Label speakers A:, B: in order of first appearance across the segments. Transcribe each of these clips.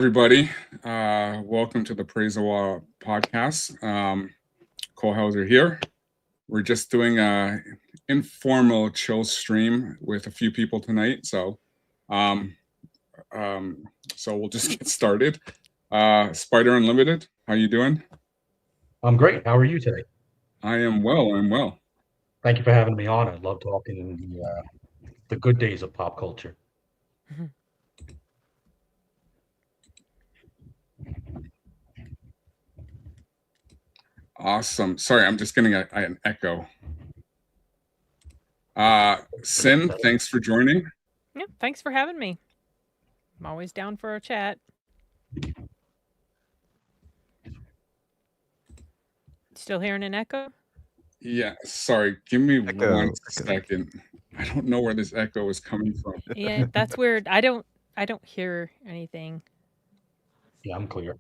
A: Everybody. Welcome to the Praise the Wall podcast. Cole Hauser here. We're just doing a informal chill stream with a few people tonight. Um, so we'll just get started. SpydyrUnlimited, how you doing?
B: I'm great. How are you today?
A: I am well. I'm well.
B: Thank you for having me on. I love talking in the good days of pop culture.
A: Awesome. Sorry, I'm just getting an echo. Sin, thanks for joining.
C: Yeah, thanks for having me. I'm always down for a chat. Still hearing an echo?
A: Yeah, sorry. Give me
D: Echo.
A: 1 second. I don't know where this echo is coming from.
C: Yeah, that's weird. I don't hear anything.
B: Yeah, I'm clear.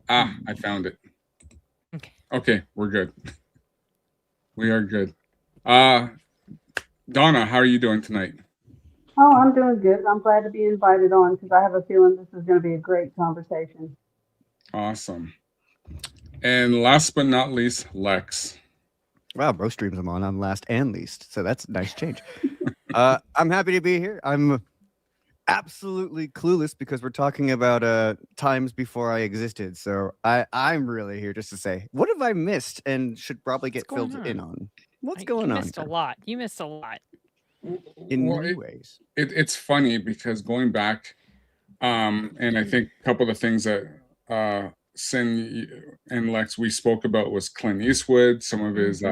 A: I found it. Okay, we're good. We are good. Donna, how are you doing tonight?
E: Oh, I'm doing good. I'm glad to be invited on because I have a feeling this is going to be a great conversation.
A: Awesome. And last but not least, Lex.
D: Wow, both streams I'm on. I'm last and least, so that's a nice change. I'm happy to be here. I'm absolutely clueless because we're talking about times before I existed. So I'm really here just to say, what have I missed and should probably get filled in on? What's going on?
C: You missed a lot. You missed a lot.
D: In many ways.
A: It's funny because going back, and I think a couple of the things that Sin and Lex we spoke about was Clint Eastwood, some of his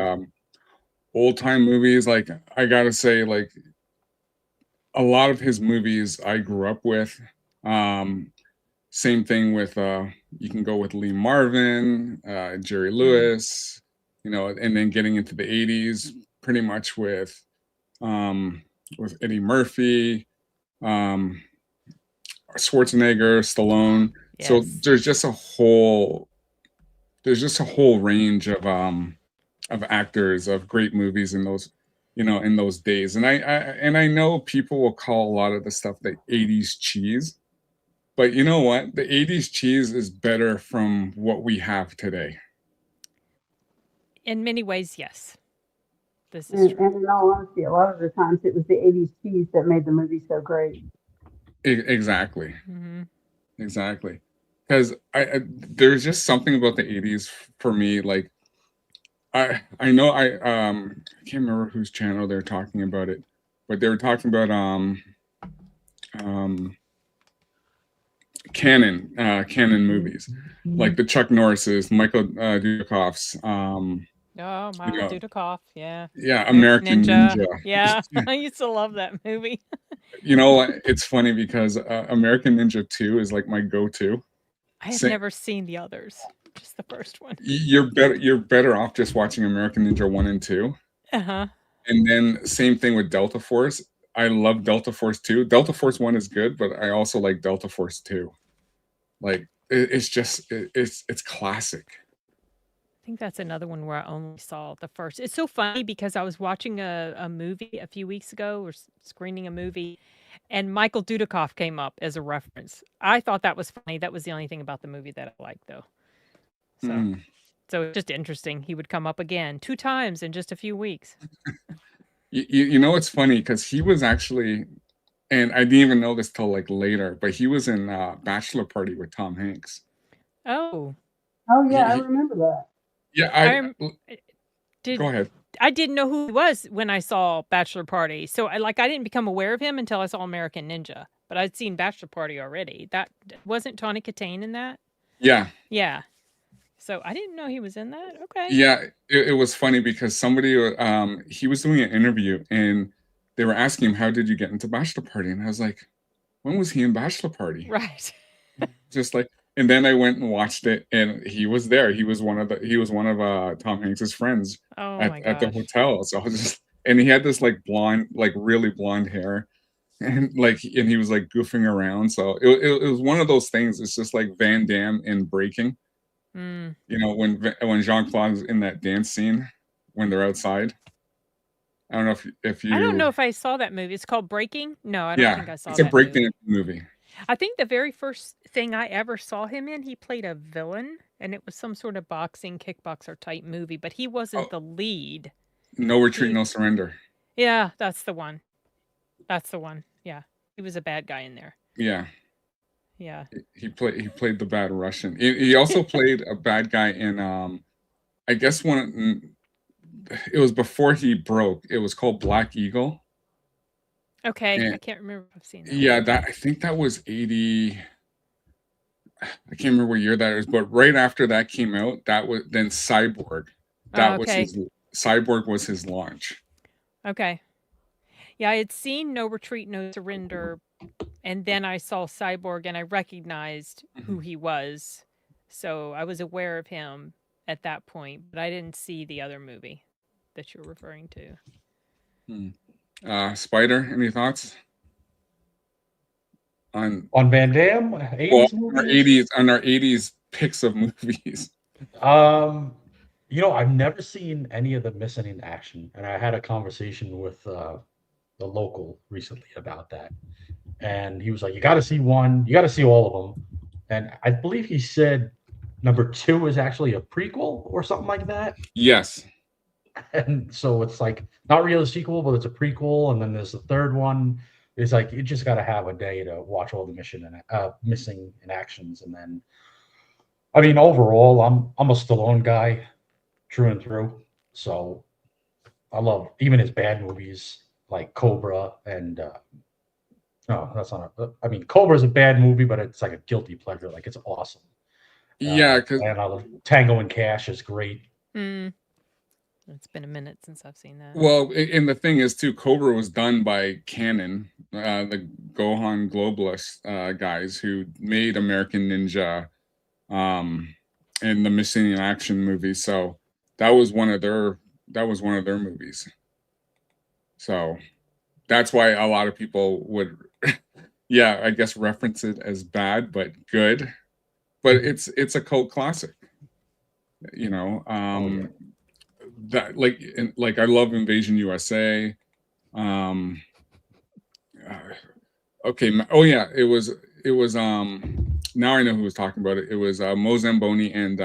A: old time movies. Like I gotta say, like a lot of his movies I grew up with. Same thing with you can go with Lee Marvin, Jerry Lewis, and then getting into the 80s, pretty much with Eddie Murphy, Schwarzenegger, Stallone.
C: Yes.
A: So there's just a whole range of actors of great movies in those in those days. And I know people will call a lot of the stuff the 80s cheese, but you know what? The 80s cheese is better from what we have today.
C: In many ways, yes. This is true.
E: And in all honesty, a lot of the times it was the 80s cheese that made the movie so great.
A: Exactly. Exactly. Because there's just something about the 80s for me. Like I know I can't remember whose channel they're talking about it, but they were talking about canon movies, like the Chuck Norris's, Michael Dudikoff's,
C: Michael Dudikoff, yeah.
A: Yeah, American Ninja.
C: Yeah, I used to love that movie.
A: You know what? It's funny because American Ninja 2 is like my go-to.
C: I have never seen the others, just the first one.
A: You're better off just watching American Ninja 1 and 2.
C: Uh-huh.
A: And then same thing with Delta Force. I love Delta Force 2. Delta Force 1 is good, but I also like Delta Force 2. Like it's just it's classic.
C: I think that's another one where I only saw the first. It's so funny because I was watching a movie a few weeks ago, or screening a movie, and Michael Dudikoff came up as a reference. I thought that was funny. That was the only thing about the movie that I liked, though. So it's just interesting. He would come up again 2 times in just a few weeks.
A: You know what's funny? Because he was actually, and I didn't even know this till like later, but he was in Bachelor Party with Tom Hanks.
C: Oh.
E: Oh yeah, I remember that.
A: Yeah, go ahead.
C: I didn't know who he was when I saw Bachelor Party. So I didn't become aware of him until I saw American Ninja. But I'd seen Bachelor Party already. That wasn't Tawny Katane in that?
A: Yeah.
C: Yeah. So I didn't know he was in that. Okay.
A: Yeah, it was funny because somebody he was doing an interview and they were asking him, how did you get into Bachelor Party? And I was like, when was he in Bachelor Party?
C: Right.
A: Just like, and then I went and watched it, and he was there. He was one of Tom Hanks's friends at the hotel. So I was just, and he had this like blonde, like really blonde hair, and he was like goofing around. So it was one of those things. It's just like Van Damme in Breaking. When Jean-Claude's in that dance scene when they're outside. I don't know if you.
C: I don't know if I saw that movie. It's called Breaking. No, I don't
A: Yeah,
C: think I saw
A: it's a
C: that movie.
A: breakdance movie.
C: I think the very first thing I ever saw him in, he played a villain, and it was some sort of boxing, kickboxer type movie, but he wasn't
A: Oh,
C: the lead.
A: No Retreat,
C: He,
A: No Surrender.
C: yeah, that's the one. That's the one. Yeah, he was a bad guy in there.
A: Yeah,
C: Yeah.
A: he played the bad Russian. He also played a bad guy in I guess it was before he broke. It was called Black Eagle.
C: Okay, I
A: And
C: can't remember if I've seen that.
A: yeah,
C: one.
A: I think that was 80. I can't remember what year that is, but right after that came out, that was then Cyborg. That was
C: Okay.
A: his Cyborg was his launch.
C: Okay. Yeah, I had seen No Retreat, No Surrender, and then I saw Cyborg and I recognized who he was. So I was aware of him at that point, but I didn't see the other movie that you're referring to.
A: Spider, any thoughts on
B: Van Damme,
A: well,
B: 80s movies?
A: on our 80s picks of movies?
B: I've never seen any of the Missing in Action, and I had a conversation with the local recently about that. And he was like, "You got to see one. You got to see all of them." And I believe he said number 2 is actually a prequel or something like that.
A: Yes.
B: And so it's like not really a sequel, but it's a prequel. And then there's the third one. It's like you just got to have a day to watch all the Missing in Actions, and then, I mean, overall, I'm a Stallone guy, through and through. So I love even his bad movies like Cobra and. No, that's not. I mean, Cobra is a bad movie, but it's like a guilty pleasure. Like it's awesome.
A: Yeah, because
B: and I love Tango and Cash is great.
C: It's been a minute since I've seen that.
A: well, and the thing is too, Cobra was done by Canon, the Gohan Globalist guys who made American Ninja, and the Missing in Action movie. So that was one of their movies. So that's why a lot of people would, yeah, I guess reference it as bad but good. But it's a cult classic. That like I love Invasion USA. Okay. Oh yeah, it was now I know who was talking about it. It was Mo Zamboni and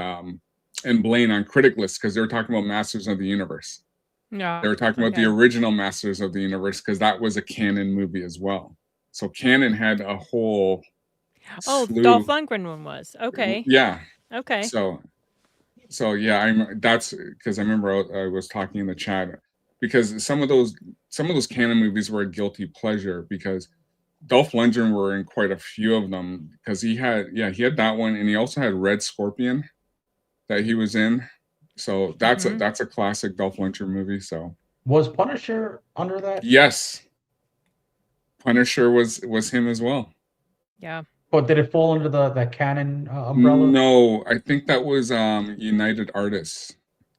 A: Blaine on Critic List, because they were talking about Masters of the Universe.
C: Yeah.
A: They were talking about the original Masters of the Universe, because that was a canon movie as well. So canon had a whole slew.
C: Dolph Lundgren one was. Okay.
A: Yeah.
C: Okay.
A: So yeah, that's because I remember I was talking in the chat, because some of those canon movies were a guilty pleasure, because Dolph Lundgren were in quite a few of them, because he had that one, and he also had Red Scorpion that he was in. So that's a classic Dolph Lundgren movie. So
B: was Punisher under that?
A: Yes, Punisher was him as well.
C: Yeah.
B: But did it fall under that Canon umbrella?
A: No, I think that was United Artists.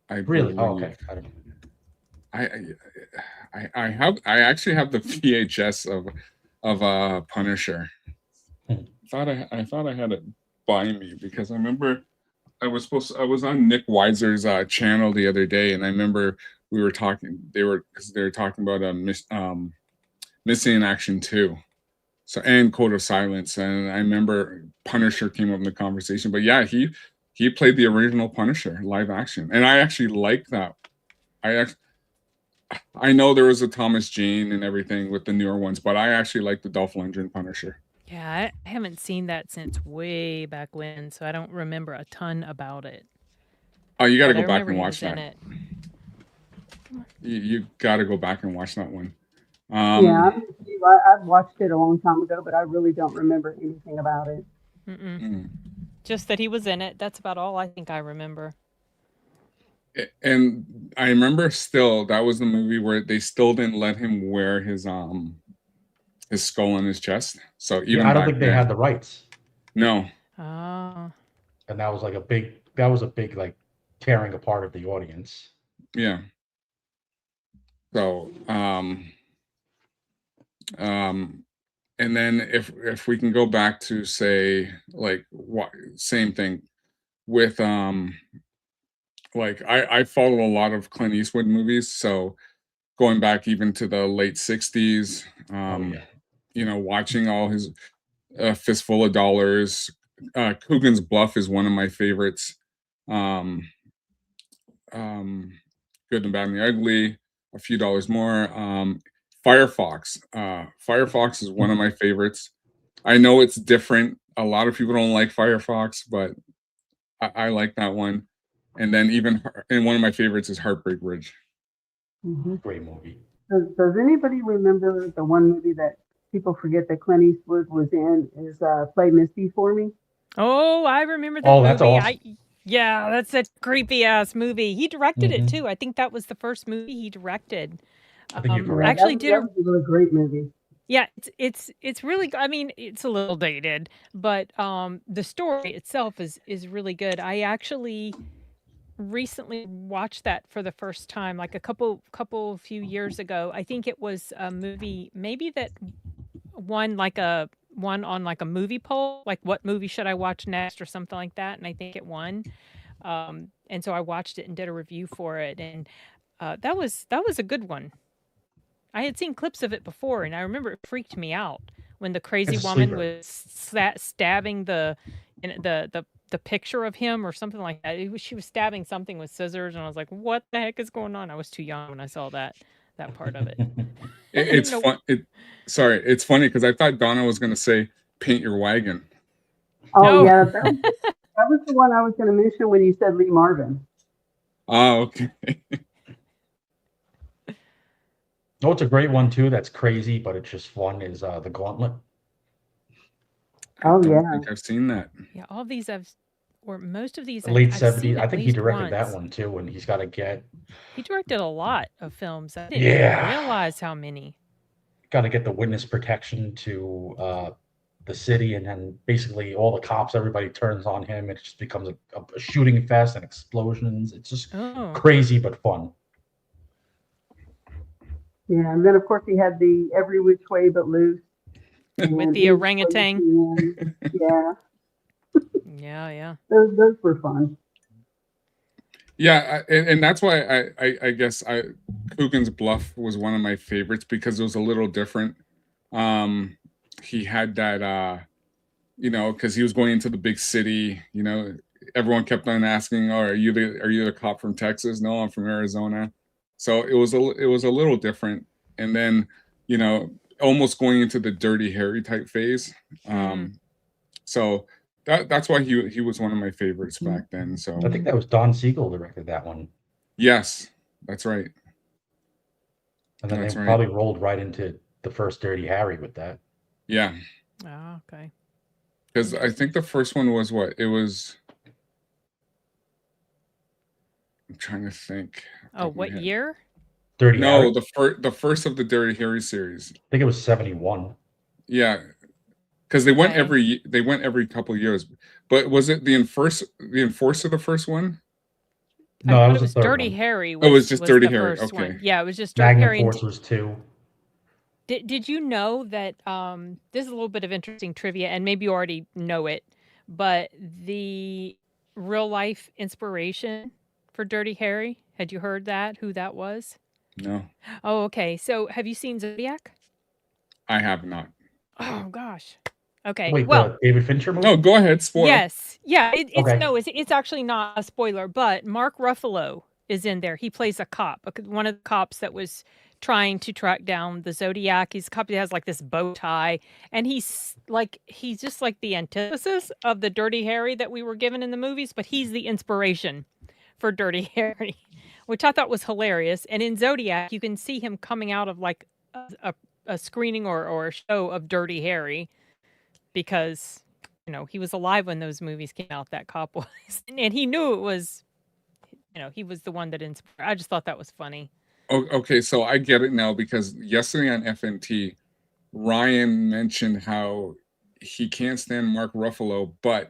A: I
B: really?
A: believe.
B: Oh, okay.
A: I actually have the VHS of Punisher. I thought I had it by me, because I remember I was on Nick Weiser's channel the other day, and I remember we were talking. They were talking about Missing in Action 2. So, and Code of Silence, and I remember Punisher came up in the conversation. But yeah, he played the original Punisher live action, and I actually like that. I know there was a Thomas Jane and everything with the newer ones, but I actually like the Dolph Lundgren Punisher.
C: Yeah, I haven't seen that since way back when, so I don't remember a ton about it.
A: Oh, you got to
C: But I
A: go back
C: remember
A: and
C: he
A: watch
C: was in
A: that.
C: it.
A: You got to go back and watch that one.
E: Yeah, I've watched it a long time ago, but I really don't remember anything about it.
C: Just that he was in it. That's about all I think I remember.
A: And I remember still, that was the movie where they still didn't let him wear his skull on his chest. So even
B: I don't think they had the rights.
A: No.
C: Oh.
B: And that was a big like tearing apart of the audience.
A: Yeah. So and then if we can go back to say like same thing with like I followed a lot of Clint Eastwood movies. So going back even to the late 60s.
B: Yeah.
A: You know, watching all his Fistful of Dollars. Coogan's Bluff is one of my favorites. Um, Good and Bad and the Ugly, A Few Dollars More. Firefox. Firefox is one of my favorites. I know it's different. A lot of people don't like Firefox, but I like that one. And then and one of my favorites is Heartbreak Ridge.
B: Great movie.
E: Does anybody remember the one movie that people forget that Clint Eastwood was in is Play Misty for Me?
C: Oh, I remember that
B: Oh,
C: movie.
B: that's awesome.
C: Yeah, that's a creepy ass movie. He directed it too. I think that was the first movie he directed.
B: I think you're correct.
C: Actually
E: that was a really great movie.
C: Yeah, it's really. I mean, it's a little dated, but the story itself is really good. I actually recently watched that for the first time, like a few years ago. I think it was a movie, maybe that won like on like a movie poll, like what movie should I watch next or something like that, and I think it won. And so I watched it and did a review for it, and that was a good one. I had seen clips of it before, and I remember it freaked me out when the crazy
B: It's a
C: woman
B: sleeper.
C: was stabbing the picture of him or something like that. She was stabbing something with scissors, and I was like, "What the heck is going on?" I was too young when I saw that part of it.
A: It's
C: No.
A: fun. Sorry, it's funny because I thought Donna was going to say Paint Your Wagon.
E: Oh,
C: No.
E: yeah. That was the one I was going to mention when you said Lee Marvin.
A: Oh, okay.
B: Oh, it's a great one too. That's crazy, but it's just fun. Is The Gauntlet?
E: Oh,
A: I don't
E: yeah.
A: think I've seen that.
C: Yeah, all these or most of these,
B: The late
C: I've seen
B: '70s. I
C: at
B: think he
C: least
B: directed that
C: once.
B: one too, and he's got to get.
C: He directed a lot of films. I didn't even realize how many.
B: Got to get the witness protection to the city, and then basically all the cops, everybody turns on him. It just becomes a shooting fest and explosions. It's just crazy but fun.
E: Yeah, and then of course he had the Every Which Way But Loose.
C: With the orangutan.
E: Yeah.
C: Yeah.
E: Those were fun.
A: Yeah, and that's why I guess Coogan's Bluff was one of my favorites because it was a little different. He had that, because he was going into the big city. Everyone kept on asking, "Oh, are you the cop from Texas?" No, I'm from Arizona. So it was a little different, and then almost going into the Dirty Harry type phase. So that's why he was one of my favorites back then. So
B: I think that was Don Siegel directed that one.
A: Yes, that's right.
B: And then they probably rolled right into the first Dirty Harry with that.
A: Yeah.
C: Oh, okay.
A: Because I think the first one was what? It was. I'm trying to think.
C: Oh, what year?
B: Dirty Harry?
A: the first of the Dirty Harry series.
B: I think it was 71.
A: Yeah, because they went every couple of years. But was it the Enforcer the first one?
B: No,
C: it was Dirty
B: one.
C: Harry.
A: It was just Dirty Harry. Okay.
C: One. Yeah, it was just Dirty Harry.
B: Magnum Force was 2.
C: Did you know that this is a little bit of interesting trivia, and maybe you already know it, but the real life inspiration for Dirty Harry, had you heard that? Who that was?
A: No.
C: Oh, okay. So have you seen Zodiac?
A: I have not.
C: Oh gosh. Okay.
B: Wait,
C: well,
B: the David Fincher movie?
A: No, go ahead. Spoil.
C: Yes. Yeah.
B: Okay.
C: It's actually not a spoiler, but Mark Ruffalo is in there. He plays a cop, one of the cops that was trying to track down the Zodiac. He's a cop that has like this bow tie, and he's just like the antithesis of the Dirty Harry that we were given in the movies, but he's the inspiration for Dirty Harry, which I thought was hilarious. And in Zodiac, you can see him coming out of like a screening or a show of Dirty Harry, because he was alive when those movies came out, that cop was, and he knew it was, he was the one that inspired. I just thought that was funny.
A: Okay, so I get it now, because yesterday on FNT, Ryan mentioned how he can't stand Mark Ruffalo, but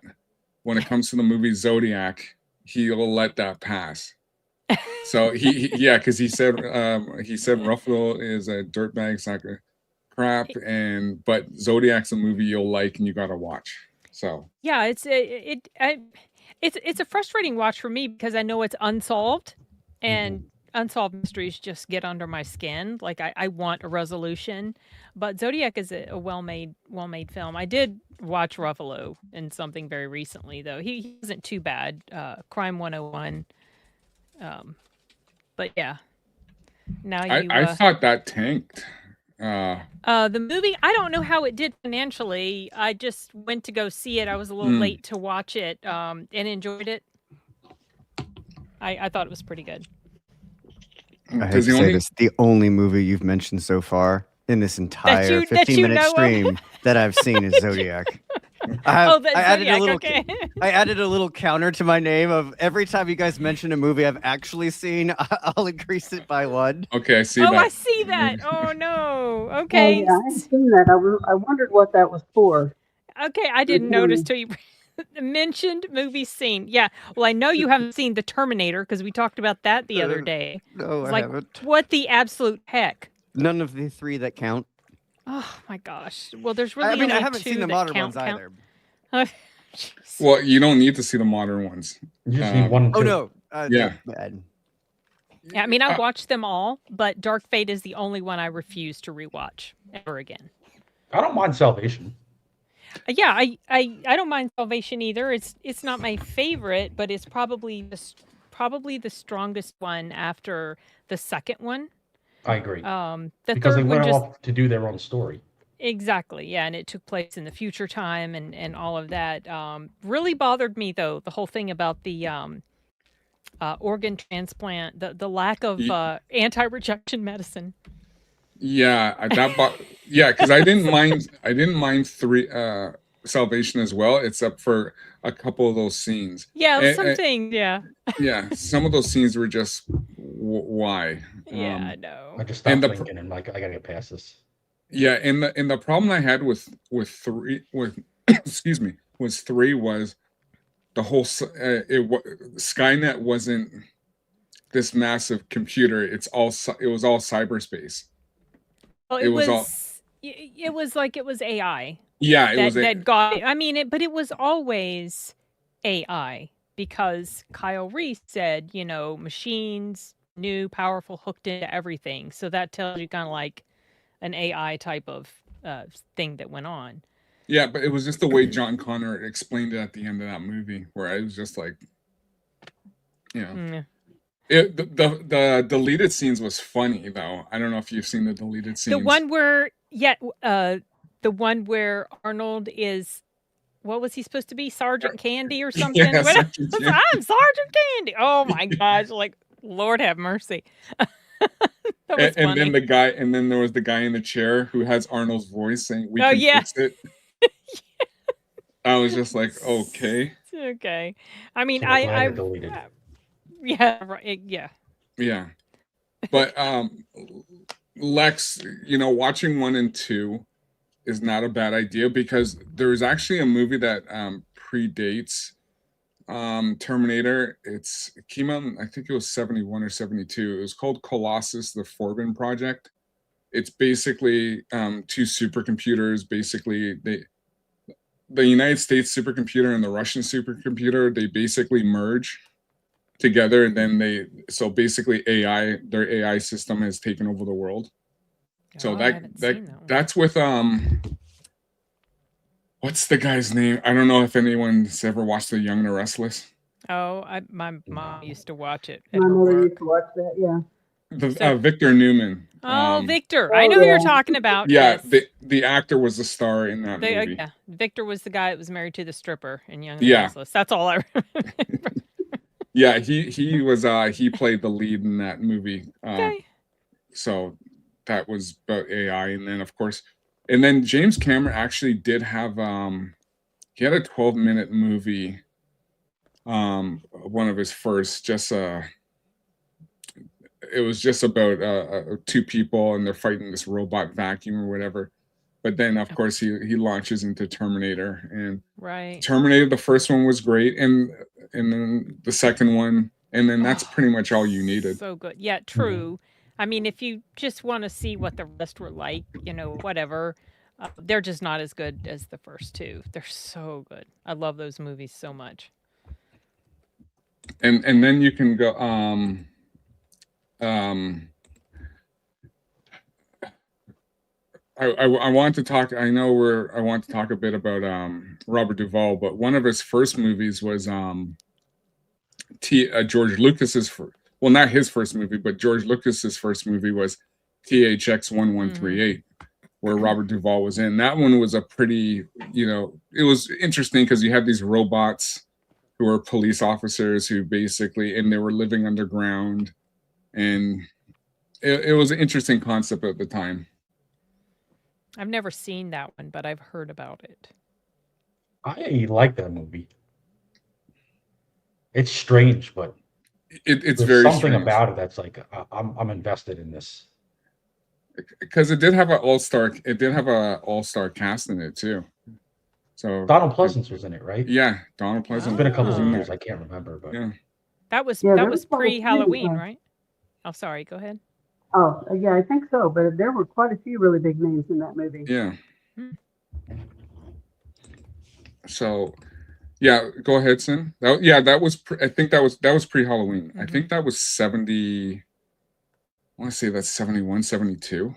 A: when it comes to the movie Zodiac, he'll let that pass. So because he said Ruffalo is a dirtbag sack of crap, but Zodiac's a movie you'll like and you gotta watch. So
C: yeah, it's a frustrating watch for me because I know it's unsolved, and unsolved mysteries just get under my skin. Like I want a resolution, but Zodiac is a well-made film. I did watch Ruffalo in something very recently, though. He wasn't too bad. Crime 101. But yeah, now you.
A: I thought that tanked.
C: The movie, I don't know how it did financially. I just went to go see it. I was a little late to watch it, and enjoyed it. I thought it was pretty good.
D: I hate to say this, the only movie you've mentioned so far in this entire 15-minute stream that I've seen is Zodiac. I added a little counter to my name of every time you guys mention a movie I've actually seen, I'll increase it by 1.
A: Okay, I see that.
C: Oh, I see that. Oh no. Okay.
E: Yeah, I've seen that. I wondered what that was for.
C: Okay, I didn't notice till you mentioned movie scene. Yeah. Well, I know you haven't seen The Terminator because we talked about that the other day.
D: No, I haven't.
C: What the absolute heck?
D: None of the 3 that count.
C: Oh my gosh. Well, there's really.
D: I mean,
C: only
D: I haven't
C: 2
D: seen the
C: that
D: modern
C: count.
D: ones either.
A: Well, you don't need to see the modern ones.
B: You just need 1 and 2.
D: Oh no.
A: Yeah.
D: Bad.
C: Yeah, I mean, I watched them all, but Dark Fate is the only one I refuse to rewatch ever again.
B: I don't mind Salvation.
C: Yeah, I don't mind Salvation either. It's not my favorite, but it's probably the strongest one after the second one.
B: I agree.
C: The
B: because they
C: third one
B: went
C: just
B: off to do their own story.
C: exactly, yeah, and it took place in the future time and all of that. Really bothered me though, the whole thing about the organ transplant, the lack of anti-rejection medicine.
A: Yeah, because I didn't mind 3 Salvation as well, except for a couple of those scenes.
C: Yeah, something. Yeah.
A: Yeah, some of those scenes were just why.
C: Yeah, I know.
B: I just stopped thinking and like I gotta get past this.
A: Yeah, and the problem I had with 3 excuse me was 3 was the whole Skynet wasn't this massive computer. It was all cyberspace.
C: Well, it was like it was AI.
A: Yeah,
C: that got it. I mean, but it was always AI because Kyle Reese said, machines, new, powerful, hooked into everything. So that tells you kind of like an AI type of thing that went on.
A: Yeah, but it was just the way John Connor explained it at the end of that movie, where I was just like, the deleted scenes was funny though. I don't know if you've seen the deleted scenes.
C: The one where Arnold is, what was he supposed to be? Sergeant Candy or something?
A: Yeah,
C: I'm Sergeant Candy. Oh my gosh! Like, Lord have mercy.
A: And then there was the guy in the chair who has Arnold's voice saying, "We can fix it." I was just like, okay.
C: Okay. I mean,
B: So
C: I
B: deleted.
C: Yeah, right. Yeah.
A: Yeah. But Lex, watching 1 and 2 is not a bad idea because there's actually a movie that predates Terminator. It came out, I think it was 71 or 72. It was called Colossus, the Forbin Project. It's basically 2 supercomputers. Basically, the United States supercomputer and the Russian supercomputer, they basically merge together, and then basically their AI system has taken over the world. So that's with what's the guy's name? I don't know if anyone's ever watched The Young and the Restless.
C: Oh, my mom used to watch it.
E: My mother used to watch that. Yeah.
A: Victor Newman.
C: Oh, Victor! I know who you're talking about.
A: Yeah,
C: yes.
A: the actor was the star in that movie.
C: Yeah, Victor was the guy that was married to the stripper in Young and the Restless. That's all I remember.
A: Yeah, he was he played the lead in that movie.
C: Okay.
A: So that was about AI, and then of course, and then James Cameron actually did have he had a 12-minute movie, one of his first, it was just about 2 people and they're fighting this robot vacuum or whatever. But then of course he launches into Terminator, and Terminator, the first one was great, and then the second one, and then that's pretty much all you needed.
C: So good. Yeah, true. I mean, if you just want to see what the rest were like, whatever, they're just not as good as the first 2. They're so good. I love those movies so much.
A: And then you can go I want to talk. I know I want to talk a bit about Robert Duvall, but one of his first movies was George Lucas's well, not his first movie, but George Lucas's first movie was THX 1138, where Robert Duvall was in. That one was a pretty, it was interesting because you had these robots who were police officers who basically, and they were living underground, and it was an interesting concept at the time.
C: I've never seen that one, but I've heard about it.
B: I like that movie. It's strange, but
A: It's
B: there's
A: very
B: something
A: strange
B: about it that's like I'm invested in this.
A: because it did have an all-star cast in it too. So
B: Donald Pleasance was in it, right?
A: yeah, Donald Pleasance.
B: It's been a couple
A: was
B: of
A: in
B: years.
A: that.
B: I can't remember, but
A: Yeah.
C: That was
E: Yeah,
C: that
E: there
C: was
E: was quite a few,
C: pre-Halloween, right? Oh, sorry. Go ahead.
E: Oh, yeah, I think so. But there were quite a few really big names in that movie.
A: Yeah.
C: Hmm.
A: So, yeah, go ahead, Sin. That was. I think that was pre-Halloween. I think that was 70. I want to say that's 71, 72.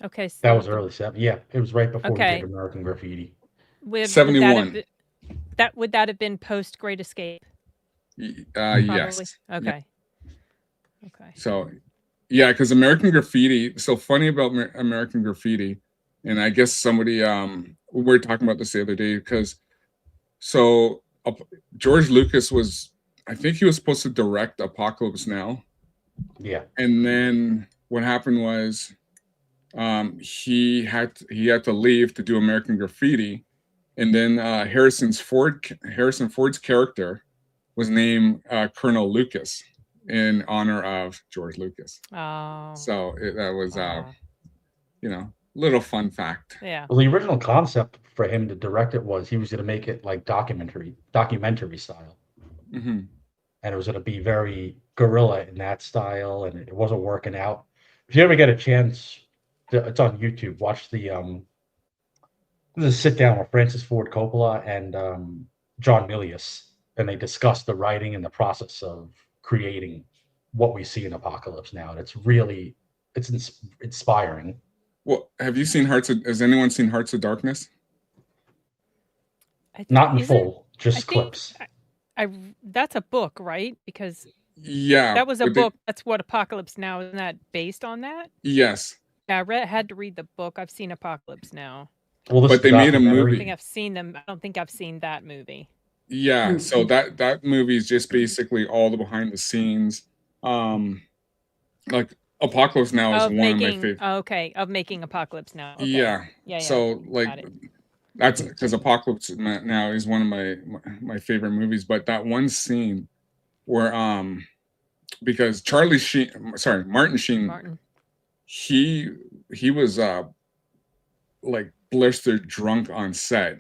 C: Okay. So
B: that was early 70s. Yeah, it was right before
C: Okay.
B: we did American Graffiti.
C: would
A: 71.
C: would that have been post Great Escape?
A: Yes.
C: Probably. Okay. Okay.
A: So, yeah, because American Graffiti. So funny about American Graffiti, and I guess somebody we were talking about this the other day because George Lucas was, I think he was supposed to direct Apocalypse Now.
B: Yeah.
A: And then what happened was he had to leave to do American Graffiti, and then Harrison Ford's character was named Colonel Lucas in honor of George Lucas.
C: Oh.
A: So that was little fun fact.
C: Yeah.
B: Well, the original concept for him to direct it was he was going to make it like documentary style,
A: Mm-hmm.
B: and it was going to be very guerrilla in that style, and it wasn't working out. If you ever get a chance, it's on YouTube. Watch the sit down with Francis Ford Coppola and John Milius, and they discuss the writing and the process of creating what we see in Apocalypse Now. And it's inspiring.
A: Well, has anyone seen Hearts of Darkness?
B: Not in full, just
C: I think
B: clips.
C: That's a book, right? Because
A: Yeah.
C: that was a book. That's what Apocalypse Now, isn't that based on that?
A: Yes.
C: Yeah, I had to read the book. I've seen Apocalypse Now.
B: Well,
A: but they made a
C: I
A: movie.
C: don't think I've seen them. I don't think I've seen that movie.
A: Yeah, so that movie is just basically all the behind the scenes. Like Apocalypse Now is one of my favorite.
C: Okay, of making Apocalypse Now. Okay.
A: Yeah.
C: Yeah.
A: So like that's because Apocalypse Now is one of my favorite movies. But that one scene where because Martin Sheen, he was like blistered drunk on set.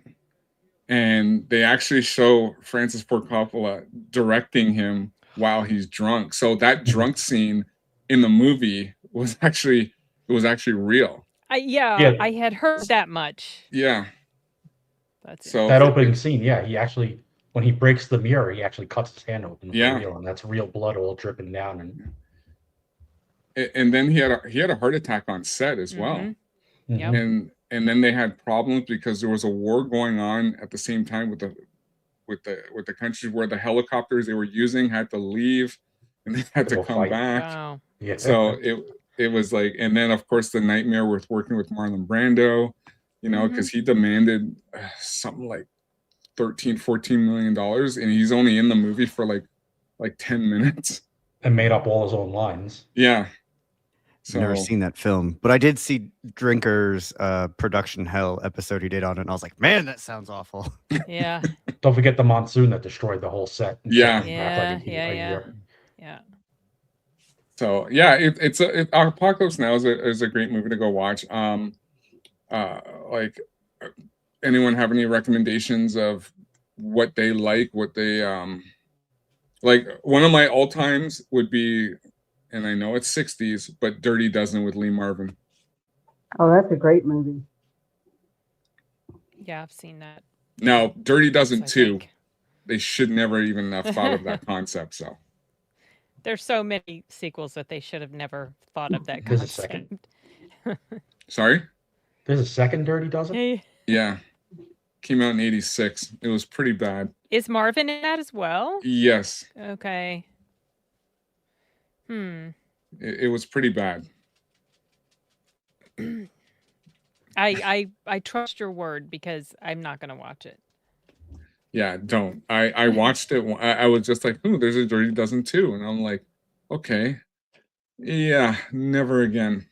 A: And they actually show Francis Ford Coppola directing him while he's drunk. So that drunk scene in the movie was actually real.
C: I had heard that much.
A: Yeah.
B: So that opening scene, yeah, he actually, when he breaks the mirror, he actually cuts his hand open for real, and that's real blood all dripping down.
A: And then he had a heart attack on set as well.
C: Mm-hmm.
A: And then they had problems because there was a war going on at the same time with the countries where the helicopters they were using had to leave and they had to come back.
C: Wow.
A: Yeah. So it was like, and then of course the nightmare with working with Marlon Brando, because he demanded something like $13-14 million, and he's only in the movie for like 10 minutes.
B: And made up all his own lines.
A: Yeah.
D: So, never seen that film, but I did see Drinker's Production Hell episode he did on it, and I was like, man, that sounds awful.
C: Yeah.
B: Don't forget the monsoon that destroyed the whole set.
A: Yeah.
C: Yeah.
A: So yeah, Apocalypse Now is a great movie to go watch. Like, anyone have any recommendations of what they like? What they like? One of my all times would be, and I know it's 60s, but Dirty Dozen with Lee Marvin.
E: Oh, that's a great movie.
C: Yeah, I've seen that.
A: Now, Dirty Dozen 2, they should never even have thought of that concept. So,
C: There's so many sequels that they should have never thought of that
B: There's a
C: concept.
B: second.
A: Sorry?
B: There's a second Dirty Dozen.
C: Hey,
A: Yeah. Came out in 86. It was pretty bad.
C: is Marvin in that as well?
A: Yes.
C: Okay.
A: It was pretty bad.
C: I trust your word because I'm not gonna watch it.
A: Yeah, don't. I watched it. I was just like, ooh, there's a Dirty Dozen too. And I'm like, okay. Yeah, never again.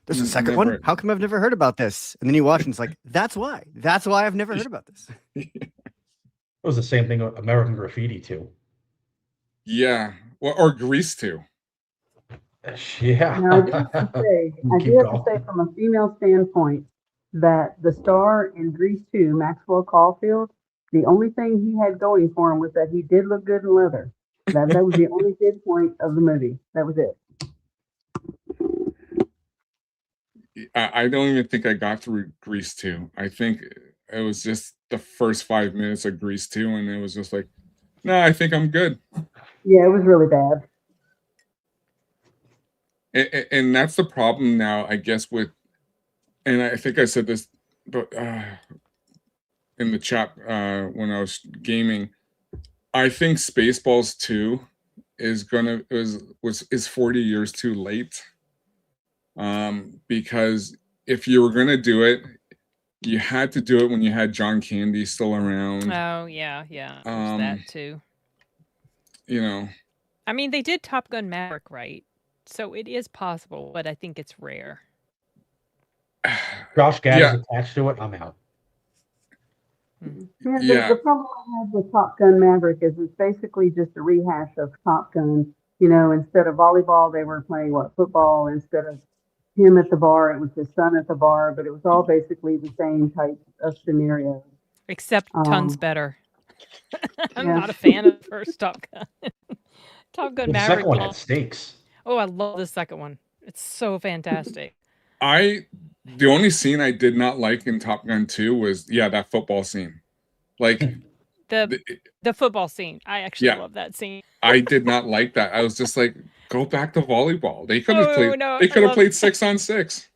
D: There's a second one? How come I've never heard about this? And then you watch and it's like, that's why. That's why I've never heard about this.
B: It was the same thing with American Graffiti too.
A: Yeah. Well, or Grease too.
B: Yeah.
E: Now, I do have to say from a female standpoint that the star in Grease 2, Maxwell Caulfield, the only thing he had going for him was that he did look good in leather. That was the only good point of the movie. That was it.
A: I don't even think I got through Grease 2. I think it was just the first 5 minutes of Grease 2, and it was just like, no, I think I'm good.
E: Yeah, it was really bad.
A: And that's the problem now, I guess, with, and I think I said this, but in the chat when I was gaming, I think Spaceballs 2 is 40 years too late. Because if you were gonna do it, you had to do it when you had John Candy still around.
C: Oh yeah, there's that too.
A: You know,
C: I mean, they did Top Gun Maverick, right? So it is possible, but I think it's rare.
B: Josh Gad is attached to it. I'm out.
E: Yeah, the problem I have with Top Gun Maverick is it's basically just a rehash of Top Gun. You know, instead of volleyball, they were playing football. Instead of him at the bar, it was his son at the bar. But it was all basically the same type of scenario.
C: Except tons better. I'm not a fan of the first Top Gun. Top Gun Maverick.
B: The second one had stakes.
C: Oh, I love the second one. It's so fantastic.
A: The only scene I did not like in Top Gun 2 was that football scene. Like
C: the football scene. I actually love that scene.
A: I did not like that. I was just like, go back to volleyball. They could have played. They could have played 6-on-6.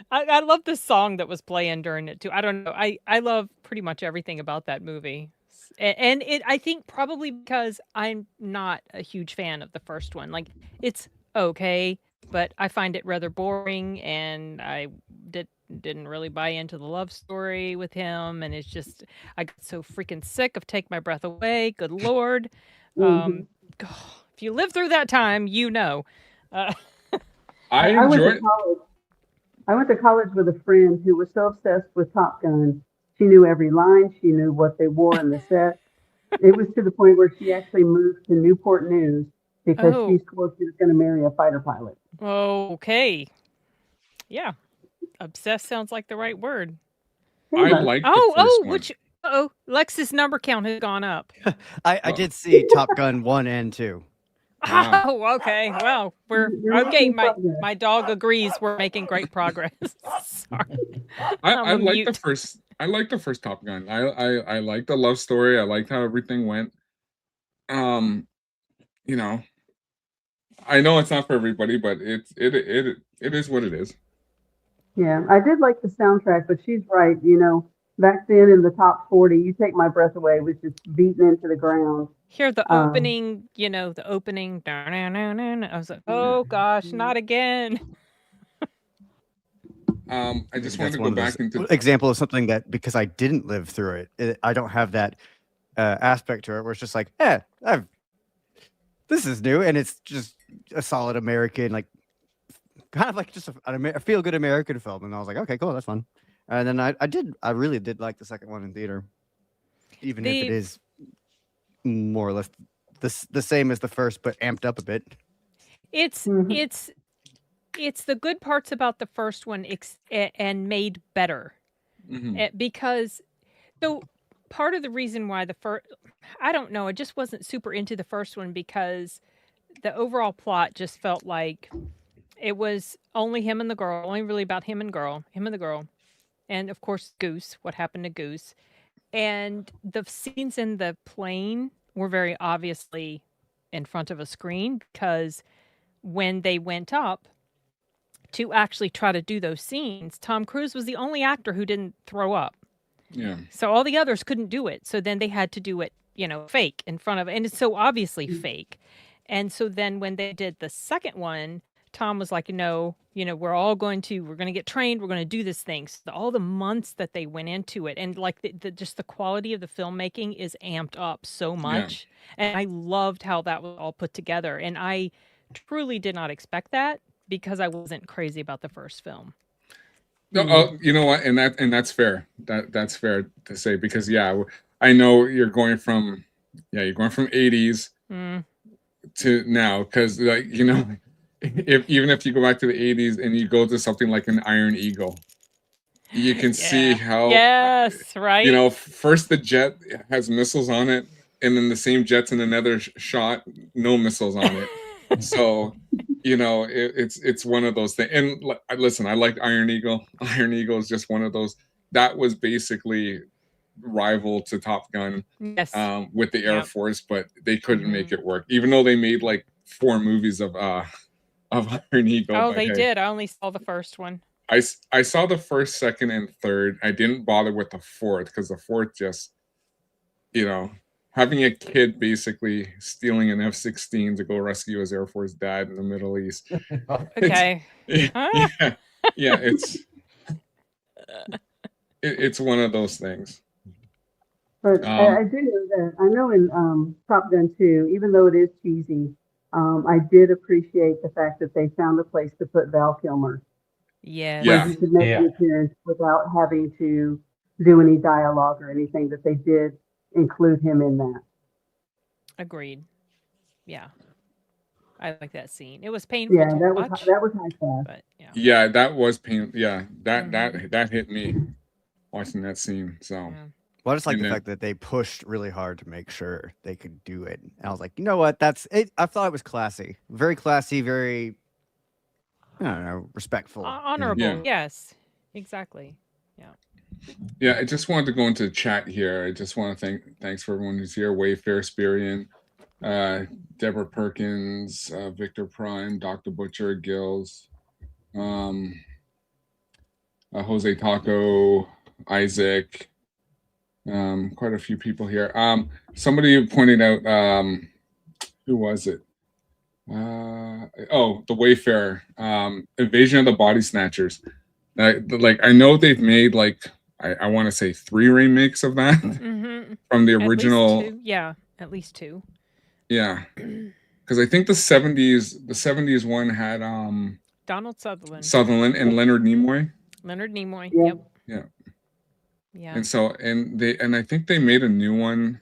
C: I love the song that was playing during it too. I don't know. I love pretty much everything about that movie. And I think probably because I'm not a huge fan of the first one. Like, it's okay, but I find it rather boring, and I didn't really buy into the love story with him, and it's just, I got so freaking sick of Take My Breath Away. Good Lord.
E: Mm-hmm.
C: If you live through that time, you know.
A: I enjoyed.
E: I went to college with a friend who was so obsessed with Top Gun. She knew every line. She knew what they wore in the set. It was to the point where she actually moved to Newport News because she swore she was going to marry a fighter pilot.
C: Okay. Yeah. Obsessed sounds like the right word.
A: I like the first one.
C: Lex's number count has gone up.
D: I did see Top Gun 1 and 2.
A: Wow.
C: Oh, okay. Well, we're okay. My dog agrees we're making great progress. Sorry.
A: I like the first. I like the first Top Gun. I like the love story. I liked how everything went. You know, I know it's not for everybody, but it is what it is.
E: Yeah, I did like the soundtrack, but she's right. You know, back then in the top 40, You Take My Breath Away was just beaten into the ground.
C: Hear the opening, the opening. I was like, oh gosh, not again.
A: I just wanted to go back into
D: example of something that, because I didn't live through it, I don't have that aspect to it where it's just like, this is new, and it's just a solid American, like kind of like just a feel good American film, and I was like, okay, cool, that's fun. And then I really did like the second one in theater, even if it is more or less the same as the first, but amped up a bit.
C: It's the good parts about the first one and made better. Because part of the reason why I don't know, I just wasn't super into the first one because the overall plot just felt like it was only him and the girl, only really about him and the girl. And of course, Goose, what happened to Goose. And the scenes in the plane were very obviously in front of a screen, because when they went up to actually try to do those scenes, Tom Cruise was the only actor who didn't throw up.
A: Yeah.
C: So all the others couldn't do it. So then they had to do it, fake in front of, and it's so obviously fake. And so then when they did the second one, Tom was like, no, we're going to get trained. We're going to do this thing. So all the months that they went into it, and like just the quality of the filmmaking is amped up so much. And I loved how that was all put together. And I truly did not expect that, because I wasn't crazy about the first film.
A: No, you know what, and that's fair. That's fair to say, because I know you're going from 80s to now, because even if you go back to the 80s and you go to something like an Iron Eagle, you can see how
C: right.
A: First the jet has missiles on it, and then the same jet's in another shot, no missiles on it. So it's one of those things. And listen, I like Iron Eagle. Iron Eagle is just one of those that was basically rival to Top Gun with the Air Force, but they couldn't make it work, even though they made like 4 movies of Iron Eagle.
C: Oh, they did. I only saw the first one.
A: I saw the first, second, and third. I didn't bother with the fourth, because the fourth just, having a kid basically stealing an F-16 to go rescue his Air Force dad in the Middle East.
C: Okay.
A: It's one of those things.
E: But I do know that, I know in Top Gun 2, even though it is cheesy, I did appreciate the fact that they found a place to put Val Kilmer.
C: Yes.
E: Where he could make an appearance without having to do any dialogue or anything, that they did include him in that.
C: Agreed. Yeah. I like that scene. It was painful to watch.
E: That was high class.
C: But
A: yeah, that was pain. Yeah, that hit me watching that scene. So
D: well, I just like the fact that they pushed really hard to make sure they could do it. And I was like, you know what? That's it. I thought it was classy, very, I don't know, respectful,
C: honorable.
A: Yeah.
C: Yes, exactly.
A: Yeah, I just wanted to go into the chat here. I just want to thanks for everyone who's here. Wayfair, Spirian, Deborah Perkins, Victor Prime, Dr. Butcher, Gills, Jose Taco, Isaac, quite a few people here. Somebody pointed out, who was it? The Wayfair, Invasion of the Body Snatchers. I know they've made I want to say 3 remakes of that from the original.
C: At least 2.
A: Yeah, because I think the 70s one had
C: Donald
A: Sutherland and Leonard Nimoy.
C: Yeah.
A: And so and I think they made a new one.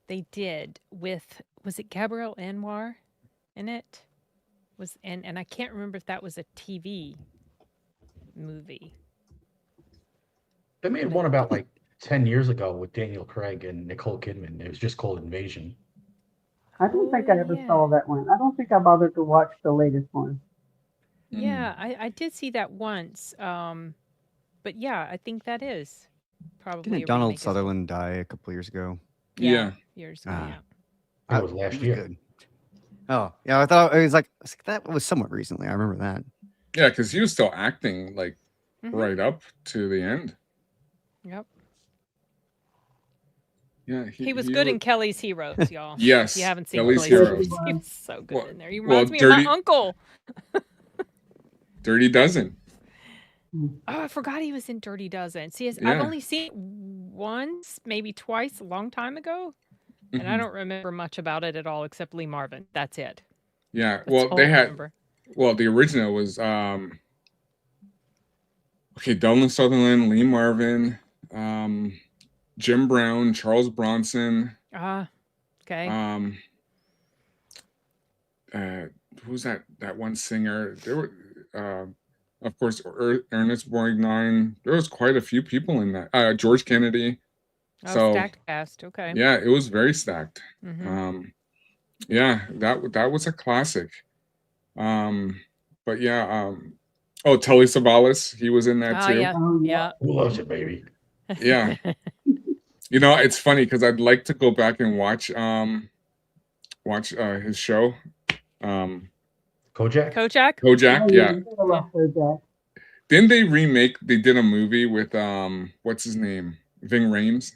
C: They did was it Gabrielle Anwar in it? And I can't remember if that was a TV movie.
B: They made one about 10 years ago with Daniel Craig and Nicole Kidman. It was just called Invasion.
E: I don't think I ever saw that one. I don't think I bothered to watch the latest one.
C: Yeah, I did see that once. But yeah, I think that is probably.
D: Didn't Donald Sutherland die a couple years ago?
A: Yeah.
C: Years ago.
B: That was last year.
D: Good. Oh, yeah. I thought it was that was somewhat recently. I remember that.
A: Yeah, because he was still acting right up to the end.
C: Yep.
A: Yeah,
C: he was good in Kelly's Heroes, y'all.
A: Yes,
C: if you haven't seen
A: Kelly's
C: Heroes, he was so good in there. He reminds me of my uncle.
A: Dirty Dozen.
C: Oh, I forgot he was in Dirty Dozen. See, I've only seen it once, maybe twice, a long time ago, and I don't remember much about it at all except Lee Marvin. That's it.
A: Yeah,
C: That's
A: they had. Well, the original was Donald Sutherland, Lee Marvin, Jim Brown, Charles Bronson.
C: Okay.
A: Who's that one singer? There were of course Ernest Borgnine. There was quite a few people in that. George Kennedy. So
C: stacked cast. Okay.
A: Yeah, it was very stacked.
C: Yeah,
A: that was a classic. But yeah, Telly Savalas, he was in that too.
C: Yeah.
B: Who loves it, baby?
A: Yeah. It's funny because I'd like to go back and watch watch his show.
B: Kojak.
C: Kojak.
A: Kojak,
E: Oh,
A: yeah.
E: I love Kojak.
A: Didn't they remake? They did a movie with what's his name, Ving Rhames.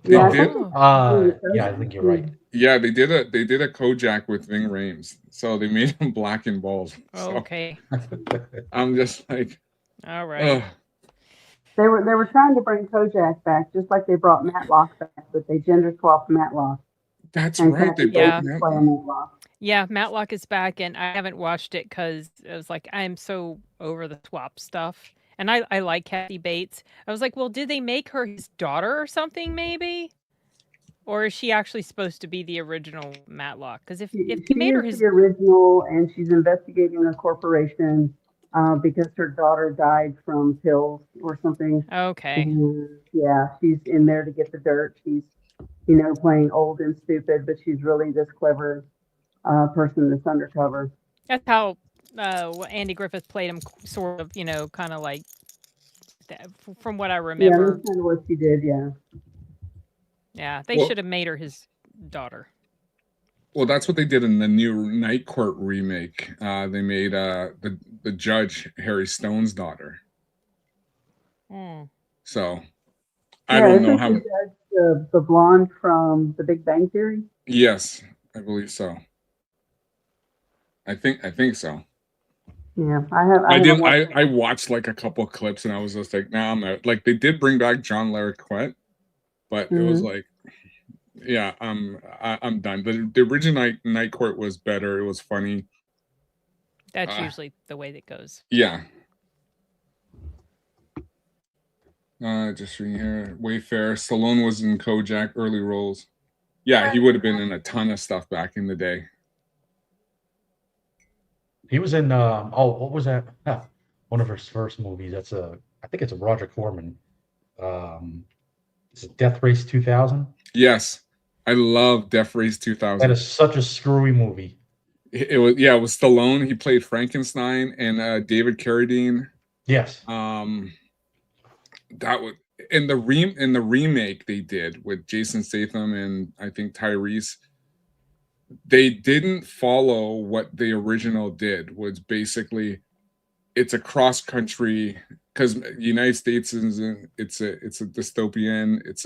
A: They
E: Yeah, I
A: did.
E: think
B: Yeah, I think you're right.
A: Yeah, they did a Kojak with Ving Rhames. So they made him black and bald. So
C: Okay.
A: I'm just like,
C: All right.
A: ugh.
E: They were trying to bring Kojak back, just like they brought Matlock back, but they gender swapped Matlock.
A: That's
E: And
A: right. They
E: Kathy
C: Yeah.
A: both
E: Bates playing Matlock.
C: Yeah, Matlock is back, and I haven't watched it because it was like I'm so over the swap stuff. And I like Kathy Bates. I was like, well, did they make her his daughter or something, maybe? Or is she actually supposed to be the original Matlock? Because if they
E: She
C: made her
E: is
C: his
E: the original, and she's investigating a corporation because her daughter died from pills or something.
C: okay,
E: And yeah, she's in there to get the dirt. She's, playing old and stupid, but she's really this clever person that's undercover.
C: that's how Andy Griffith played him, sort of, kind of like that, from what I
E: Yeah,
C: remember.
E: that's kind of what she did. Yeah.
C: Yeah, they
A: Well-
C: should have made her his daughter.
A: Well, that's what they did in the new Night Court remake. They made the judge Harry Stone's daughter.
C: Mm.
A: So I don't know how.
E: The blonde from The Big Bang Theory.
A: Yes, I believe so. I think so.
E: Yeah,
A: I watched like a couple clips and I was just like, nah, I'm out. Like they did bring back John Larroquette, but it was like, yeah, I'm done. The original Night Court was better. It was funny.
C: That's usually the way that goes.
A: Yeah. Just reading here. Wayfair. Stallone was in Kojak early roles. Yeah, he would have been in a ton of stuff back in the day.
B: He was in what was that? One of his first movies. I think it's a Roger Corman. Is it Death Race 2000?
A: Yes, I love Death Race 2000.
B: That is such a screwy movie.
A: It was Stallone. He played Frankenstein and David Carradine.
B: Yes.
A: That was in the remake they did with Jason Statham and I think Tyrese. They didn't follow what the original did. Was basically it's a cross country because the United States is it's a dystopian. It's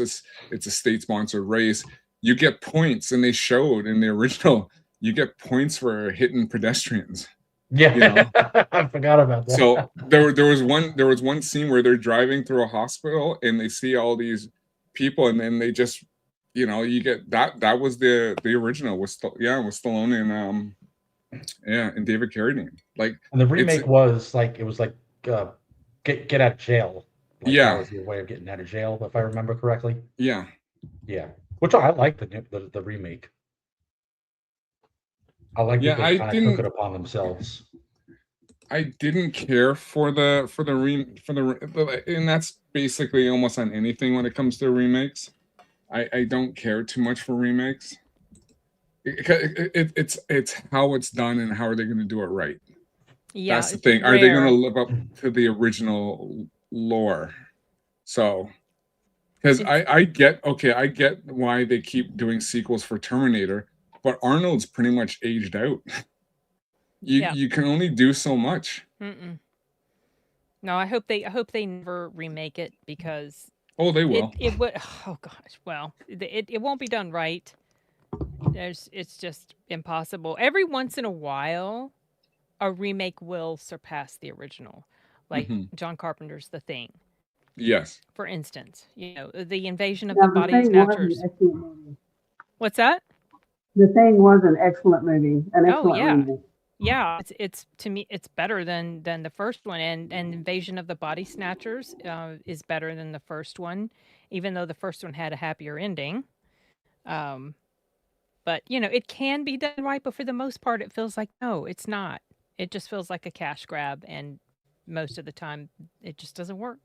A: a state sponsored race. You get points, and they showed in the original. You get points for hitting pedestrians.
B: Yeah, I forgot about that.
A: So there was one scene where they're driving through a hospital and they see all these people, and then they just, you get that was the original with Stallone and David Carradine. Like,
B: and the remake was like get out of jail. Like,
A: yeah,
B: that was your way of getting out of jail, if I remember correctly.
A: Yeah,
B: which I like the remake. I like that they kind of took it upon themselves.
A: I didn't care for the and that's basically almost on anything when it comes to remakes. I don't care too much for remakes. It's how it's done and how are they going to do it right.
C: Yeah,
A: that's the thing. Are they going to live up to the original lore? So, because I get why they keep doing sequels for Terminator, but Arnold's pretty much aged out. You can only do so much.
C: No, I hope they never remake it because
A: they will.
C: It would. Oh gosh, well, it won't be done right. It's just impossible. Every once in a while, a remake will surpass the original, like John Carpenter's The Thing.
A: Yes.
C: For instance, the Invasion of the Body Snatchers. What's that?
E: The Thing was an excellent movie. An excellent remake.
C: Yeah, it's to me it's better than the first one, and Invasion of the Body Snatchers is better than the first one, even though the first one had a happier ending. But it can be done right, but for the most part, it feels like no, it's not. It just feels like a cash grab, and most of the time, it just doesn't work.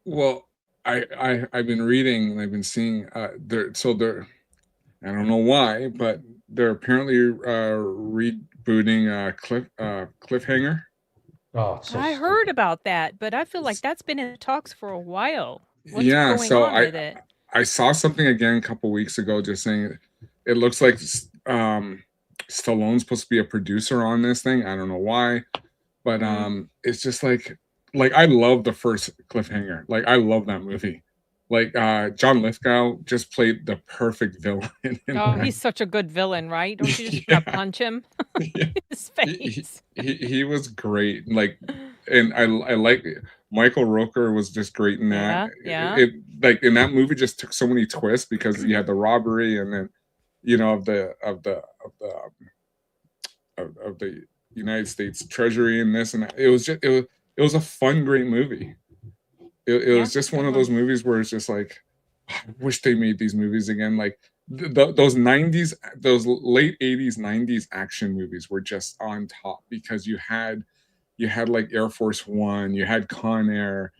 A: Well, I've been reading and I've been seeing they're I don't know why, but they're apparently rebooting Cliffhanger.
B: Oh,
C: I heard about that, but I feel like that's been in talks for a while. What's
A: yeah,
C: going
A: so
C: on with it?
A: I saw something again a couple weeks ago just saying it looks like Stallone's supposed to be a producer on this thing. I don't know why, but it's just like I love the first cliffhanger. Like I love that movie. Like John Lithgow just played the perfect villain.
C: Oh, he's such a good villain, right? Don't you just want to punch him?
A: Yeah.
C: His face.
A: He was great. Like, and I like Michael Rooker was just great in that.
C: Yeah.
A: It like in that movie just took so many twists because you had the robbery and then of the United States Treasury and this and that. It was just it was a fun, great movie. It was just one of those movies where it's just like, I wish they made these movies again. Like those 90s, those late 80s, 90s action movies were just on top because you had like Air Force One, you had Con Air,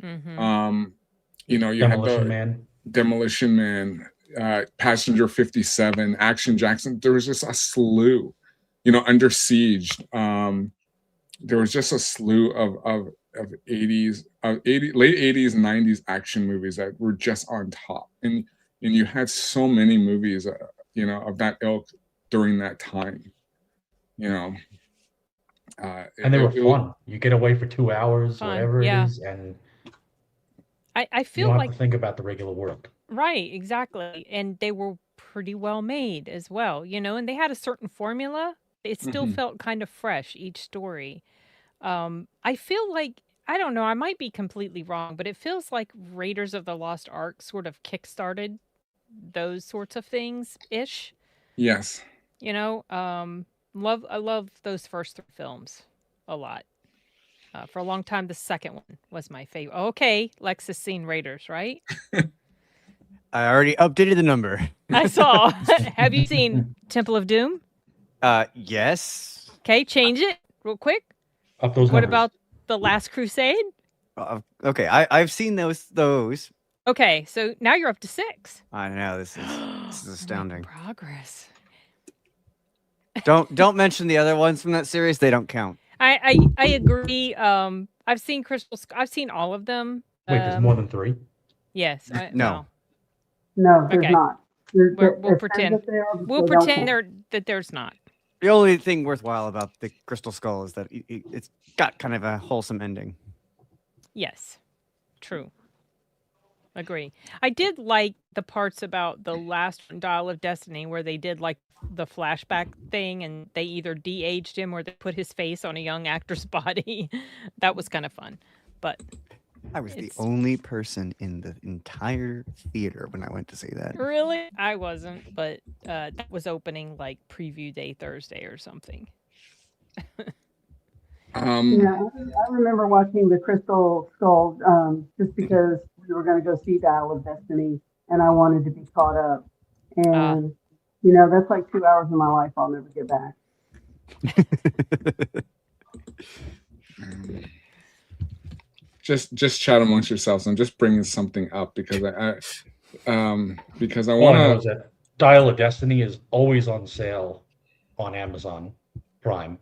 A: you
B: Demolition
A: had
B: Man.
A: Demolition Man, Passenger 57, Action Jackson. There was just a slew, Under Siege. There was just a slew of 80s, late 80s, 90s action movies that were just on top, and you had so many movies, of that ilk during that time,
B: And they were fun. You get away for 2 hours, whatever it is, and
C: I feel
B: you don't
C: like
B: have to think about the regular work.
C: Right, exactly, and they were pretty well made as well, and they had a certain formula. It still felt kind of fresh, each story. I feel like, I don't know, I might be completely wrong, but it feels like Raiders of the Lost Ark sort of kickstarted those sorts of things ish.
A: Yes.
C: I love those first 3 films a lot. For a long time, the second one was my favorite. Okay, Lex has seen Raiders, right?
D: I already updated the number.
C: I saw. Have you seen Temple of Doom?
D: Yes.
C: Okay, change it real quick.
B: Up those
C: What
B: numbers.
C: about The Last Crusade?
D: Okay, I've seen those.
C: Okay, so now you're up to 6.
D: I know this is astounding.
C: Progress.
D: Don't mention the other ones from that series; they don't count.
C: I agree. I've seen I've seen all of them.
B: Wait, there's more than 3?
C: Yes.
D: No.
E: No, there's
C: Okay.
E: not.
C: We'll pretend. We'll pretend that there's not.
D: The only thing worthwhile about the Crystal Skull is that it's got kind of a wholesome ending.
C: Yes. True. Agree. I did like the parts about the last Dial of Destiny where they did like the flashback thing and they either de-aged him or they put his face on a young actor's body. That was kind of fun. But
D: I was the only person in the entire theater when I went to see that.
C: Really? I wasn't, but that was opening like preview day Thursday or something.
E: Yeah, I remember watching the Crystal Skull just because we were going to go see Dial of Destiny and I wanted to be caught up. And, that's like 2 hours of my life I'll never get back.
A: Just chat amongst yourselves. I'm just bringing something up because I want
B: to. Dial of Destiny is always on sale on Amazon Prime.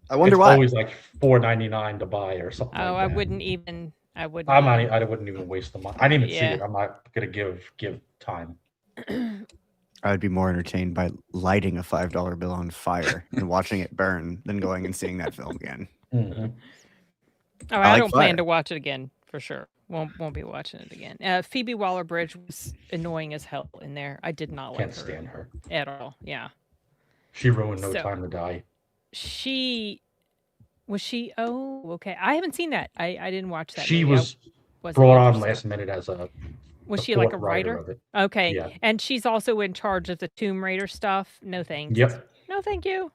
D: I wonder why.
B: It's always like $4.99 to buy or something.
C: Oh,
B: like
C: I
B: that.
C: wouldn't even. I wouldn't.
B: I wouldn't even waste the money. I didn't even see it. I'm not gonna give time.
D: I would be more entertained by lighting a $5 bill on fire and watching it burn than going and seeing that film again.
B: Mm-hmm.
C: Oh, I don't plan to watch it again for sure. Won't be watching it again. Phoebe Waller-Bridge was annoying as hell in there. I did not like her.
B: Can't stand her
C: at all. Yeah.
B: She ruined No Time to Die.
C: Was she? Oh, okay. I haven't seen that. I didn't watch that.
B: She was brought on last minute as a.
C: Was she like a writer?
B: Of it.
C: Okay.
B: Yeah.
C: And she's also in charge of the Tomb Raider stuff. No thanks.
B: Yep.
C: No, thank you.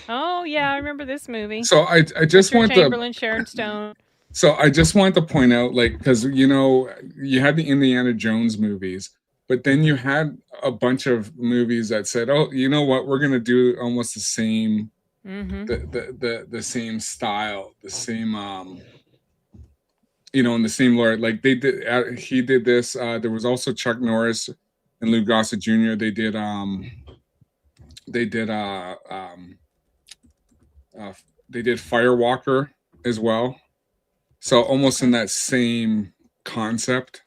C: Oh yeah, I remember this movie.
A: So I just want
C: Chamberlain, Sharon Stone.
A: So I just want to point out, like, because you had the Indiana Jones movies, but then you had a bunch of movies that said, "Oh, you know what? We're gonna do almost the same, the same style, the same, in the same lore." Like they did, he did this. There was also Chuck Norris and Lou Gossett Jr. They did Firewalker as well. So almost in that same concept.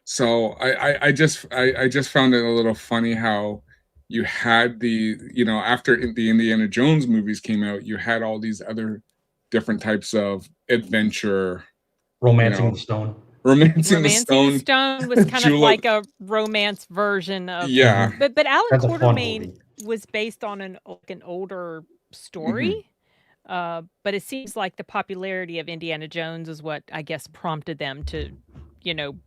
A: So I just found it a little funny how you had after the Indiana Jones movies came out, you had all these other different types of adventure,
B: Romancing the Stone.
A: Romancing the
C: Romancing the
A: Stone,
C: Stone was kind of
A: Julep.
C: like a romance version of.
A: Yeah.
C: But Alan
B: That's a fun
C: Quartermain
B: movie.
C: was based on an older story.
A: Mm-hmm.
C: But it seems like the popularity of Indiana Jones is what I guess prompted them to,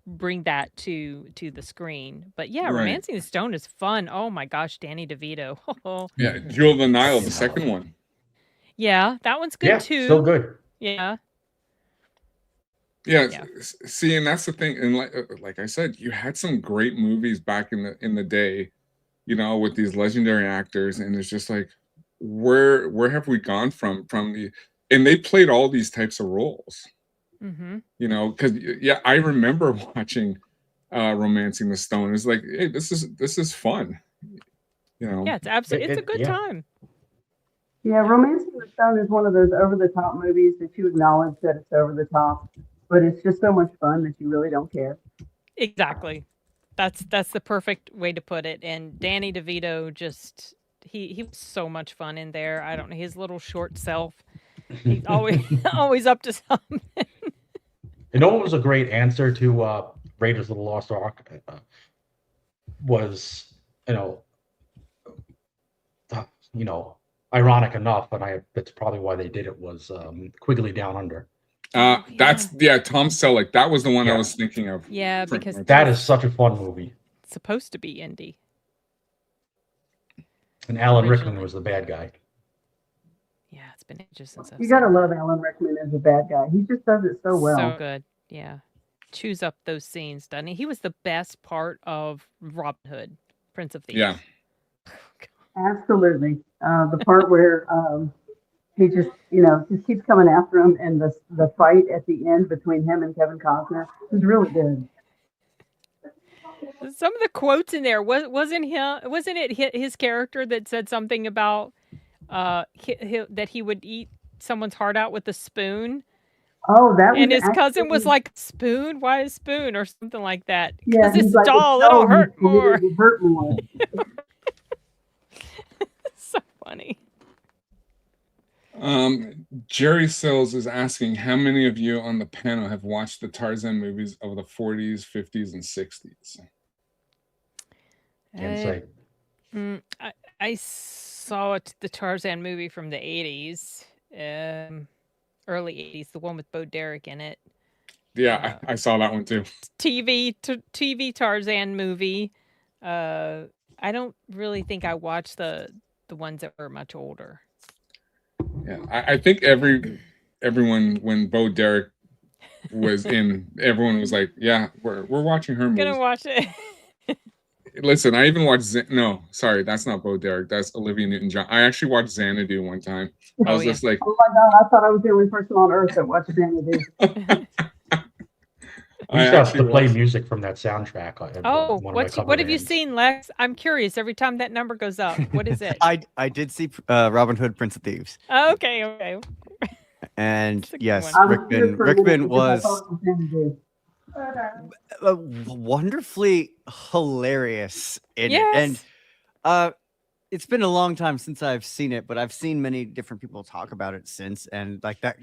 C: bring that to the screen. But yeah,
A: Right.
C: Romancing the Stone is fun. Oh my gosh, Danny DeVito.
A: Yeah, Jewel of the Nile, the second one.
C: Yeah, that one's good
B: Yeah,
C: too.
B: still good.
C: Yeah.
A: Yeah,
C: Yeah.
A: see, and that's the thing. And like I said, you had some great movies back in the day, with these legendary actors, and it's just like, where have we gone from the? And they played all these types of roles,
C: Mm-hmm.
A: because I remember watching Romancing the Stone. It's like, hey, this is fun,
C: Yeah, it's absolutely it's a good time.
E: Yeah, Romancing the Stone is one of those over-the-top movies that you acknowledge that it's over the top, but it's just so much fun that you really don't care.
C: Exactly. That's the perfect way to put it. And Danny DeVito just he was so much fun in there. I don't know, his little short self. He's always up to something.
B: You know what was a great answer to Raiders of the Lost Ark? Was ironic enough, and that's probably why they did it, was Quigley Down Under.
A: That's Tom Selleck. That was the one I was thinking of.
C: Yeah, because
B: that is such a fun movie.
C: It's supposed to be indie.
B: And Alan Rickman was the bad guy.
C: Yeah, it's been ages since
E: You gotta love Alan Rickman as a bad guy. He just does it so well.
C: So good. Yeah. Chews up those scenes, doesn't he? He was the best part of Robin Hood, Prince of Thieves.
A: Yeah.
E: Absolutely. The part where he just keeps coming after him, and the fight at the end between him and Kevin Costner was really good.
C: Some of the quotes in there wasn't it his character that said something about that he would eat someone's heart out with a spoon.
E: Oh, that was.
C: And his cousin was like, "Spoon? Why a spoon?" or something like that.
E: Yeah,
C: because it's dull, it'll hurt more.
E: It'll hurt more.
C: So funny.
A: Jerry Sills is asking, how many of you on the panel have watched the Tarzan movies of the 40s, 50s, and 60s?
B: Can't say.
C: I saw the Tarzan movie from the 80s, early 80s, the one with Bo Derek in it.
A: Yeah, I saw that one too.
C: TV Tarzan movie. I don't really think I watched the ones that were much older.
A: Yeah, I think everyone, when Bo Derek was in, everyone was like, "Yeah, we're watching her movie."
C: Gonna watch it.
A: Listen, I even watched. No, sorry, that's not Bo Derek. That's Olivia Newton-John. I actually watched Xanadu one time. I was just like,
E: "Oh my god!" I thought I was the only person on earth that watched Xanadu.
B: We used to play music from that soundtrack.
C: What have you seen, Lex? I'm curious. Every time that number goes up, what is it?
D: I did see Robin Hood, Prince of Thieves.
C: Oh, okay.
D: And yes,
E: one.
D: Rickman was wonderfully hilarious in it. And it's been a long time since I've seen it, but I've seen many different people talk about it since. And like that,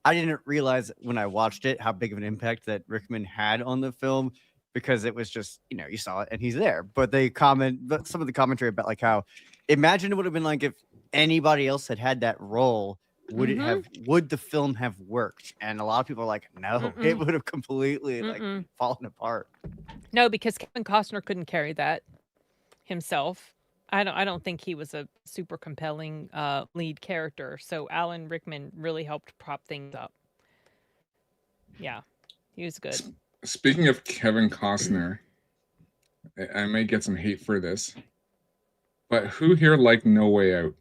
D: I didn't realize when I watched it how big of an impact that Rickman had on the film, because it was just, you saw it and he's there. But some of the commentary about like how, imagine it would have been like if anybody else had that role. Would the film have worked? And a lot of people are like, no, it would have completely fallen apart.
C: No, because Kevin Costner couldn't carry that himself. I don't think he was a super compelling lead character. So Alan Rickman really helped prop things up. Yeah, he was good.
A: Speaking of Kevin Costner, I may get some hate for this, but who here liked No Way Out?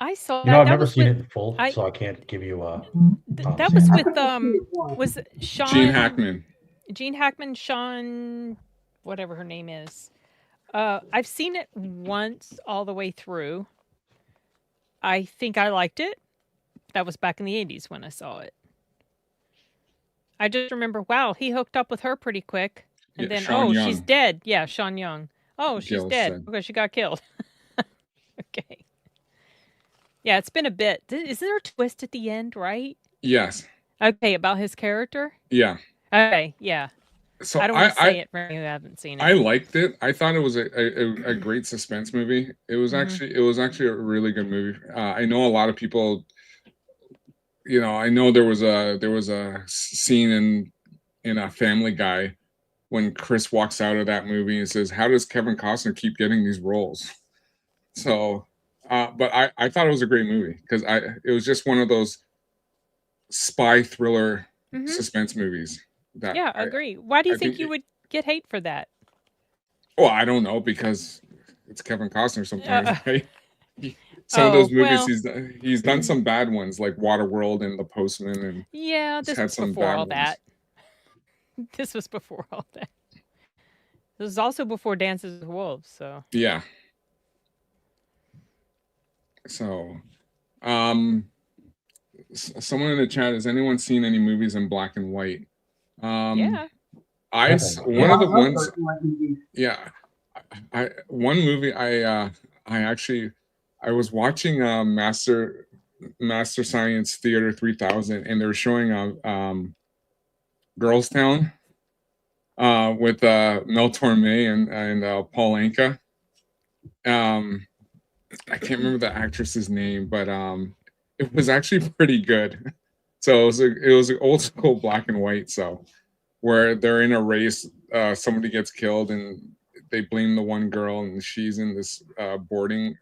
C: I saw.
B: I've never seen it in full, so I can't give you a.
C: That was with was Sean.
A: Gene Hackman.
C: Gene Hackman, Sean, whatever her name is. I've seen it once all the way through. I think I liked it. That was back in the 80s when I saw it. I just remember, wow, he hooked up with her pretty quick. And
A: Yeah,
C: then,
A: Sean
C: she's
A: Young.
C: dead. Yeah, Sean Young. Oh, she's
A: Gil
C: dead
A: said.
C: because she got killed. Okay. Yeah, it's been a bit. Isn't there a twist at the end, right?
A: Yes.
C: Okay, about his character?
A: Yeah.
C: Okay, yeah.
A: So
C: I don't want to say it for anyone who haven't seen
A: I
C: it.
A: liked it. I thought it was a great suspense movie. It was
C: Mhm.
A: actually a really good movie. I know a lot of people. I know there was a scene in a Family Guy when Chris walks out of that movie and says, "How does Kevin Costner keep getting these roles?" So, but I thought it was a great movie because it was just one of those spy thriller
C: Mhm.
A: suspense movies that
C: Yeah, agree. Why do you
A: I
C: think
A: think
C: you would get hate for that?
A: well, I don't know because it's Kevin Costner sometimes, right? Some of
C: Oh,
A: those movies
C: well,
A: he's done some bad ones like Waterworld and The Postman, and
C: yeah,
A: he's
C: this
A: had
C: was
A: some
C: before
A: bad
C: all
A: ones.
C: that. This was before all that. This was also before Dances with Wolves, so.
A: Yeah. So, um, someone in the chat, has anyone seen any movies in black and white?
C: Yeah.
B: Definitely.
A: One
E: Yeah,
A: of
E: I
A: the
E: love
A: ones,
E: black and white movies.
A: yeah, one movie I was watching Master Science Theater 3000, and they were showing Girls Town with Mel Torme and Paul Anka. I can't remember the actress's name, but it was actually pretty good. So it was an old school black and white. So where they're in a race, somebody gets killed, and they blame the one girl, and she's in this boarding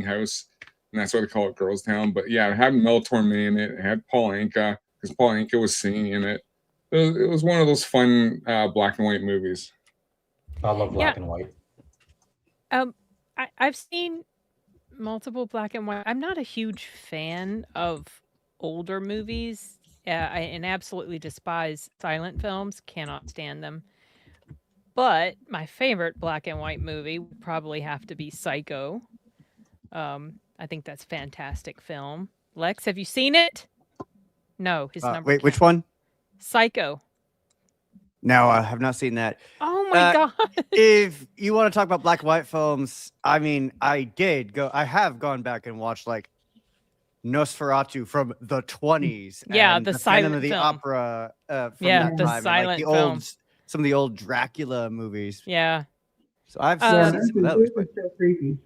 A: house, and that's why they call it Girls Town. But yeah, it had Mel Torme in it. It had Paul Anka because Paul Anka was singing in it. It was one of those fun black and white movies.
B: I love
C: Yeah.
B: black and white.
C: I've seen multiple black and white. I'm not a huge fan of older movies. And absolutely despise silent films. Cannot stand them. But my favorite black and white movie would probably have to be Psycho. I think that's a fantastic film. Lex, have you seen it? No, his number.
D: Wait, which one?
C: Psycho.
D: No, I have not seen that.
C: Oh my god.
D: If you want to talk about black and white films, I mean, I have gone back and watched like Nosferatu from the 20s.
C: Yeah,
D: and
C: the
D: Phantom
C: silent
D: of the
C: film.
D: Opera from
C: Yeah,
D: that
C: the
D: time, and, like,
C: silent film.
D: some of the old Dracula movies.
C: Yeah.
D: So I've
E: Yeah,
D: seen
E: those
D: some of
E: are,
D: those.
E: those are still creepy.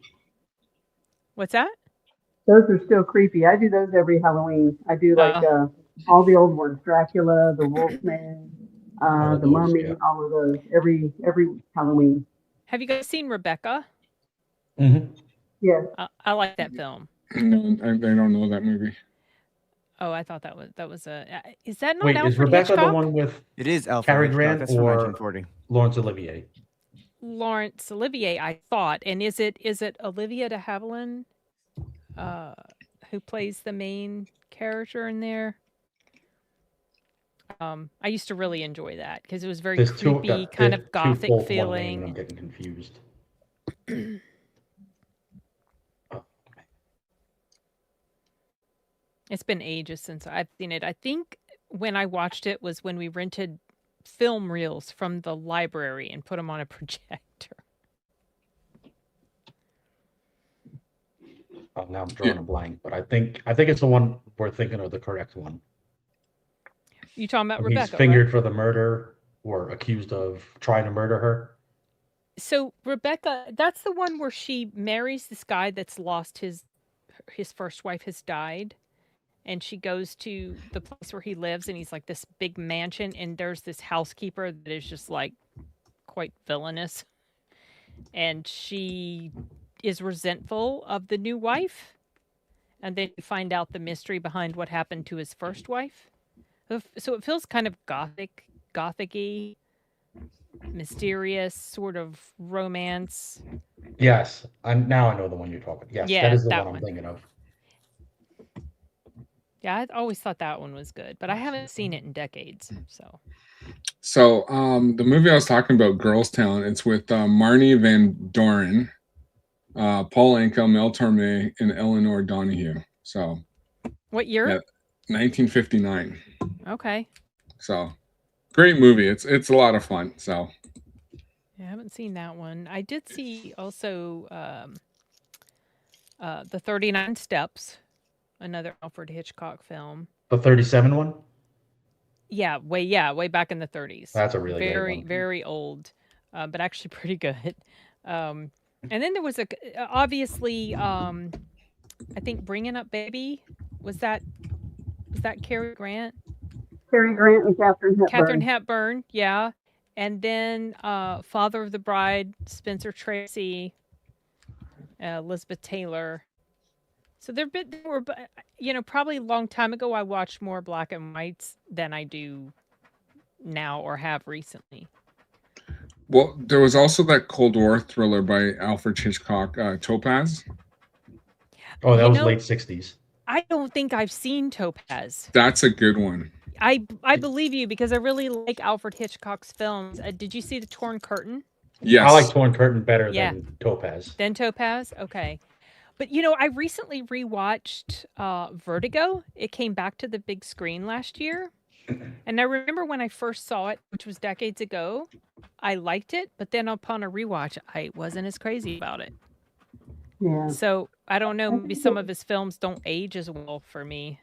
C: What's that?
E: Those are still creepy. I do those every Halloween. I do like all the old ones: Dracula, the Wolfman,
B: All
E: the
B: those,
E: Mummy,
B: yeah.
E: all of those every Halloween.
C: Have you guys seen Rebecca?
B: Mm-hmm.
E: Yes.
C: I like that film.
A: No, I don't know that movie.
C: Oh, I thought that was a. Is that not
B: Wait,
C: Alfred
B: is Rebecca
C: Hitchcock?
B: the one with
D: It is Alfred
B: Cary
D: Hitchcock.
B: Grant
D: That's from
B: or
D: 1940.
B: Laurence Olivier?
C: Laurence Olivier, I thought. And is it Olivia de Havilland who plays the main character in there? I used to really enjoy that because it was very
B: There's
C: creepy, kind of gothic
B: both one name, and I'm
C: feeling.
B: getting confused.
C: It's been ages since I've seen it. I think when I watched it was when we rented film reels from the library and put them on a projector.
B: Oh, now I'm drawing a blank, but I think it's the one we're thinking of, the correct one.
C: You talking about
B: When
C: Rebecca?
B: he's fingered
C: right?
B: for the murder or accused of trying to murder her.
C: So Rebecca, that's the one where she marries this guy that's lost his first wife has died, and she goes to the place where he lives, and he's like this big mansion, and there's this housekeeper that is just like quite villainous, and she is resentful of the new wife, and then you find out the mystery behind what happened to his first wife. So it feels kind of gothic-y, mysterious, sort of romance.
B: Yes, now I know the one you're talking. Yes,
C: Yeah,
B: that is the
C: that
B: one I'm
C: one.
B: thinking of.
C: Yeah, I always thought that one was good, but I haven't seen it in decades.
A: So the movie I was talking about, Girls Town, it's with Marnie Van Doren, Paul Anka, Mel Torme, and Eleanor Donahue. So
C: What year?
A: yeah, 1959.
C: Okay.
A: So Great movie. It's a lot of fun. So
C: I haven't seen that one. I did see also the 39 Steps, another Alfred Hitchcock film.
B: The 37 one.
C: Yeah, way back in the 30s.
B: That's a really great
C: very
B: one.
C: very old, but actually pretty good. And then there was obviously I think Bringing Up Baby, was that Cary Grant?
E: Cary Grant and Katharine Hepburn.
C: Katharine Hepburn, yeah. And then Father of the Bride, Spencer Tracy, Elizabeth Taylor. So there were, probably a long time ago, I watched more black and whites than I do now or have recently.
A: well, there was also that Cold War thriller by Alfred Hitchcock, Topaz.
B: Oh, that was late 60s.
C: I don't think I've seen Topaz.
A: That's a good one.
C: I believe you because I really like Alfred Hitchcock's films. Did you see The Torn Curtain?
A: Yes.
B: I like Torn Curtain better than Topaz.
C: Then Topaz? Okay. But, I recently rewatched Vertigo. It came back to the big screen last year. And I remember when I first saw it, which was decades ago, I liked it. But then upon a rewatch, I wasn't as crazy about it.
E: Yeah.
C: So I don't know. Maybe some of his films don't age as well for me.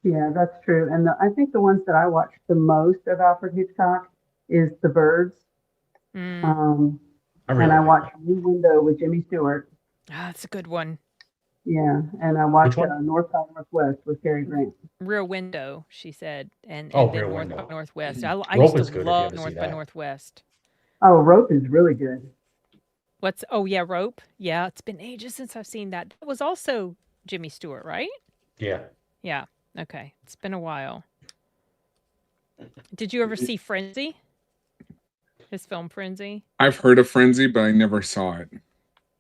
E: Yeah, that's true. And I think the ones that I watch the most of Alfred Hitchcock is The Birds. And I watched New Window with Jimmy Stewart.
C: Ah, that's a good one.
E: Yeah, and I watched North by Northwest with Cary Grant.
C: Rear Window, she said, and
B: Rear
C: then North
B: Window.
C: by Northwest. I
B: Rope
C: used
B: is
C: to
B: good if you
C: love
B: ever see
C: North by
B: that.
C: Northwest.
E: Oh, Rope is really good.
C: Oh yeah, Rope. Yeah, it's been ages since I've seen that. That was also Jimmy Stewart, right?
B: Yeah.
C: Yeah. Okay, it's been a while. Did you ever see Frenzy? His film Frenzy.
A: I've heard of Frenzy, but I never saw it.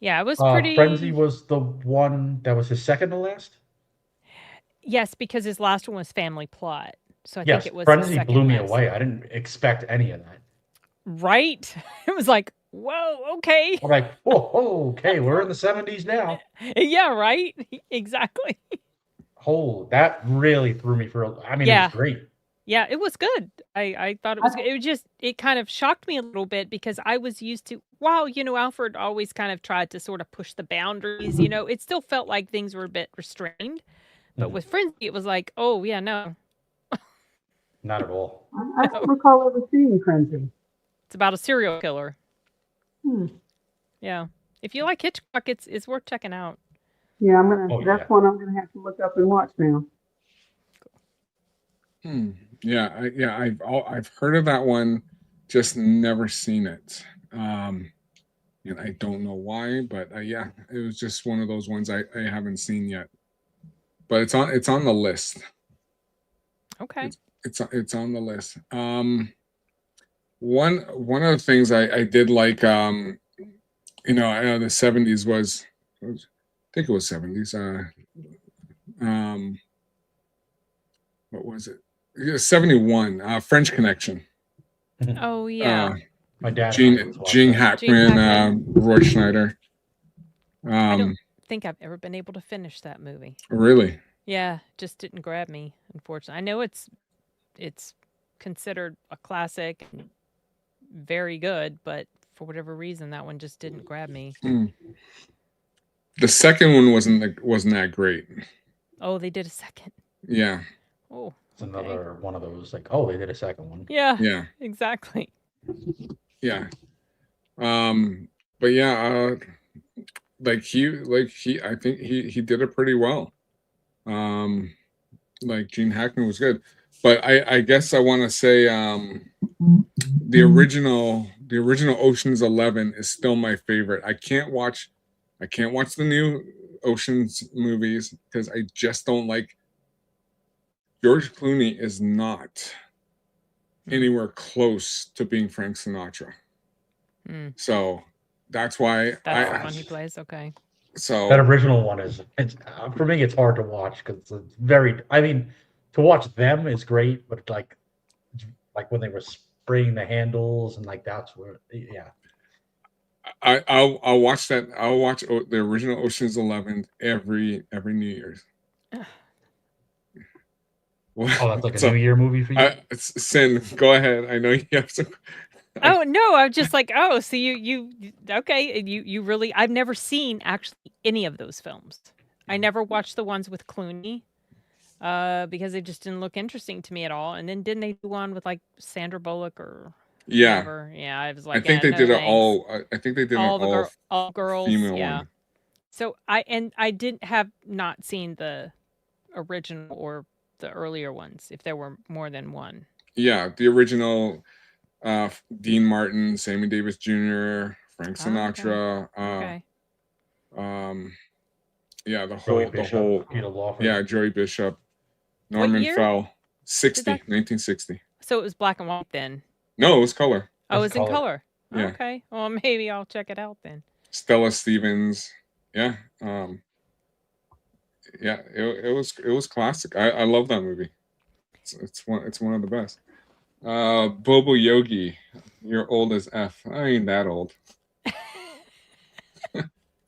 C: Yeah, it was pretty.
B: Frenzy was the one that was his second to last?
C: Yes, because his last one was Family Plot. So I
B: Yes,
C: think it was
B: Frenzy
C: second
B: blew me
C: best.
B: away. I didn't expect any of that.
C: Right? It was like, whoa, okay.
B: I'm like, whoa, okay, we're in the 70s now.
C: Yeah, right? Exactly.
B: Oh, that really threw me for it was great.
C: Yeah, it was good. I thought it was good. It kind of shocked me a little bit because I was used to, Alfred always kind of tried to sort of push the boundaries, it still felt like things were a bit restrained. But with Frenzy, it was like, oh, yeah, no.
B: Not at all.
E: I don't recall ever seeing Frenzy.
C: It's about a serial killer.
E: Hmm.
C: Yeah. If you like Hitchcock, it's worth checking out.
E: Yeah, that's one I'm gonna have to look up and watch now.
A: Yeah, I've heard of that one, just never seen it. And I don't know why, but it was just one of those ones I haven't seen yet. But it's on the list.
C: Okay.
A: It's on the list. One of the things I did like, the 70s was, I think it was 70s. What was it? 71. French Connection.
C: Oh yeah.
B: My dad.
A: Gene Hackman, Roy Schneider.
C: I don't think I've ever been able to finish that movie.
A: Really?
C: Yeah, just didn't grab me, unfortunately. I know it's considered a classic and very good, but for whatever reason that one just didn't grab me.
A: The second one wasn't that great.
C: Oh, they did a second.
A: Yeah.
C: Oh.
B: It's another one of those they did a second one.
C: Yeah.
A: Yeah.
C: Exactly.
A: Yeah. But yeah, I think he did it pretty well. Gene Hackman was good, but I guess I want to say the original Ocean's 11 is still my favorite. I can't watch the new Ocean's movies because I just don't like. George Clooney is not anywhere close to being Frank Sinatra. So that's why
C: that's the one he plays. Okay.
A: So
B: that original one for me, it's hard to watch because it's very. To watch them is great, but like when they were spraying the handles and that's where, yeah.
A: I'll watch that. I'll watch the original Ocean's 11 every New Year's.
B: Oh, that's like a
A: So,
B: New Year movie for you.
A: Sin, go ahead. I know you have some.
C: Oh no, I'm just like, oh, so you okay, you really I've never seen actually any of those films. I never watched the ones with Clooney. Because they just didn't look interesting to me at all. And then didn't they do one with like Sandra Bullock or
A: Yeah,
C: whatever? Yeah, I was
A: I
C: like,
A: think
C: yeah,
A: they
C: no
A: did it
C: thanks.
A: all. I think they did an
C: All girls,
A: female
C: yeah.
A: one.
C: So I didn't have not seen the original or the earlier ones if there were more than one.
A: Yeah, the original. Dean Martin, Sammy Davis Jr., Frank
C: Oh, okay.
A: Sinatra.
C: Okay.
A: Yeah,
B: Joey
A: the
B: Bishop,
A: whole.
B: Peter Lawford.
A: Yeah, Joey Bishop,
C: What
A: Norman
C: year
A: Fell,
C: did that?
A: 1960.
C: So it was black and white then.
A: No, it was color.
C: Oh,
B: That's
C: it's in color.
A: Yeah.
C: Okay. Well, maybe I'll check it out then.
A: Stella Stevens. Yeah. Yeah, it was classic. I love that movie. It's one of the best. Bobo Yogi, you're old as F. I ain't that old.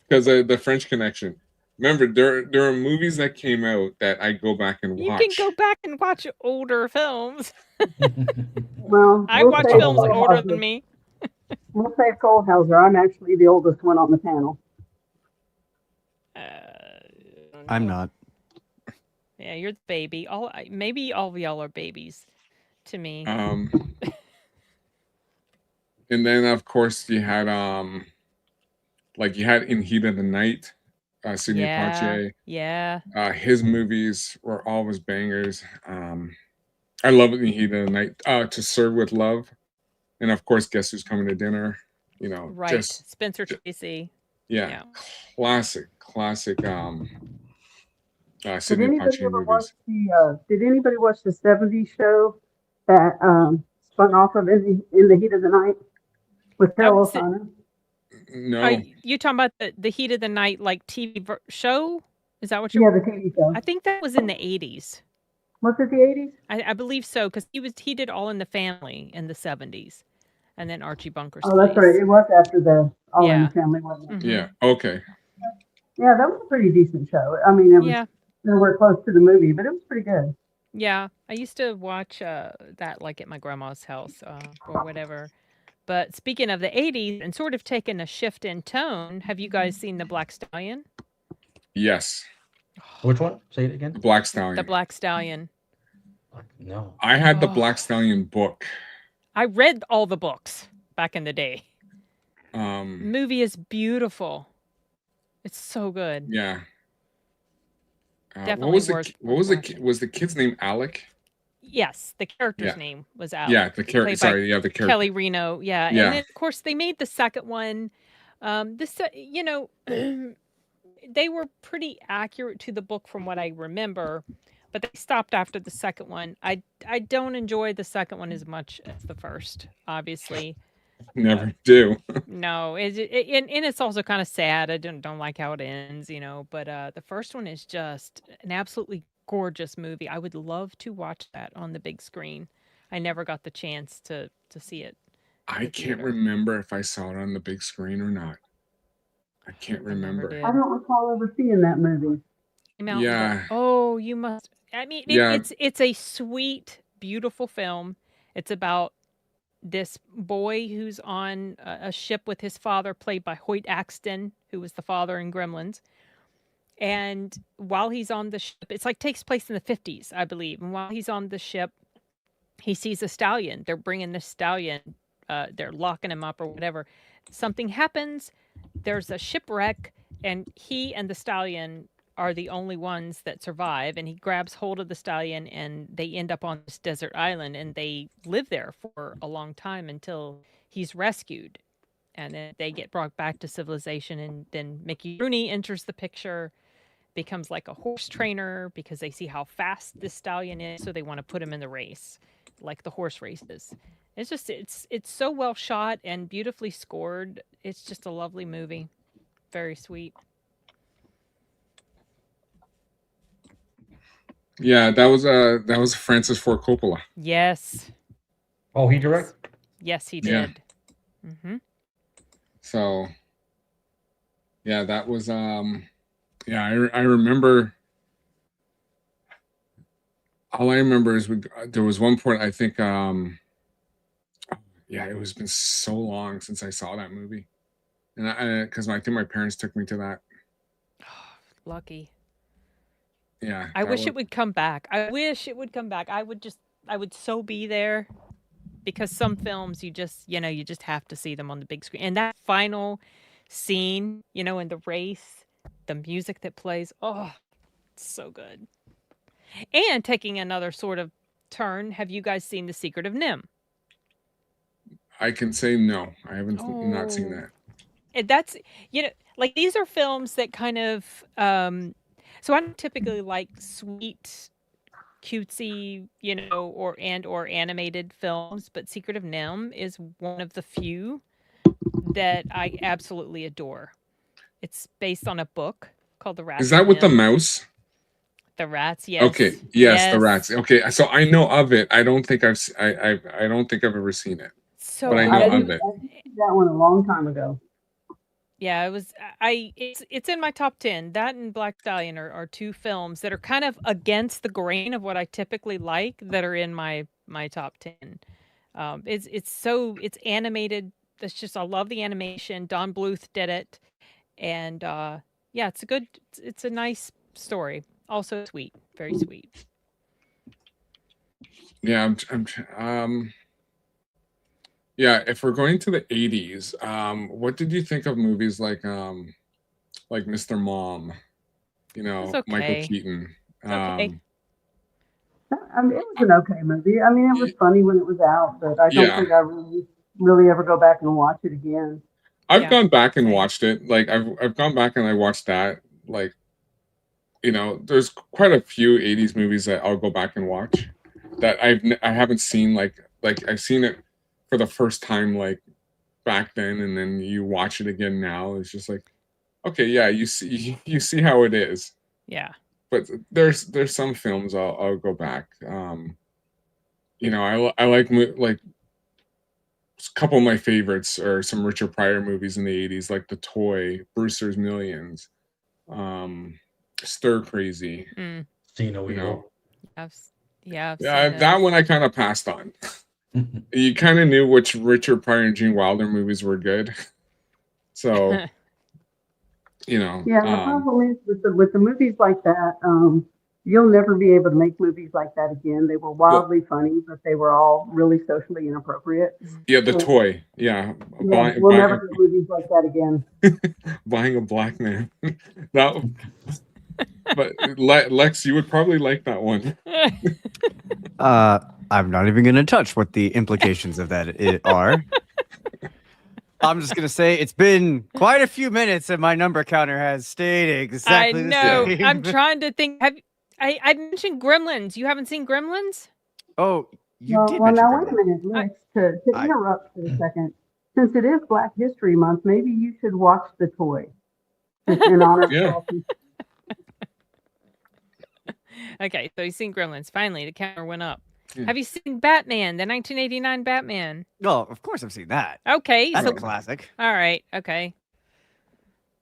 A: Because the French Connection. Remember, there are movies that came out that I go back and watch.
C: You can go back and watch older films.
E: Well,
C: I
E: we'll
C: watch
E: say
C: films
B: Cold
C: older
E: Kohlhauser.
C: than me.
E: We'll say Kohlhauser. I'm actually the oldest one on the panel.
D: I'm
C: no.
D: not.
C: Yeah, you're the baby. Maybe all of y'all are babies to me.
A: And then of course you had you had In Heat of the Night, Sidney Poitier.
C: Yeah.
A: His movies were always bangers. I love In Heat of the Night. To Serve with Love, and of course, Guess Who's Coming to Dinner. You know,
C: Right. Spencer Tracy.
A: Yeah, classic.
E: Did
A: Sidney
E: anybody
A: Poitier
E: ever watch
A: movies.
E: Did anybody watch the '70s show that spun off of In the Heat of the Night with Carol O'Connor?
A: No.
C: You talking about the Heat of the Night like TV show? Is that what
E: Yeah, the TV show.
C: I think that was in the 80s.
E: Was it the '80s?
C: I believe so because he did All in the Family in the 70s, and then Archie Bunker's.
E: Oh, that's right. It was after the All in the Family, wasn't it?
C: Mm-hmm.
A: Yeah. Okay.
E: Yeah, that was a pretty decent show. I mean, it was nowhere close to the movie, but it was pretty good.
C: Yeah, I used to watch that like at my grandma's house or whatever. But speaking of the 80s and sort of taking a shift in tone, have you guys seen The Black Stallion?
A: Yes.
B: Which one? Say it again.
A: The Black Stallion.
C: The Black Stallion.
B: No.
A: I had the Black Stallion book.
C: I read all the books back in the day. Movie is beautiful. It's so good.
A: Yeah.
C: Definitely
A: was the kid's name Alec?
C: Yes, the character's name was Alec.
A: Yeah, the character. Sorry, the character.
C: Kelly Reno. Yeah, and then of course they made the second one. They were pretty accurate to the book from what I remember, but they stopped after the second one. I don't enjoy the second one as much as the first, obviously.
A: Never do.
C: No, and it's also kind of sad. I don't like how it ends, but the first one is just an absolutely gorgeous movie. I would love to watch that on the big screen. I never got the chance to see it.
A: I can't remember if I saw it on the big screen or not. I can't remember.
E: I don't recall ever seeing that movie.
A: Yeah.
C: Oh, you must. I mean, it's a sweet, beautiful film. It's about this boy who's on a ship with his father, played by Hoyt Axton, who was the father in Gremlins. And while he's on the ship, it's like takes place in the 50s, I believe. And while he's on the ship, he sees a stallion. They're bringing the stallion. They're locking him up or whatever. Something happens. There's a shipwreck, and he and the stallion are the only ones that survive. And he grabs hold of the stallion, and they end up on this desert island, and they live there for a long time until he's rescued. And then they get brought back to civilization, and then Mickey Rooney enters the picture, becomes like a horse trainer because they see how fast this stallion is, so they want to put him in the race, like the horse races. It's just it's so well shot and beautifully scored. It's just a lovely movie. Very sweet.
A: Yeah, that was Francis Ford Coppola.
C: Yes.
B: Oh, he directed?
C: Yes, he did.
A: Yeah.
C: Mm-hmm.
A: So yeah, that was I remember all I remember is there was one point, I think, yeah, it was been so long since I saw that movie. And because I think my parents took me to that.
C: Lucky.
A: Yeah.
C: I
A: that
C: wish
A: was-
C: it would come back. I wish it would come back. I would so be there, because some films you just have to see them on the big screen. And that final scene, in the race, the music that plays, oh, it's so good. And taking another sort of turn, have you guys seen The Secret of Nim?
A: I can say no. I haven't not seen
C: Oh.
A: that.
C: And that's, like, these are films that kind of so I don't typically like sweet, cutesy, or animated films, but Secret of Nim is one of the few that I absolutely adore. It's based on a book called The Rats
A: Is that
C: of
A: with the
C: Nim.
A: mouse?
C: The Rats, yes.
A: Okay. Yes, the
C: Yes.
A: rats. Okay, so I know of it. I don't think I don't think I've ever seen it.
C: So
A: But I
C: good.
A: know
E: I
A: of
E: didn't
A: it.
E: see that one a long time ago.
C: Yeah, it was. It's in my top 10. That and Black Stallion are two films that are kind of against the grain of what I typically like, that are in my top 10. It's animated. That's just, I love the animation. Don Bluth did it, and yeah, it's a nice story. Also sweet, very sweet.
A: Yeah, yeah, if we're going to the 80s, what did you think of movies like Mr. Mom? Michael
C: okay.
A: Keaton.
C: okay.
E: I mean, it was an okay movie. I mean, it was funny when it was out, but I don't
A: Yeah.
E: think I really ever go back and watch it again.
A: I've
C: Yeah,
A: gone back and
C: same.
A: watched it. Like I've gone back and I watched that. Like, there's quite a few 80s movies that I'll go back and watch that I haven't seen, like I've seen it for the first time, like back then, and then you watch it again now. It's just like, okay, yeah, you see how it is.
C: Yeah.
A: But there's some films I'll go back. I like a couple of my favorites are some Richard Pryor movies in the 80s, like The Toy, Brewster's Millions, Stir Crazy.
B: See no
A: You know.
B: evil.
C: I've seen
A: That
C: those.
A: one I kind of passed on. You kind of knew which Richard Pryor and Gene Wilder movies were good. So,
E: Yeah, the problem is with the movies like that, you'll never be able to make movies like that again. They were wildly funny, but they were all really socially inappropriate.
A: yeah, The Toy. Yeah.
E: Yeah, we'll never get movies like that again.
A: Buying a black man. But Lex, you would probably like that one.
D: I'm not even going to touch what the implications of that are. I'm just going to say it's been quite a few minutes and my number counter has stayed exactly the
C: I know.
D: same.
C: I'm trying to think. I mentioned Gremlins. You haven't seen Gremlins?
D: Oh, you did
E: Well,
D: mention
E: now wait a
D: Gremlins.
E: minute, Lex, to interrupt for a second. Since it is Black History Month, maybe you should watch The Toy in honor of
A: Yeah.
E: all people.
C: Okay, so you've seen Gremlins. Finally, the counter went up.
A: Yeah.
C: Have you seen Batman, the 1989 Batman?
D: Well, of course I've seen that.
C: Okay,
D: That's
C: so
D: a classic.
C: all right, okay,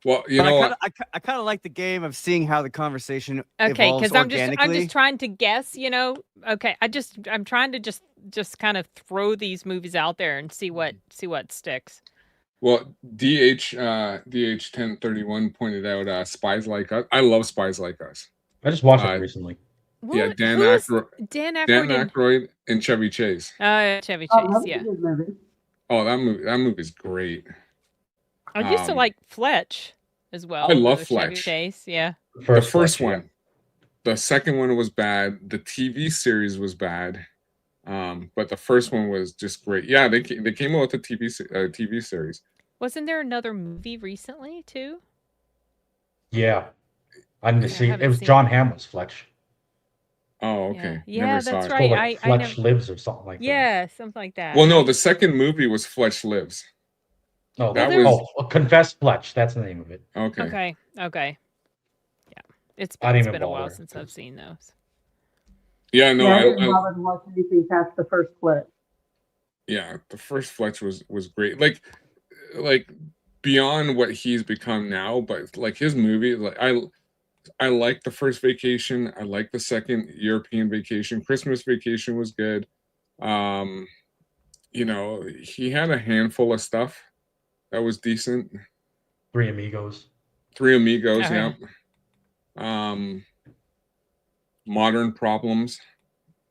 A: Well, you
D: But
A: know what?
D: I kind of like the game of seeing how the conversation
C: okay,
D: evolves
C: because I'm
D: organically.
C: just trying to guess. Okay, I'm trying to just kind of throw these movies out there and see what sticks.
A: Well, DH 1031 pointed out Spies Like Us. I love Spies Like Us.
B: I just watched it recently.
A: Yeah,
C: What?
A: Dan
C: Who's
A: Aykroyd.
C: Dan Aykroyd.
A: Dan Aykroyd and Chevy Chase.
C: Chevy
E: Oh,
C: Chase.
E: that's
C: Yeah,
E: a good movie.
A: Oh, that movie's great.
C: I used to like Fletch as well.
A: I love
C: Chevy
A: Fletch.
C: Chase. Yeah.
A: The first
B: Fletch, yeah.
A: one. The second one was bad. The TV series was bad. But the first one was just great. Yeah, they came out with a TV series.
C: Wasn't there another movie recently too?
B: Yeah. I didn't see.
C: haven't
B: It was
C: seen
B: John
C: it.
B: Hamill's Fletch.
A: Oh, okay.
C: Yeah,
A: Never
C: that's
A: saw it.
B: It's
C: right.
B: called like
C: I know.
B: Fletch Lives or something like that.
C: Yeah, something like that.
A: Well, no, the second movie was Fletch Lives.
B: Oh,
A: That
B: Confess Fletch. That's the name of it.
A: Okay.
C: Okay. Yeah, it's
B: I didn't
C: been
B: even
C: a while
B: bother.
C: since I've seen those.
A: Yeah, no,
E: Yeah, I didn't bother to watch anything past the first Fletch.
A: yeah, the first Fletch was great. Like beyond what he's become now, but like his movie, like I liked the first Vacation. I liked the second European Vacation. Christmas Vacation was good. You know, he had a handful of stuff that was decent.
B: Three Amigos.
A: Three Amigos,
C: Oh, yeah.
A: Modern Problems.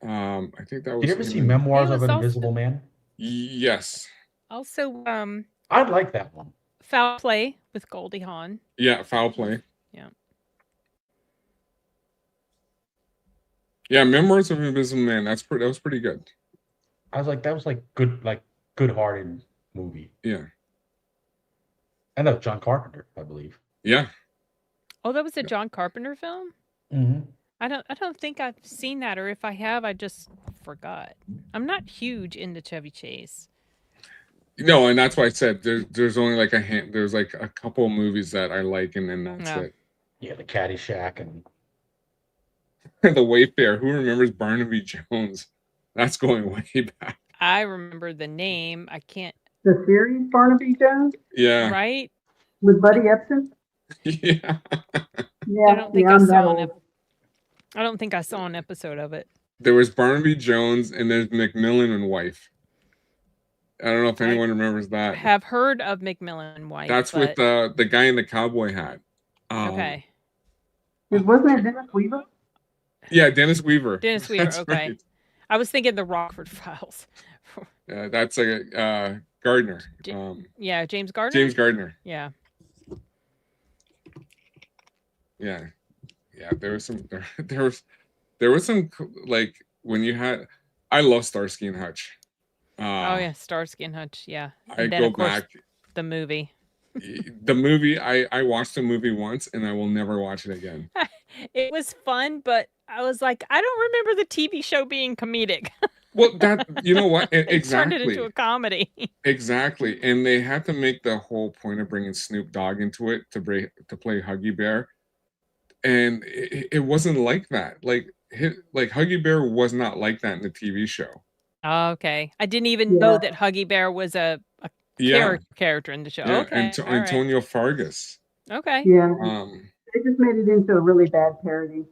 A: I think that was.
B: Did you ever see
A: him.
B: Memoirs
C: It
B: of
C: was
B: an
C: also-
B: Invisible Man?
A: Yes.
C: Also,
B: I'd like that one.
C: Foul Play with Goldie Hawn.
A: Yeah, Foul Play.
C: Yeah.
A: Yeah, Memoirs of an Invisible Man. That was pretty good.
B: I was like, that was like good-hearted movie.
A: Yeah.
B: And that was John Carpenter, I believe.
A: Yeah.
C: Oh, that was a John Carpenter film?
B: Mm-hmm.
C: I don't think I've seen that, or if I have, I just forgot. I'm not huge into Chevy Chase.
A: No, and that's why I said there's only like there's like a couple of movies that I like, and then that's
C: Yeah.
A: it.
B: Yeah, the Caddyshack and
A: The Wayfarer. Who remembers Barnaby Jones? That's going way back.
C: I remember the name. I can't.
E: The series Barnaby Jones
A: Yeah.
C: Right?
E: with Buddy Epson.
A: Yeah.
E: Yeah,
C: I don't think
E: yeah,
C: I
E: I'm
C: saw
E: that
C: an
E: old.
C: I don't think I saw an episode of it.
A: There was Barnaby Jones, and there's Macmillan and Wife. I don't know if
C: I
A: anyone remembers
C: I
A: that.
C: have heard of McMillan and White.
A: That's with the guy in the cowboy hat.
C: Okay.
E: Wasn't it Dennis Weaver?
A: Yeah, Dennis Weaver.
C: Dennis Weaver,
A: That's
C: okay.
A: right.
C: I was thinking the Rockford Files.
A: That's a Gardner.
C: Yeah, James Gardner?
A: James Gardner.
C: Yeah.
A: Yeah. There was some like when you had. I love Starsky and Hutch.
C: Oh yeah, Starsky and Hutch. Yeah.
A: I
C: And then
A: go
C: of course
A: back.
C: the movie.
A: The movie, I watched the movie once, and I will never watch it again.
C: It was fun, but I was like, I don't remember the TV show being comedic.
A: Well, you know what?
C: They turned
A: Exactly.
C: it into a comedy.
A: Exactly, and they had to make the whole point of bringing Snoop Dogg into it to play Huggy Bear, and it wasn't like that. Like Huggy Bear was not like that in the TV show.
C: Oh, okay. I didn't even know
E: Yeah.
C: that Huggy Bear was a
A: Yeah,
C: character in the show.
A: yeah,
C: Okay. all right.
A: Antonio Fargas.
C: Okay.
E: Yeah,
A: Um,
E: they just made it into a really bad parody.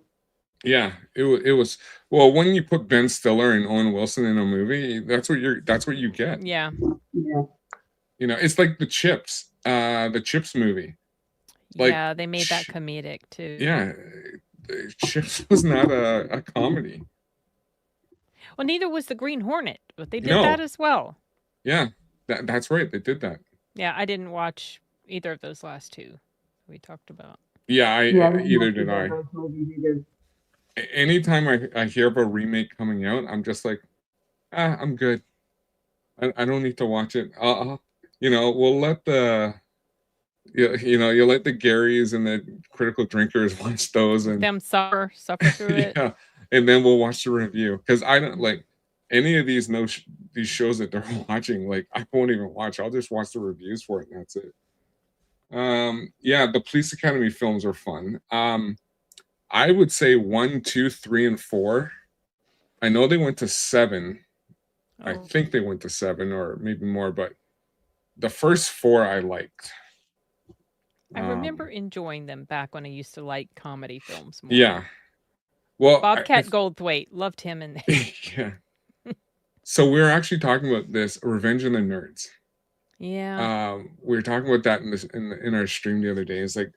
A: yeah, it was well when you put Ben Stiller and Owen Wilson in a movie, that's what you get.
C: Yeah.
E: Yeah,
A: You know, it's like the Chips movie. Like,
C: yeah, they made that comedic too.
A: Yeah, Chips was not a comedy.
C: Well, neither was the Green Hornet, but they did
A: No.
C: that as well.
A: Yeah, that's right. They did that.
C: Yeah, I didn't watch either of those last two we talked about.
A: Yeah,
E: didn't
A: either
E: watch
A: did I.
E: those movies either.
A: Anytime I hear of a remake coming out, I'm just like, I'm good. I don't need to watch it. We'll let the you'll let the Garys and the critical drinkers watch those, and
C: Them suffer through it.
A: yeah, and then we'll watch the review, because I don't like any of these these shows that they're watching. Like, I won't even watch. I'll just watch the reviews for it, and that's it. Yeah, the Police Academy films are fun. I would say 1, 2, 3, and 4. I know they went to 7. I
C: Oh,
A: think they went to 7 or maybe more, but the first 4 I liked.
C: I remember enjoying them back when I used to like comedy films more.
A: Yeah. Well,
C: Bobcat Goldthwait, loved him in there.
A: yeah. So we were actually talking about this Revenge of the Nerds.
C: Yeah.
A: We were talking about that in our stream the other day. It's like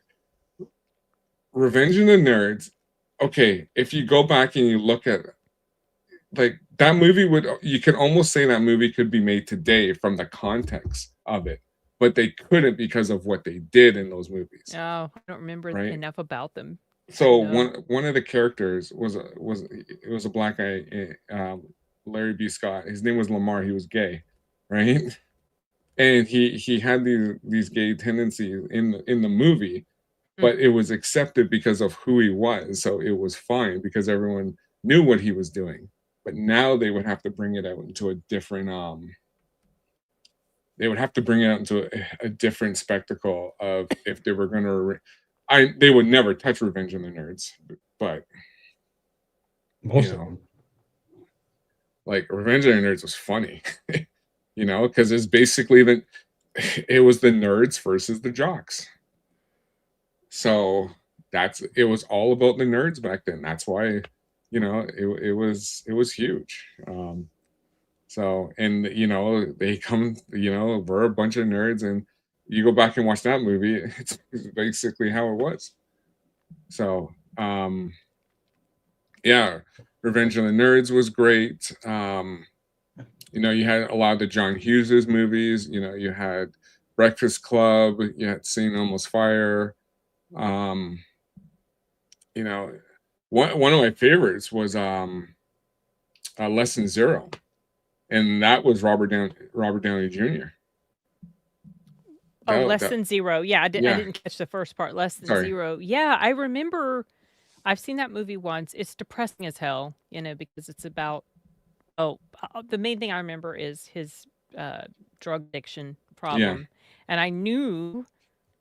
A: Revenge of the Nerds. Okay, if you go back and you look at like that movie, you could almost say that movie could be made today from the context of it, but they couldn't because of what they did in those movies.
C: Oh, I don't remember
A: Right.
C: enough about them.
A: So
C: No.
A: one of the characters was a black guy, Larry B. Scott. His name was Lamar. He was gay, right? And he had these gay tendencies in the movie, but it was accepted because of who he was. So it was fine because everyone knew what he was doing. But now they would have to bring it out into a different they would have to bring it out into a different spectacle of if they were going to. They would never touch Revenge of the Nerds, but
B: most
A: You
B: of
A: know.
B: them.
A: like Revenge of the Nerds was funny, because it's basically it was the nerds versus the jocks. So it was all about the nerds back then. That's why, it was huge. So, and they come, we're a bunch of nerds, and you go back and watch that movie, it's basically how it was. So, yeah, Revenge of the Nerds was great. You had a lot of the John Hughes's movies. You had Breakfast Club. You had St. Elmo's Fire. One of my favorites was Lesson Zero, and that was Robert Downey Jr.
C: Oh, Lesson Zero. Yeah, I
A: Yeah.
C: didn't catch the first part. Lesson
A: Sorry.
C: Zero. Yeah, I remember. I've seen that movie once. It's depressing as hell, because it's about. The main thing I remember is his drug addiction problem, and I knew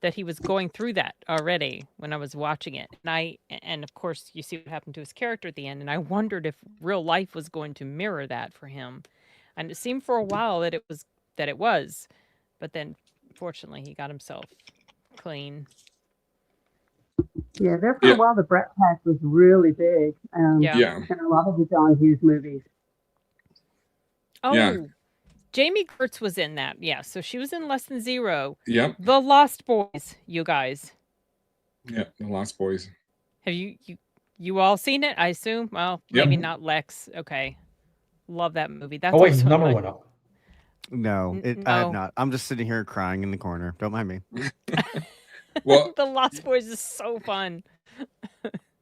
C: that he was going through that already when I was watching it. And of course, you see what happened to his character at the end, and I wondered if real life was going to mirror that for him. And it seemed for a while that it was, but then fortunately he got himself clean.
E: Yeah, there for a while the Brat Pack was really big.
C: Yeah.
E: And a lot of the John Hughes movies.
C: Oh,
A: Yeah.
C: Jamie Gertz was in that. Yeah, so she was in Lesson Zero.
A: Yep.
C: The Lost Boys, you guys.
A: Yep. The Lost Boys.
C: Have you all seen it? I assume. Well,
A: Yep.
C: maybe not Lex. Okay, love that movie. That's
B: Oh wait,
C: also
B: number
C: my-
B: went up.
D: No, I
C: no.
D: have not. I'm just sitting here crying in the corner. Don't mind me.
A: Well,
C: The Lost Boys is so fun.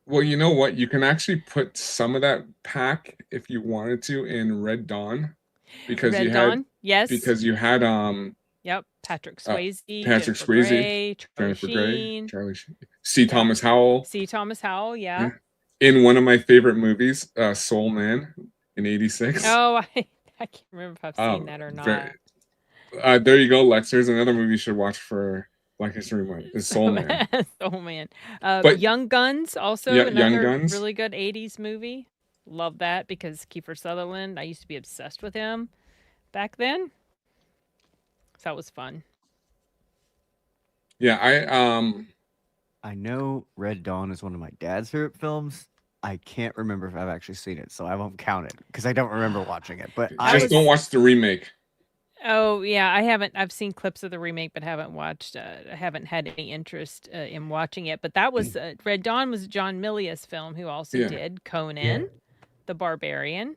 A: well, you know what? You can actually put some of that pack if you wanted to in Red Dawn, because
C: Red
A: you
C: Dawn,
A: had
C: yes.
A: Yep,
C: Patrick Swayze,
A: Patrick
C: Jennifer
A: Swayze,
C: Grey, Charlie
A: Jennifer Grey,
C: Sheen,
A: Charlie Sheen, C. Thomas Howell.
C: C. Thomas Howell, yeah.
A: In one of my favorite movies, Soul Man in '86.
C: Oh, I can't remember if I've seen that or not.
A: There you go, Lex. There's another movie you should watch for Black History Month. It's Soul Man.
C: Soul Man.
A: But-
C: Young Guns, also
A: Yeah, Young
C: another
A: Guns.
C: really good 80s movie. Love that because Kiefer Sutherland, I used to be obsessed with him back then. So that was fun.
A: Yeah,
D: I know Red Dawn is one of my dad's favorite films. I can't remember if I've actually seen it, so I won't count it because I don't remember watching it. But
A: just don't watch the remake.
C: Oh yeah, I haven't. I've seen clips of the remake, but haven't watched. I haven't had any interest in watching it. But that was Red Dawn was John Milius' film, who also did Conan, the Barbarian,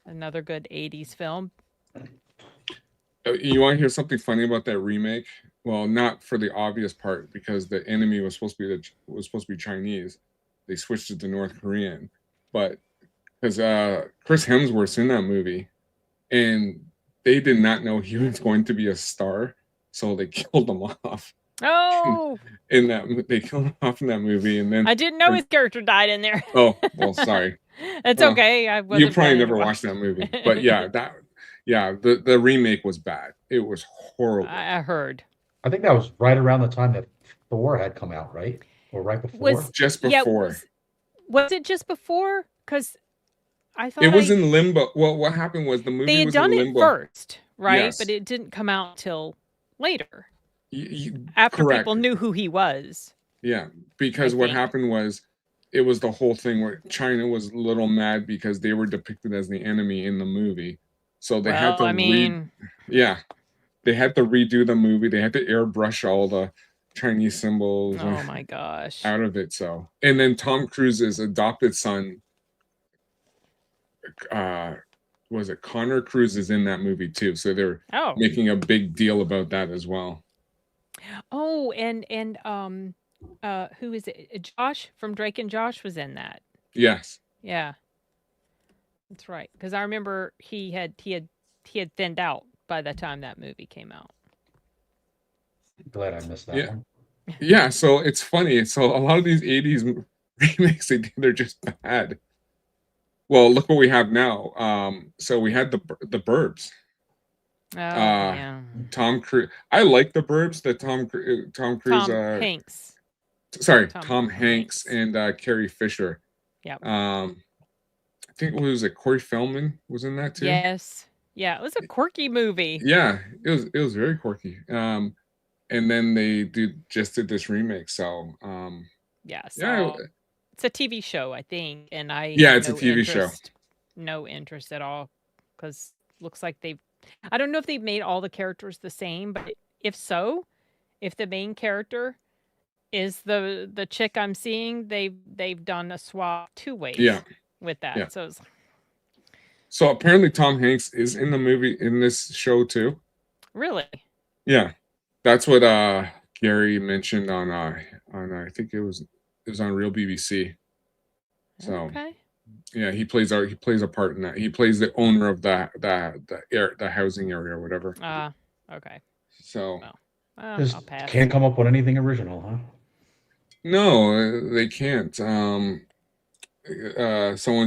C: another good '80s film.
A: You want to hear something funny about that remake? Well, not for the obvious part, because the enemy was supposed to be Chinese. They switched it to North Korean, but because Chris Hemsworth's in that movie, and they did not know he was going to be a star, so they killed him off.
C: Oh,
A: They killed him off in that movie, and then
C: I didn't know his character died in there.
A: oh well, sorry.
C: It's
A: Well,
C: okay. I wasn't
A: You probably
C: planning to
A: never
C: watch
A: watched that movie, but yeah, the remake was bad. It was horrible.
C: I heard.
B: I think that was right around the time that Thor had come out, right? Or right before?
A: Just
C: Yeah,
A: before.
C: was it just before? Because I thought
A: It was in limbo. Well, what happened was the movie
C: they had
A: was
C: done
A: in
C: it
A: limbo.
C: first, right?
A: Yes.
C: But it didn't come out till later,
A: You-
C: after
A: correct.
C: people knew who he was.
A: Yeah, because
C: I
A: what
C: think.
A: happened was, it was the whole thing where China was a little mad because they were depicted as the enemy in the movie, so they had to they had to redo the movie. They had to airbrush all the Chinese symbols
C: Oh my gosh.
A: out of it. So, and then Tom Cruise's adopted son, was it Connor Cruise, is in that movie too. So they're
C: Oh.
A: making a big deal about that as well.
C: Oh, and who is it? Josh from Drake and Josh was in that.
A: Yes.
C: Yeah. That's right. Because I remember he had thinned out by the time that movie came out.
B: Glad I missed that
A: Yeah.
B: one.
A: Yeah, so it's funny. So a lot of these '80s remakes, they're just bad. Well, look what we have now. So we had the Burbs.
C: Oh, yeah.
A: Tom Cruise. I like the Burbs. The Tom Cruise.
C: Tom Hanks.
A: Sorry,
C: Tom
A: Tom Hanks and Carrie Fisher.
C: Yep.
A: I think what was it? Corey Feldman was in that too.
C: Yes. Yeah, it was a quirky movie.
A: Yeah, it was very quirky. And then they did this remake. So
C: Yeah,
A: Yeah,
C: so it's a TV show, I think, and I
A: yeah,
C: have
A: it's a
C: no
A: TV show.
C: interest, no interest at all, because looks like I don't know if they've made all the characters the same, but if so, if the main character is the chick I'm seeing, they've done a swap two ways
A: Yeah,
C: with that.
A: yeah.
C: So it's
A: So apparently Tom Hanks is in the movie in this show too.
C: really
A: Yeah, that's what Gary mentioned on I think it was on Real BBC. So
C: okay.
A: yeah, he plays a part in that. He plays the owner of the housing area or whatever.
C: Okay.
A: So
C: Well, I'll
B: Just
C: pass.
B: can't come up with anything original, huh?
A: no, they can't. Someone's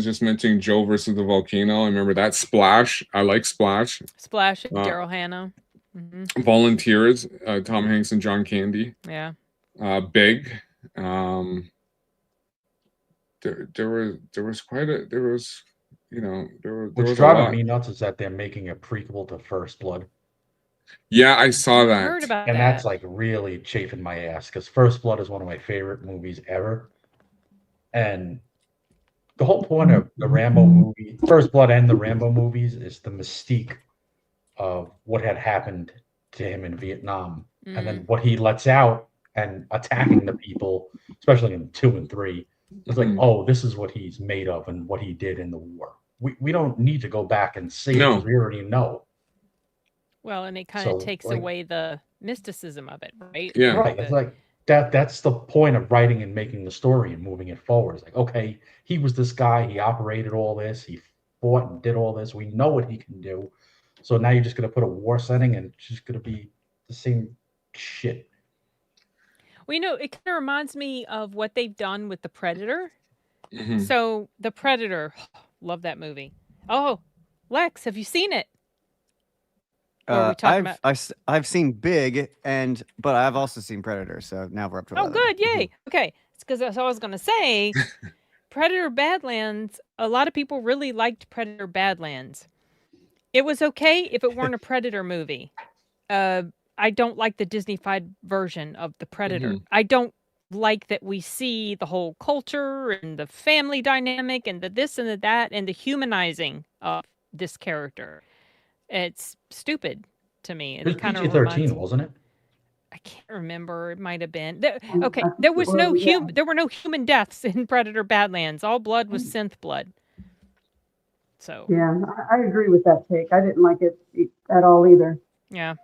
A: just mentioning Joe versus the volcano. I remember that. Splash. I like Splash.
C: Splash, Daryl Hannah.
A: Volunteers. Tom Hanks and John Candy.
C: Yeah.
A: Big. There was quite a there was you know there
B: What's
A: was a
B: driving
A: lot.
B: me nuts is that they're making a prequel to First Blood.
A: Yeah, I saw
C: I
A: that.
C: heard about
B: And
C: that.
B: that's like really chafing my ass because First Blood is one of my favorite movies ever. And the whole point of the Rambo movie, First Blood and the Rambo movies, is the mystique of what had happened to him in Vietnam and then what he lets out and attacking the people, especially in 2 and 3. It's like, oh, this is what he's made of and what he did in the war. We don't need to go back and see it because we already know.
C: Well, and it kind of
B: So,
C: takes
B: like-
C: away the mysticism of it, right?
A: Yeah.
B: Right. It's like that's the point of writing and making the story and moving it forward. It's like, okay, he was this guy, he operated all this, he fought and did all this. We know what he can do. So now you're just gonna put a war setting and it's just gonna be the same shit.
C: Well, it kind of reminds me of what they've done with The Predator.
A: Mhm.
C: So, The Predator, love that movie. Oh, Lex, have you seen it? Or are we talking about?
D: I've seen Big, but I've also seen Predator. So now we're up to 11.
C: Oh, good, yay! Okay, it's because I was going to say, Predator Badlands. A lot of people really liked Predator Badlands. It was okay if it weren't a Predator movie. I don't like the Disney-fied version of the Predator. I don't like that we see the whole culture and the family dynamic and the this and the that and the humanizing of this character. It's stupid to me.
B: It was
C: It kind of
B: PG-13, wasn't it?
C: I can't remember. It might have been.
E: I
C: Okay,
E: think
C: there
E: it
C: was
E: was,
C: no
E: yeah.
C: there were no human deaths in Predator Badlands. All blood was synth blood. So
E: Yeah, I agree with that take. I didn't like it at all either.
C: yeah,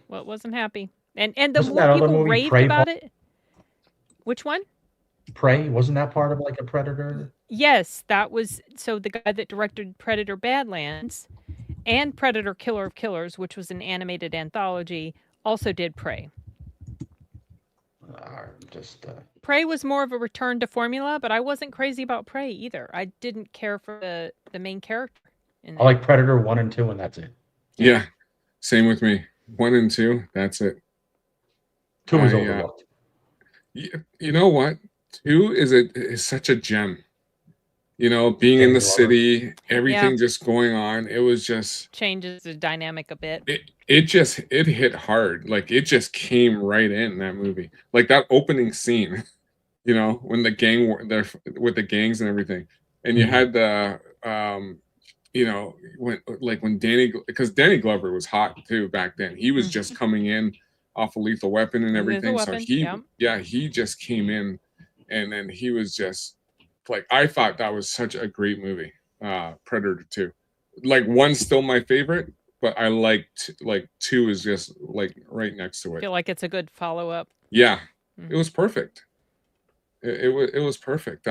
C: well, it wasn't happy. And the
B: Wasn't
C: more
B: that other
C: people
B: movie,
C: raved
B: Prey,
C: about it. Which one?
B: Prey, wasn't that part of like a Predator?
C: Yes, that was so the guy that directed Predator Badlands and Predator Killer of Killers, which was an animated anthology, also did Prey. Prey was more of a return to formula, but I wasn't crazy about Prey either. I didn't care for the main character.
B: I like Predator 1 and 2, and that's it.
A: Yeah, same with me. 1 and 2, that's it.
B: 2 is overlooked.
A: You know what? 2 is such a gem. Being in the city, everything just going on. It was just
C: changes the dynamic a bit.
A: It hit hard. Like it just came right in that movie. Like that opening scene, when the gang were there with the gangs and everything, and you had the when because Danny Glover was hot too back then. He was just coming in off of Lethal Weapon and everything. So he just came in, and then he was just like, I thought that was such a great movie. Predator 2. Like 1's still my favorite, but I liked 2 is just like right next to it.
C: I feel like it's a good follow up.
A: Yeah, it was perfect. It was perfect.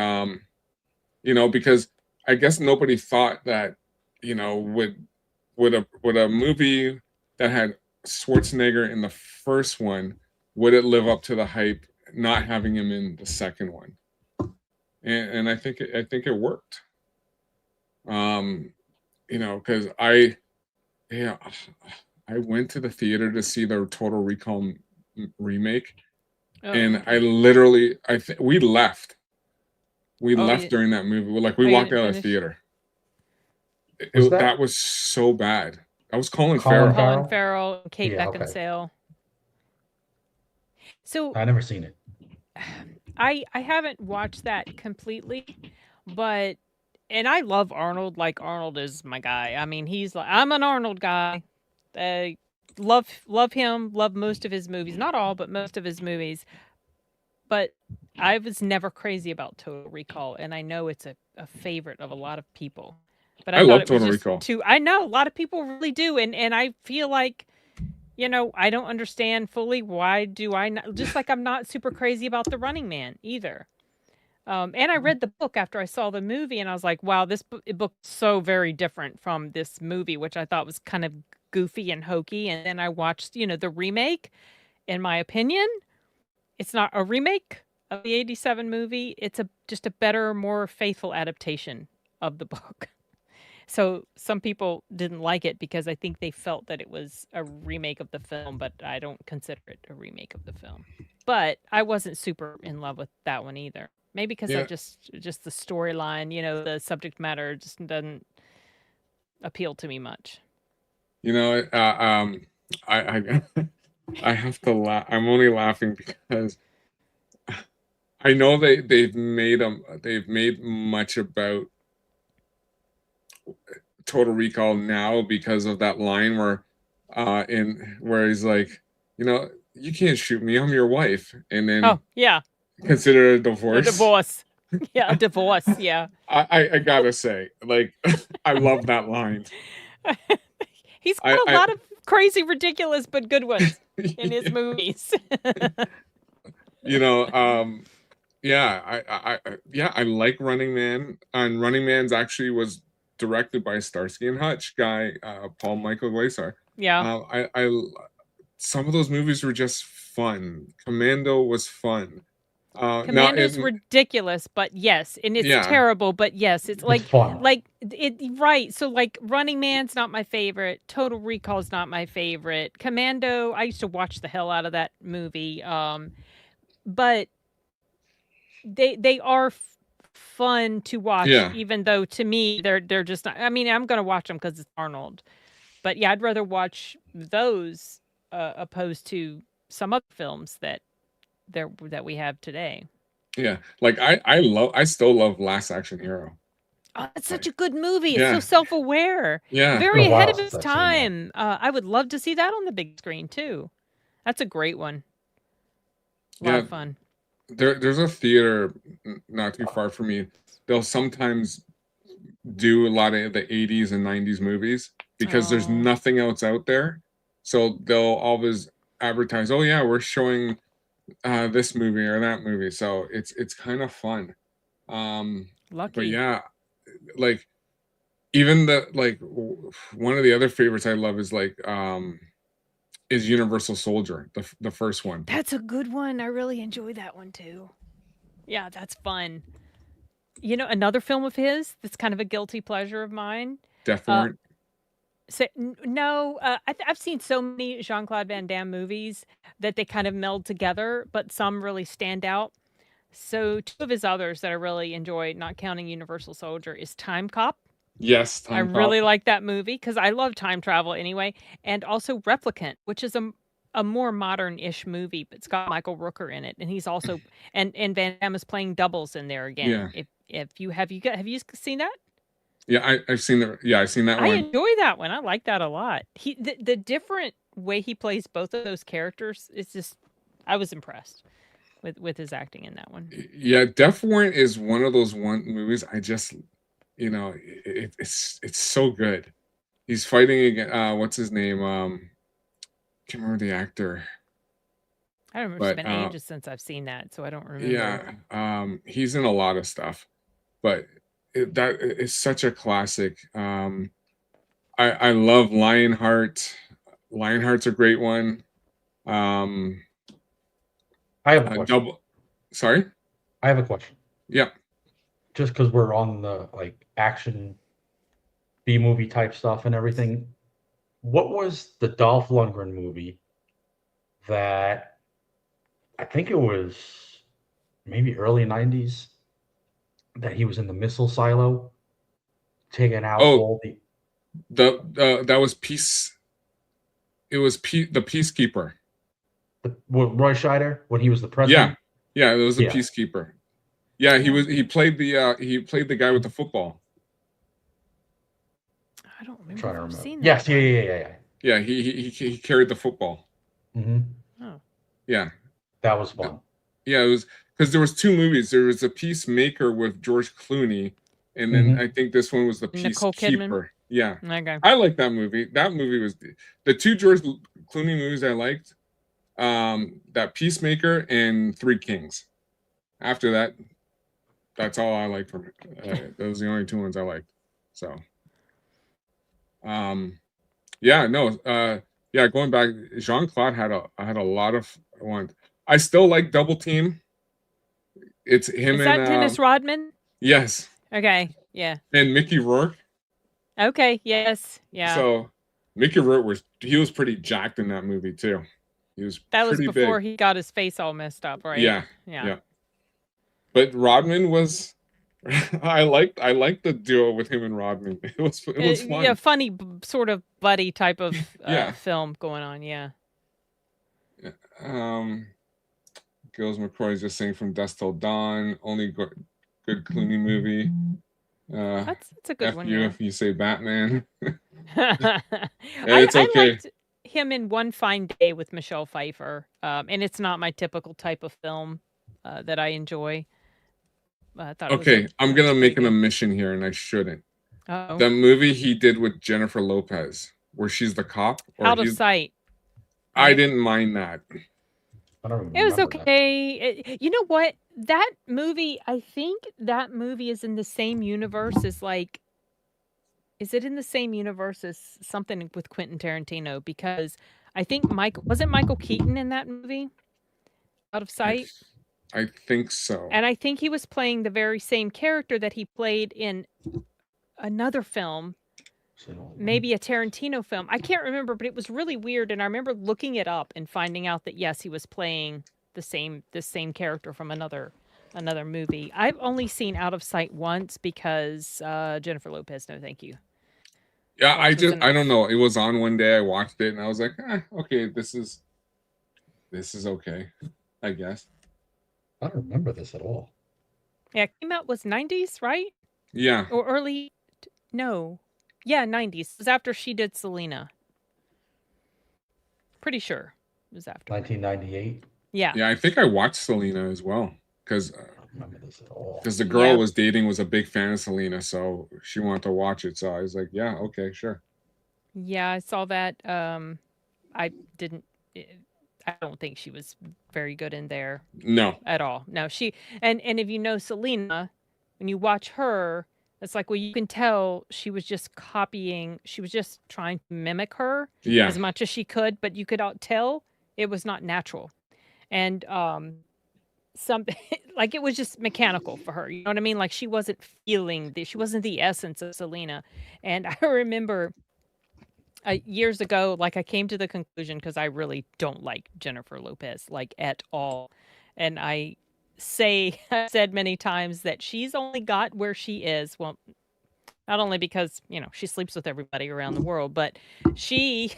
A: Because I guess nobody thought that would a movie that had Schwarzenegger in the first one, would it live up to the hype not having him in the second one? And I think it worked. Because I went to the theater to see the Total Recall remake, and I literally we left. We left during that movie. We walked out of the theater. That was so bad. That was Colin Farrell.
C: Colin Farrell, Kate Beckinsale. So
B: I never seen it.
C: I haven't watched that completely, but and I love Arnold. Like Arnold is my guy. I mean, he's like I'm an Arnold guy. Uh, love him. Love most of his movies. Not all, but most of his movies. But I was never crazy about Total Recall, and I know it's a favorite of a lot of people. But
A: I
C: I thought
A: love
C: it was
A: Total
C: just
A: Recall.
C: too. I know a lot of people really do, and I feel like I don't understand fully why do I not, just like I'm not super crazy about The Running Man either. And I read the book after I saw the movie, and I was like, wow, this book's so very different from this movie, which I thought was kind of goofy and hokey. And then I watched, the remake. In my opinion, it's not a remake of the '87 movie. It's just a better, more faithful adaptation of the book. So some people didn't like it because I think they felt that it was a remake of the film, but I don't consider it a remake of the film. But I wasn't super in love with that one either. Maybe because I
A: Yeah.
C: just the storyline, the subject matter just doesn't appeal to me much.
A: I I have to laugh. I'm only laughing because I know they've made much about Total Recall now because of that line where he's like, you can't shoot me, I'm your wife, and then
C: Oh, yeah.
A: consider a
C: A
A: divorce.
C: divorce. Yeah, a divorce. Yeah.
A: I gotta say, like, I love that line.
C: He's got a
A: I
C: lot of crazy, ridiculous, but good ones in his movies.
A: Yeah, I like Running Man, and Running Man's actually was directed by Starsky and Hutch guy, Paul Michael Glaser.
C: Yeah.
A: Some of those movies were just fun. Commando was fun. Now,
C: Commando's ridiculous, but yes, and it's
A: Yeah.
C: terrible, but yes, it's
B: It's fun.
C: like it right. So like Running Man's not my favorite. Total Recall's not my favorite. Commando, I used to watch the hell out of that movie. But they are fun to watch,
A: Yeah.
C: even though to me they're just not, I mean, I'm gonna watch them because it's Arnold. But yeah, I'd rather watch those opposed to some other films that we have today.
A: Yeah, like I still love Last Action Hero.
C: Oh, it's such a good movie. It's
A: Yeah.
C: so self-aware.
A: Yeah.
C: Very
B: Been a
C: ahead
B: while
C: of
B: since
C: its
B: I've seen that.
C: time. I would love to see that on the big screen too. That's a great one. A lot
A: Yeah.
C: of fun.
A: There's a theater not too far from me. They'll sometimes do a lot of the 80s and 90s movies because there's
C: Oh.
A: nothing else out there. So they'll always advertise, oh yeah, we're showing this movie or that movie. So it's kind of fun.
C: Lucky.
A: But yeah, like even one of the other favorites I love is Universal Soldier, the first one.
C: That's a good one. I really enjoy that one too. Yeah, that's fun. Another film of his that's kind of a guilty pleasure of mine.
A: Death Warrant.
C: So, no, I've seen so many Jean-Claude Van Damme movies that they kind of meld together, but some really stand out. So two of his others that I really enjoy, not counting Universal Soldier, is Time Cop.
A: Yes,
C: I
A: Time Cop.
C: really like that movie because I love time travel anyway, and also Replicant, which is a more modern-ish movie, but it's got Michael Rooker in it, and he's also and Van Damme is playing doubles in there again.
A: Yeah.
C: If you have you seen that?
A: Yeah, I've seen I've seen that
C: I
A: one.
C: enjoy that one. I like that a lot. The different way he plays both of those characters is just, I was impressed with his acting in that one.
A: Yeah, Death Warrant is one of those movies I just, it's so good. He's fighting against what's his name? Can't remember the actor.
C: I don't remember. It's
A: But,
C: been ages since I've seen that, so I don't remember.
A: Yeah, he's in a lot of stuff, but that is such a classic. I love Lionheart. Lionheart's a great one.
B: I have a question.
A: Sorry?
B: I have a question.
A: Yeah.
B: Just because we're on the action B movie type stuff and everything, what was the Dolph Lundgren movie that I think it was maybe early 90s that he was in the missile silo taking out all the
A: that was Peace. It was the Peacekeeper.
B: Roy Scheider when he was the president?
A: Yeah, it was a
B: Yeah.
A: peacekeeper. Yeah, he played the guy with the football.
C: I don't
B: I'm
C: remember
B: trying
C: if
B: to
C: I've
B: remember.
C: seen that.
B: Yes, yeah,
C: one.
B: yeah, yeah, yeah.
A: Yeah, he carried the football.
B: Mm-hmm.
C: Oh.
A: Yeah.
B: That was fun.
A: Yeah, it was because there was 2 movies. There was a Peacemaker with George Clooney, and then I think this one was the
C: Nicole Kidman?
A: Peacekeeper. Yeah,
C: Okay.
A: I like that movie. That movie was the 2 George Clooney movies I liked. That Peacemaker and 3 Kings. After that, that's all I liked from it. Those are the only 2 ones I liked. So, yeah, no, yeah, going back, Jean-Claude had a lot of ones. I still like Double Team. It's him
C: Is
A: and
C: that Dennis Rodman?
A: yes,
C: Okay. Yeah.
A: and Mickey Rourke.
C: Okay. Yes. Yeah.
A: So Mickey Rourke was pretty jacked in that movie too. He was
C: that was
A: pretty
C: before
A: big.
C: he got his face all messed up, right?
A: Yeah,
C: Yeah.
A: yeah. But Rodman was I liked the duo with him and Rodman. It was fun.
C: Yeah, funny sort of buddy type of
A: Yeah.
C: film going on. Yeah.
A: Gilles McCroy's just saying From Dusk Till Dawn. Only good Clooney movie.
C: That's a good
A: F
C: one.
A: you
C: Yeah.
A: if you say Batman.
C: I
A: okay.
C: liked him in One Fine Day with Michelle Pfeiffer, and it's not my typical type of film that I enjoy. I thought.
A: Okay, I'm gonna make an
C: good.
A: omission here, and I shouldn't.
C: Uh-oh.
A: The movie he did with Jennifer Lopez, where she's the cop, or
C: Out of Sight.
A: I
C: right?
A: didn't mind that.
B: I don't even
C: It was
B: remember that.
C: okay. You know what? That movie, I think that movie is in the same universe as like. Is it in the same universe as something with Quentin Tarantino? Because I think wasn't Michael Keaton in that movie? Out of Sight.
A: I think so.
C: And I think he was playing the very same character that he played in another film, maybe a Tarantino film. I can't remember, but it was really weird. And I remember looking it up and finding out that yes, he was playing the same character from another movie. I've only seen Out of Sight once because Jennifer Lopez. No, thank you.
A: Yeah, I don't know. It was on one day. I watched it and I was like, okay, this is okay, I guess.
B: I don't remember this at all.
C: Yeah, it came out was 90s, right?
A: Yeah.
C: Or early, no. Yeah, 90s. It was after she did Selena. Pretty sure it was after.
B: 1998.
C: Yeah.
A: Yeah, I think I watched Selena as well because
B: I don't remember this at all.
A: the girl I was dating was a big fan of Selena, so she wanted to watch it. So I was like, yeah, okay, sure.
C: Yeah, I saw that. I didn't. I don't think she was very good in there.
A: No.
C: At all. No, she and if you know Selena, when you watch her, it's like, well, you can tell she was just copying. She was just trying to mimic her as much as she could, but you could tell it was not natural, and something like it was just mechanical for her. You know what I mean? Like she wasn't feeling she wasn't the essence of Selena. And I remember years ago, like I came to the conclusion because I really don't like Jennifer Lopez like at all, and I've said many times that she's only got where she is. Well, not only because she sleeps with everybody around the world, but she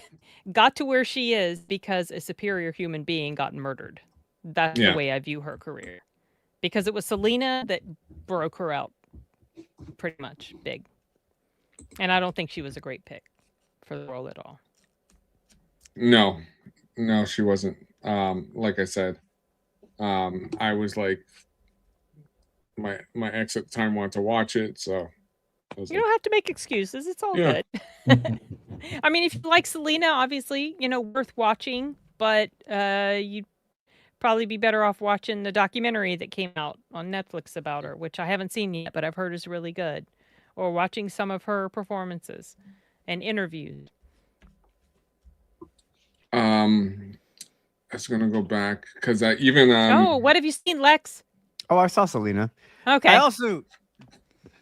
C: got to where she is because a superior human being got murdered. That's the way I view her career, because it was Selena that broke her out pretty much big, and I don't think she was a great pick for the role at all.
A: No, she wasn't. Like I said, I was like, my ex at the time wanted to watch it, so
C: you don't have to make excuses. It's all good. I mean, if you like Selena, obviously, worth watching, but you'd probably be better off watching the documentary that came out on Netflix about her, which I haven't seen yet, but I've heard is really good, or watching some of her performances and interviews.
A: I was gonna go back because even
C: what have you seen, Lex?
D: Oh, I saw Selena.
C: Okay.
D: I also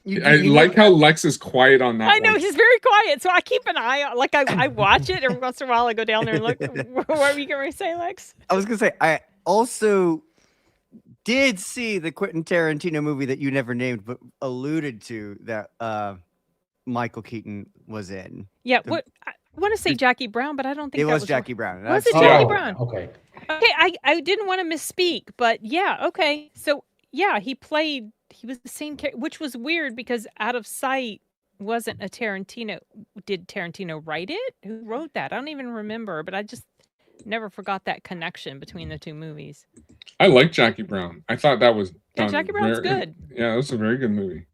A: I like how Lex is quiet on that.
C: I know he's very quiet, so I keep an eye on. Like I watch it every once in a while. I go down there and look. What were you going to say, Lex?
D: I was gonna say I also did see the Quentin Tarantino movie that you never named, but alluded to that Michael Keaton was in.
C: Yeah. I want to say Jackie Brown, but I don't think
D: it
C: that
D: was Jackie Brown.
C: Was it Jackie Brown?
B: Okay.
C: Okay, I didn't want to misspeak, but yeah, okay. So yeah, he was the same character, which was weird because Out of Sight wasn't a Tarantino. Did Tarantino write it? Who wrote that? I don't even remember, but I just never forgot that connection between the two movies.
A: I like Jackie Brown. I thought that was
C: Yeah,
A: done
C: Jackie Brown's
A: very-
C: good.
A: Yeah, it was a very good movie.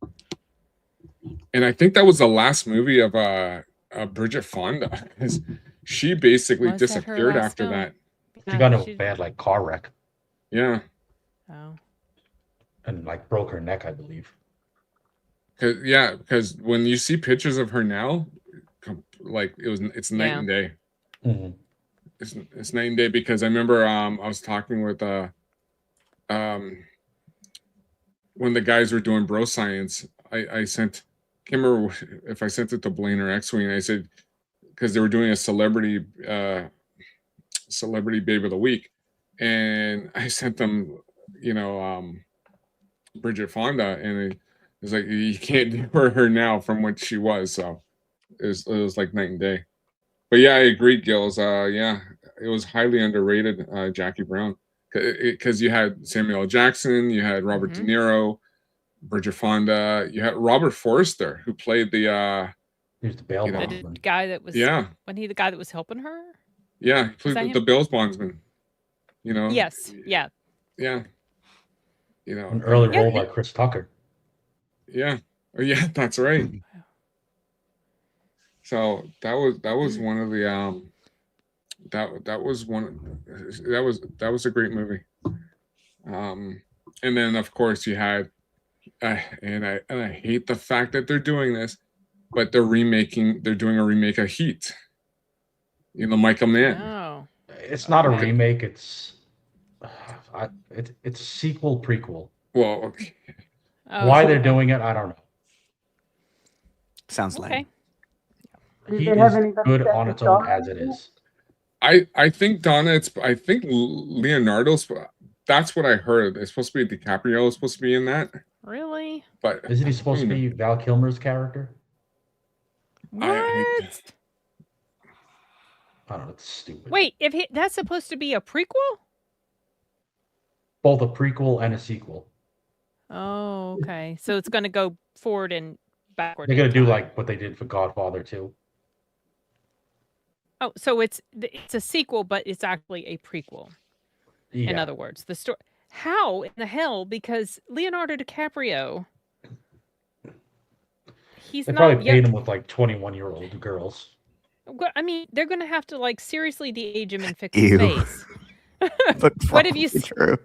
A: And I think that was the last movie of Bridget Fonda, because she basically
C: Was that her
A: disappeared
C: last
A: after
C: film?
A: that.
B: She got in
C: she-
B: a bad like car wreck
A: Yeah,
C: Oh.
B: and like broke her neck, I believe.
A: because when you see pictures of her now, like it's night
C: Yeah.
A: and day.
B: Mhm.
A: It's night and day, because I remember I was talking with when the guys were doing bro science, I sent, can't remember if I sent it to Blaine or X-Wing. I said, because they were doing a celebrity babe of the week, and I sent them, Bridget Fonda, and it was like, you can't do her now from what she was. So it was like night and day. But yeah, I agree, Gills. Yeah, it was highly underrated, Jackie Brown, because you had Samuel L. Jackson, you had Robert De Niro, Bridget Fonda, you had Robert Forster, who played the
B: He was the bail
A: You know.
C: The
B: bondsman.
C: guy that was
A: yeah,
C: wasn't he the guy that was helping her?
A: yeah, he played
C: that
A: the
C: him?
A: Bills bondsman.
C: Yes. Yeah.
A: Yeah,
B: An early
C: Yeah,
B: role
C: he-
B: by Chris Tucker.
A: yeah, oh, yeah, that's right. So that was one of the that was a great movie. And then of course you had and I hate the fact that they're doing this, but they're doing a remake of Heat. Michael Mann.
C: Oh.
B: It's not a
C: Okay.
B: remake. It's it's a sequel prequel.
A: Well, okay.
C: Oh,
B: Why they're
C: okay.
B: doing it, I don't know.
D: Sounds
C: Okay.
D: lame.
E: Did
B: He
E: they have
B: is
E: anybody
B: good
E: set
B: on
E: the
B: its own
E: star
B: as it
E: in
B: is.
A: I think Donna, I think Leonardo's, that's what I heard. It's supposed to be DiCaprio is supposed to be in that,
C: Really?
A: but
B: Isn't he supposed to
A: who
B: be Val Kilmer's character?
C: What?
A: I-
B: I don't know. It's stupid.
C: Wait, that's supposed to be a prequel?
B: Both a prequel and a sequel.
C: Oh, okay. So it's going to go forward and backward.
B: They're
C: in
B: gonna do
C: time.
B: like what they did for Godfather 2.
C: Oh, so it's a sequel, but it's actually a prequel.
B: Yeah.
C: In other words, the story. How in the hell? Because Leonardo DiCaprio, he's
B: They
C: not
B: probably
C: yet.
B: paid him with like 21-year-old girls.
C: Well, I mean, they're going to have to like seriously de-age him and fix his
D: Ew.
C: face.
D: But
C: What have you
D: probably
C: s-
D: true.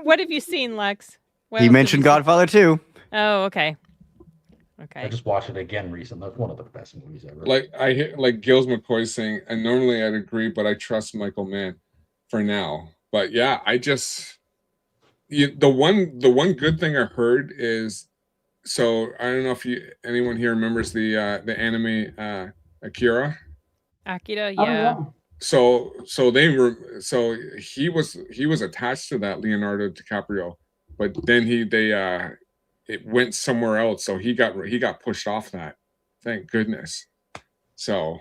C: What have you seen, Lex? What
D: He
C: else have
D: mentioned
C: you seen?
D: Godfather too.
C: Oh, okay.
B: I
C: Okay.
B: just watched it again recently. That's one of the best movies ever.
A: like I hear like Gilles McCoy saying, and normally I'd agree, but I trust Michael Mann for now. But yeah, I just the one good thing I heard is, so I don't know if anyone here remembers the anime Akira.
C: Akira,
E: Oh,
C: yeah.
A: So he was attached to that Leonardo DiCaprio, but then it went somewhere else, so he got pushed off that. Thank goodness. So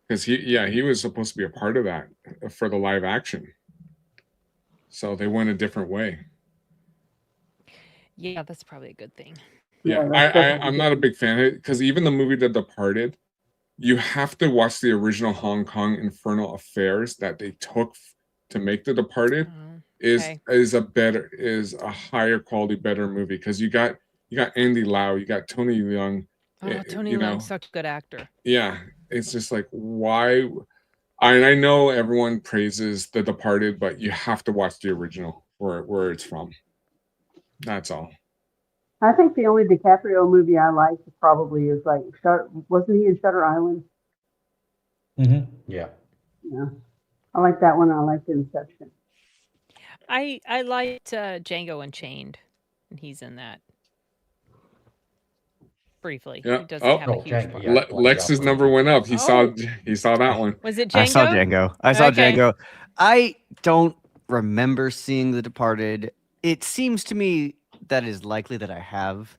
A: because he was supposed to be a part of that for the live action. So they went a different way.
C: Yeah, that's probably a good thing.
A: Yeah,
E: that's definitely
A: I'm not a big fan of it, because even the movie The Departed, you have to watch the original Hong Kong Infernal Affairs that they took to make The Departed.
C: Oh,
A: Is
C: okay.
A: is a higher quality, better movie, because you got Andy Lau, you got Tony Leung.
C: Oh, Tony
A: you know,
C: Leung's such a good actor.
A: yeah, it's just like, why? I know everyone praises The Departed, but you have to watch the original where it's from. That's all.
E: I think the only DiCaprio movie I like probably is like wasn't he in Shutter Island?
B: Yeah.
E: Yeah, I like that one. I liked Inception.
C: I liked Django Unchained, and he's in that briefly.
A: Yeah.
C: He doesn't
A: Oh.
C: have a
B: Oh,
C: huge
B: Django,
C: part.
B: yeah. Blacked
A: Lex's
B: out.
A: number went up. He
C: Oh.
A: saw that one.
C: Was it Django?
D: I saw Django. I saw
C: Okay.
D: Django. I don't remember seeing The Departed. It seems to me that it is likely that I have.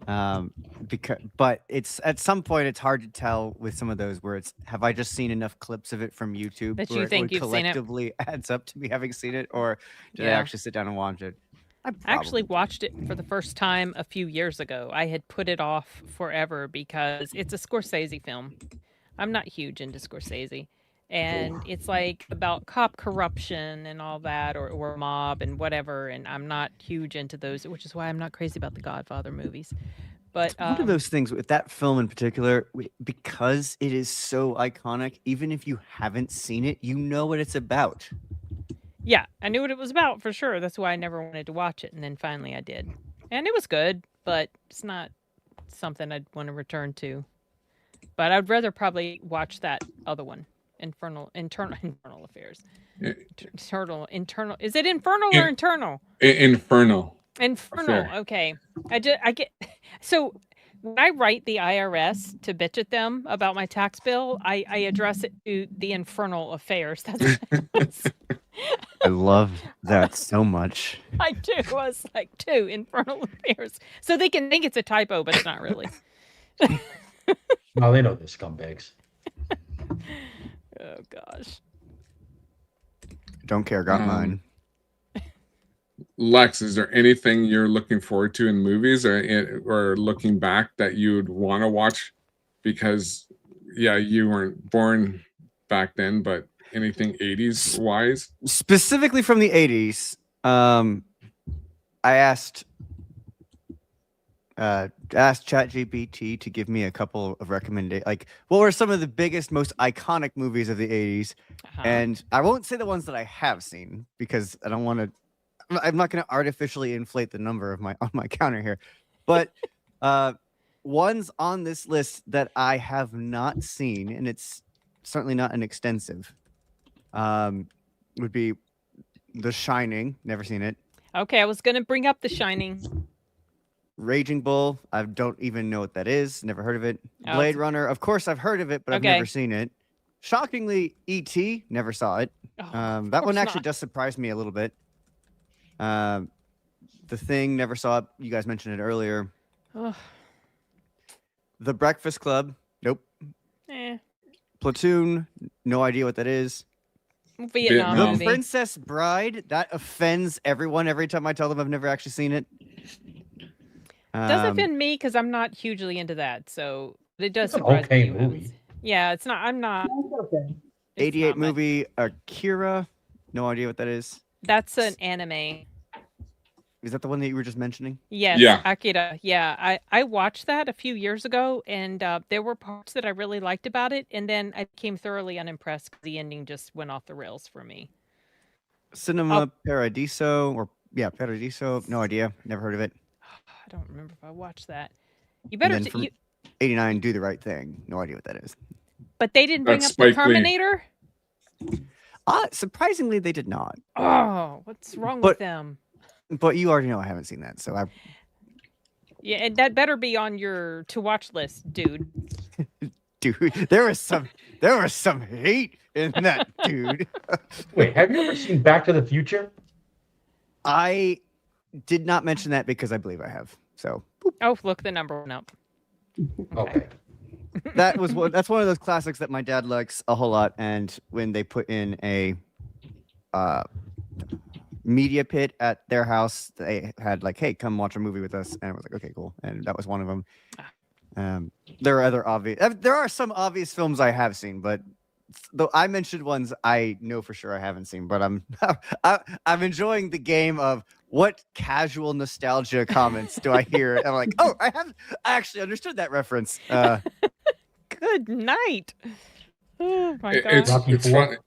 D: But it's at some point it's hard to tell with some of those where it's have I just seen enough clips of it from YouTube
C: That
D: where
C: you
D: it
C: think
D: really
C: you've seen it?
D: collectively adds up to me having seen it, or did I
C: Yeah.
D: actually sit down and watch it?
C: I actually
D: probably
C: watched it for the first time a few years ago. I had put it off forever because it's a Scorsese film. I'm not huge into Scorsese. And it's like about cop corruption and all that, or mob and whatever. And I'm not huge into those, which is why I'm not crazy about the Godfather movies. But
D: It's one of those things with that film in particular, because it is so iconic, even if you haven't seen it, you know what it's about.
C: yeah, I knew what it was about for sure. That's why I never wanted to watch it. And then finally I did. And it was good, but it's not something I'd want to return to. But I'd rather probably watch that other one, Internal Affairs.
A: I-
C: Internal. Is it infernal or
A: In-
C: internal?
A: Infernal.
C: Infernal.
A: Affair.
C: Okay. I get so when I write the IRS to bitch at them about my tax bill, I address it to the infernal affairs. That's what
D: I love that so much.
C: I do. I was like, two infernal affairs, so they can think it's a typo, but it's not really.
B: No, they know they're scumbags.
C: Oh gosh.
D: Don't care, got mine.
A: Lex, is there anything you're looking forward to in movies or looking back that you'd want to watch? Because, yeah, you weren't born back then, but anything 80s wise?
D: Specifically from the 80s, I asked ChatGPT to give me a couple of recommendations. Like, what were some of the biggest, most iconic movies of the 80s? And I won't say the ones that I have seen because I don't want to. I'm not going to artificially inflate the number of on my counter here, but ones on this list that I have not seen, and it's certainly not an extensive, would be The Shining. Never seen it.
C: Okay, I was gonna bring up The Shining.
D: Raging Bull. I don't even know what that is. Never heard of it.
C: Oh,
D: Blade
C: it's-
D: Runner. Of course, I've heard of it, but I've
C: Okay.
D: never seen it. Shockingly, E.T. Never saw it.
C: Oh,
D: That one
C: course
D: actually
C: not.
D: does surprise me a little bit. The Thing, never saw it. You guys mentioned it earlier.
C: Ugh.
D: The Breakfast Club, nope.
C: Eh.
D: Platoon, no idea what that is.
C: Vietnam
D: The
C: movie.
D: Princess Bride, that offends everyone every time I tell them I've never actually seen it.
C: Doesn't offend me because I'm not hugely into that, so it does
B: It's an
C: surprise
B: okay
C: me. you haven't
B: movie.
C: s- Yeah, it's not. I'm not.
E: That's okay.
C: it's
D: 88
C: not my-
D: movie, Akira, no idea what that is.
C: That's an anime.
D: Is that the one that you were just mentioning?
C: Yes,
A: Yeah.
C: Akira. Yeah, I watched that a few years ago, and there were parts that I really liked about it, and then I became thoroughly unimpressed because the ending just went off the rails for me.
D: Cinema Paradiso, Paradiso, no idea, never heard of it.
C: I don't remember if I watched that. You
D: And
C: better.
D: then from 89, Do the Right Thing, no idea what that is.
C: But they didn't bring
A: That's
C: up the
A: Spike Lee.
C: Terminator.
D: Surprisingly, they did not.
C: Oh, what's wrong
D: But-
C: with them?
D: But you already know I haven't seen that, so I
C: Yeah, and that better be on your to watch list, dude.
D: dude, there was some hate in that, dude.
B: Wait, have you ever seen Back to the Future?
D: I did not mention that because I believe I have. So
C: Oh, look the number one up.
B: Okay.
D: that's one of those classics that my dad likes a whole lot. And when they put in a media pit at their house, they had like, "Hey, come watch a movie with us," and I was like, "Okay, cool." And that was one of them. There are other obvious. There are some obvious films I have seen, but though I mentioned ones I know for sure I haven't seen. But I'm enjoying the game of what casual nostalgia comments do I hear? And I'm like, oh, I actually understood that reference.
C: Good night. Oh my god.
A: It's
B: Rocky
A: it's
B: Four.
A: fun.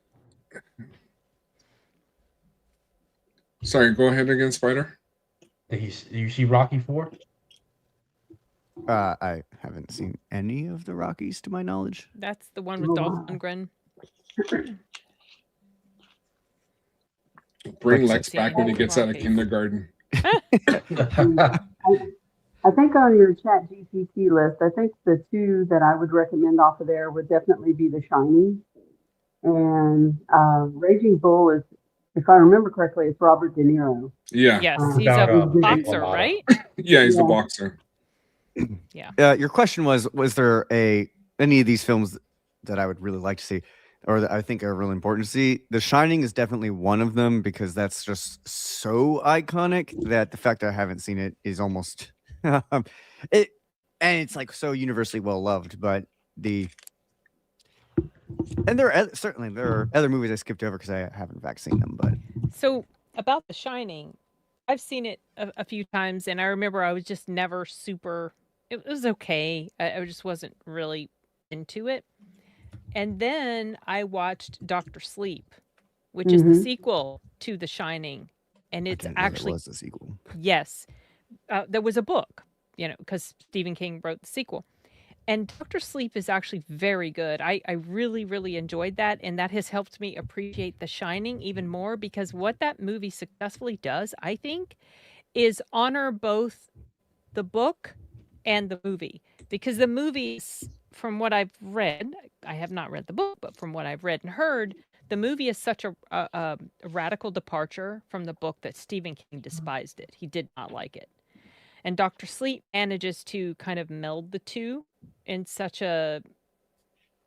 A: Sorry, go ahead again, Spider.
B: Did you see Rocky 4?
D: I haven't seen any of the Rockies to my knowledge.
C: That's the one with
E: Oh,
C: Dolph
E: wow.
C: Lundgren.
A: Bring
D: Let's
A: Lex
C: see.
A: back when he gets out of
C: Rocky.
A: kindergarten.
E: I think on your chat GPT list, I think the two that I would recommend off of there would definitely be The Shining. And Raging Bull is, if I remember correctly, it's Robert De Niro.
A: Yeah,
C: Yes,
E: Uh,
C: he's
B: About,
C: a
B: uh,
C: boxer,
B: Big
C: right?
A: yeah, he's the
E: Yeah.
A: boxer.
C: Yeah.
D: Your question was there any of these films that I would really like to see, or that I think are really important to see? The Shining is definitely one of them because that's just so iconic that the fact that I haven't seen it is almost it, and it's like so universally well loved. But certainly there are other movies I skipped over because I haven't in fact seen them. But
C: So about The Shining, I've seen it a few times, and I remember I was just never super. It was okay. I just wasn't really into it. And then I watched Doctor Sleep, which is the
E: Mhm.
C: sequel to The Shining, and
D: I
C: it's
D: didn't know there
C: actually
D: was a sequel.
C: yes, there was a book, because Stephen King wrote the sequel. And Doctor Sleep is actually very good. I really, really enjoyed that. And that has helped me appreciate The Shining even more because what that movie successfully does, I think, is honor both the book and the movie. Because the movies, from what I've read, I have not read the book, but from what I've read and heard, the movie is such a radical departure from the book that Stephen King despised it. He did not like it. And Dr. Sleep manages to kind of meld the two in such a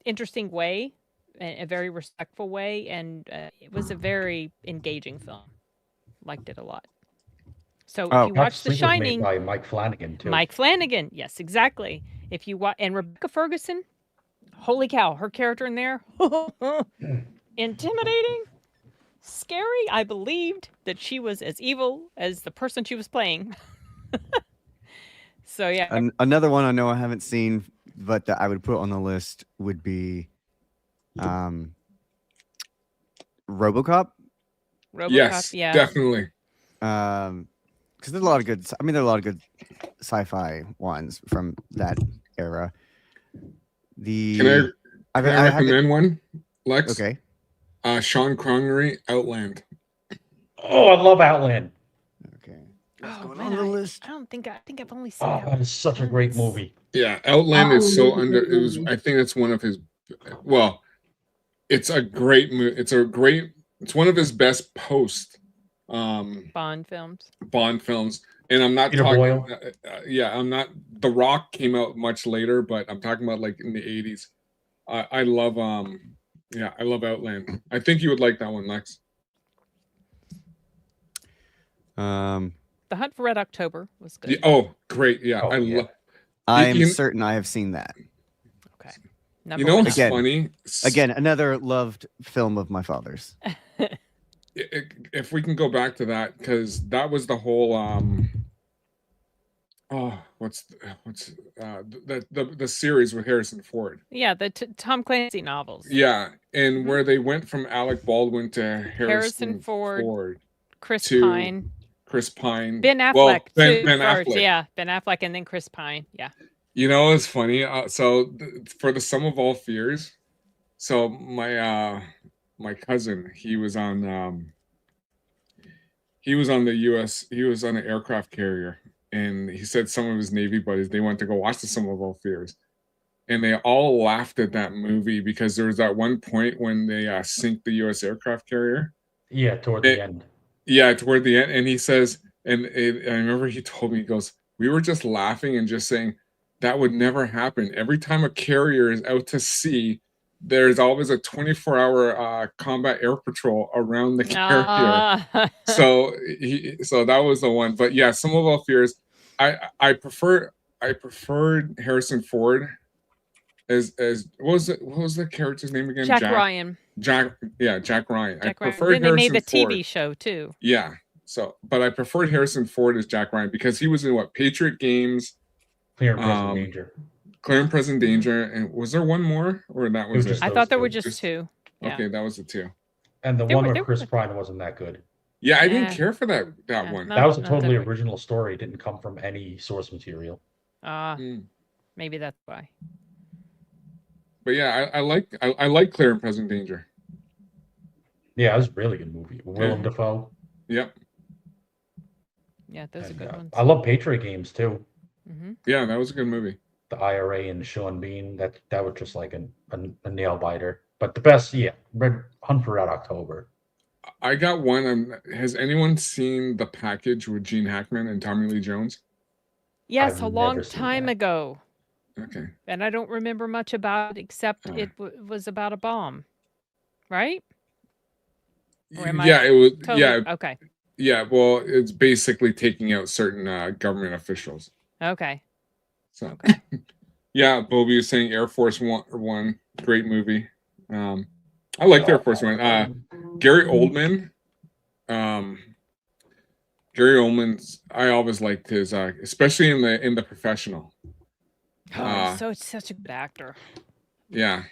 C: interesting way, a very respectful way, and it was a very engaging film. Liked it a lot. So if
D: Oh,
C: you
B: Dr.
C: watch The
B: Sleep was made
C: Shining,
B: by Mike Flanagan too.
C: Mike Flanagan, yes, exactly. If you watch, and Rebecca Ferguson, holy cow, her character in there, intimidating, scary. I believed that she was as evil as the person she was playing. So yeah,
D: Another one I know I haven't seen, but that I would put on the list would be RoboCop.
C: RoboCop,
A: Yes,
C: yeah.
A: definitely.
D: Because there's a lot of good. I mean, there are a lot of good sci-fi ones from that era.
A: Can I recommend one, Lex?
D: Okay.
A: Sean Connery, Outland.
B: Oh, I love Outland.
D: Okay. What's
C: Oh
D: going
C: man,
D: on the list?
C: I think I've only seen
B: Oh,
C: that
B: that is such a great
C: once.
B: movie.
A: Yeah, Outland is
E: Outland
A: so
E: is a
A: under.
E: good
A: It was.
E: movie.
A: I think it's one of his. Well, it's a great movie. It's one of his best post
C: Bond films.
A: Bond films. And I'm not
B: Peter
A: talking.
B: Boyle.
A: Yeah, I'm not. The Rock came out much later, but I'm talking about like in the 80s. I love yeah, I love Outland. I think you would like that one, Lex.
C: The Hunt for Red October was good.
A: Yeah, oh, great. Yeah,
B: Oh,
A: I
B: yeah.
A: love.
D: I am
A: you-
D: certain I have seen that.
C: Okay.
A: You
C: Number
A: know
C: one
A: what's
C: up.
A: funny?
D: Again, another loved film of my father's.
A: If we can go back to that, because that was the whole what's the series with Harrison Ford.
C: Yeah, the Tom Clancy novels.
A: Yeah, and
C: Mhm.
A: where they went from Alec Baldwin to
C: Harrison Ford, Chris
A: to
C: Pine,
A: Chris Pine.
C: Ben Affleck.
A: Well,
C: too,
A: Ben
C: first.
A: Affleck.
C: Yeah, Ben Affleck, and then Chris Pine. Yeah.
A: You know, it's funny. For the Sum of All Fears, so my cousin, he was on the U.S. He was on an aircraft carrier, and he said some of his Navy buddies, they went to go watch the Sum of All Fears, and they all laughed at that movie because there was that one point when they sink the U.S. aircraft carrier.
B: Yeah, toward the end.
A: Yeah, toward the end, and he says, I remember he told me, he goes, we were just laughing and just saying that would never happen. Every time a carrier is out to sea, there's always a 24-hour combat air patrol around the carrier. So that was the one. But yeah, Some of All Fears. I preferred Harrison Ford as what was the character's name again?
C: Jack Ryan.
A: Jack Ryan.
C: Jack Ryan.
A: I preferred
C: Then they
A: Harrison
C: made the TV
A: Ford.
C: show too.
A: Yeah. So, but I preferred Harrison Ford as Jack Ryan because he was in what, Patriot Games,
B: Clear and Present Danger.
A: Clear and Present Danger, and was there one more, or that was
B: was
A: it?
B: just
C: I
B: those
C: thought there
B: two.
C: were just two. Yeah.
A: Okay, that was the two.
B: And the
C: They
B: one
C: were-
B: with
C: they
B: Chris
C: were-
B: Pine wasn't that good.
A: Yeah, I didn't
C: Yeah.
A: care for that
C: Yeah,
A: one.
C: no.
B: That was a
C: not
B: totally
C: that great.
B: original story. It didn't come from any source material.
A: Mm.
C: Maybe that's why.
A: But yeah, I like Clear and Present Danger.
B: Yeah, it was a really good movie. Willem
A: Yeah.
B: Dafoe.
A: Yep.
C: Yeah, those are
B: And,
C: good ones.
B: I love Patriot Games too.
C: Hmm.
A: Yeah, that was a good movie.
B: The IRA and Sean Bean. That was just like a nail biter. But the best, yeah, Hunt for Red October.
A: I got one. Has anyone seen The Package with Gene Hackman and Tommy Lee Jones?
C: Yes,
B: I've
C: a
B: never
C: long
B: seen
C: time
B: that.
C: ago.
A: Okay.
C: And I don't remember much about it except
A: Oh.
C: it was about a bomb, right? Or am
A: Yeah,
C: I
A: it was.
C: totally
A: Yeah,
C: okay?
A: yeah. Well, it's basically taking out certain government officials.
C: Okay.
A: So,
C: Okay.
A: yeah, Bobby was saying Air Force One, great movie. I liked Air Force One. Gary Oldman. Gary Oldman's. I always liked his, especially in the Professional.
C: Oh, he's such a good actor.
A: Yeah.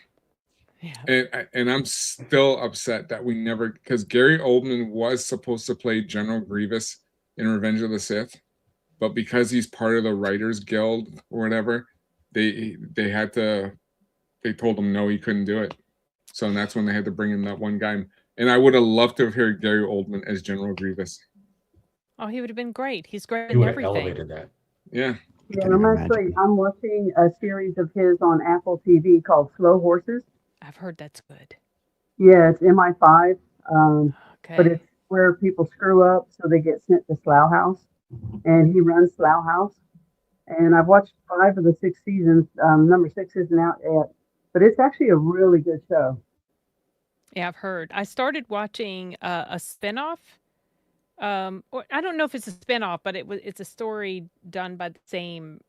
C: Yeah.
A: And I'm still upset that we never, because Gary Oldman was supposed to play General Grievous in Revenge of the Sith, but because he's part of the Writers Guild or whatever, they told him no, he couldn't do it. So and that's when they had to bring in that one guy. And I would have loved to have heard Gary Oldman as General Grievous.
C: Oh, he would have been great. He's great
B: You
C: in
B: would have
C: everything.
B: elevated that.
A: Yeah.
E: Yeah,
D: Can you imagine?
E: I'm watching a series of his on Apple TV called Slow Horses.
C: I've heard that's good.
E: Yeah, it's MI5, but
C: Okay.
E: it's where people screw up, so they get sent to Slough House, and he runs Slough House. And I've watched 5 of the 6 seasons. Number 6 isn't out yet, but it's actually a really good show.
C: Yeah, I've heard. I started watching a spinoff. Or I don't know if it's a spinoff, but it's a story done by the same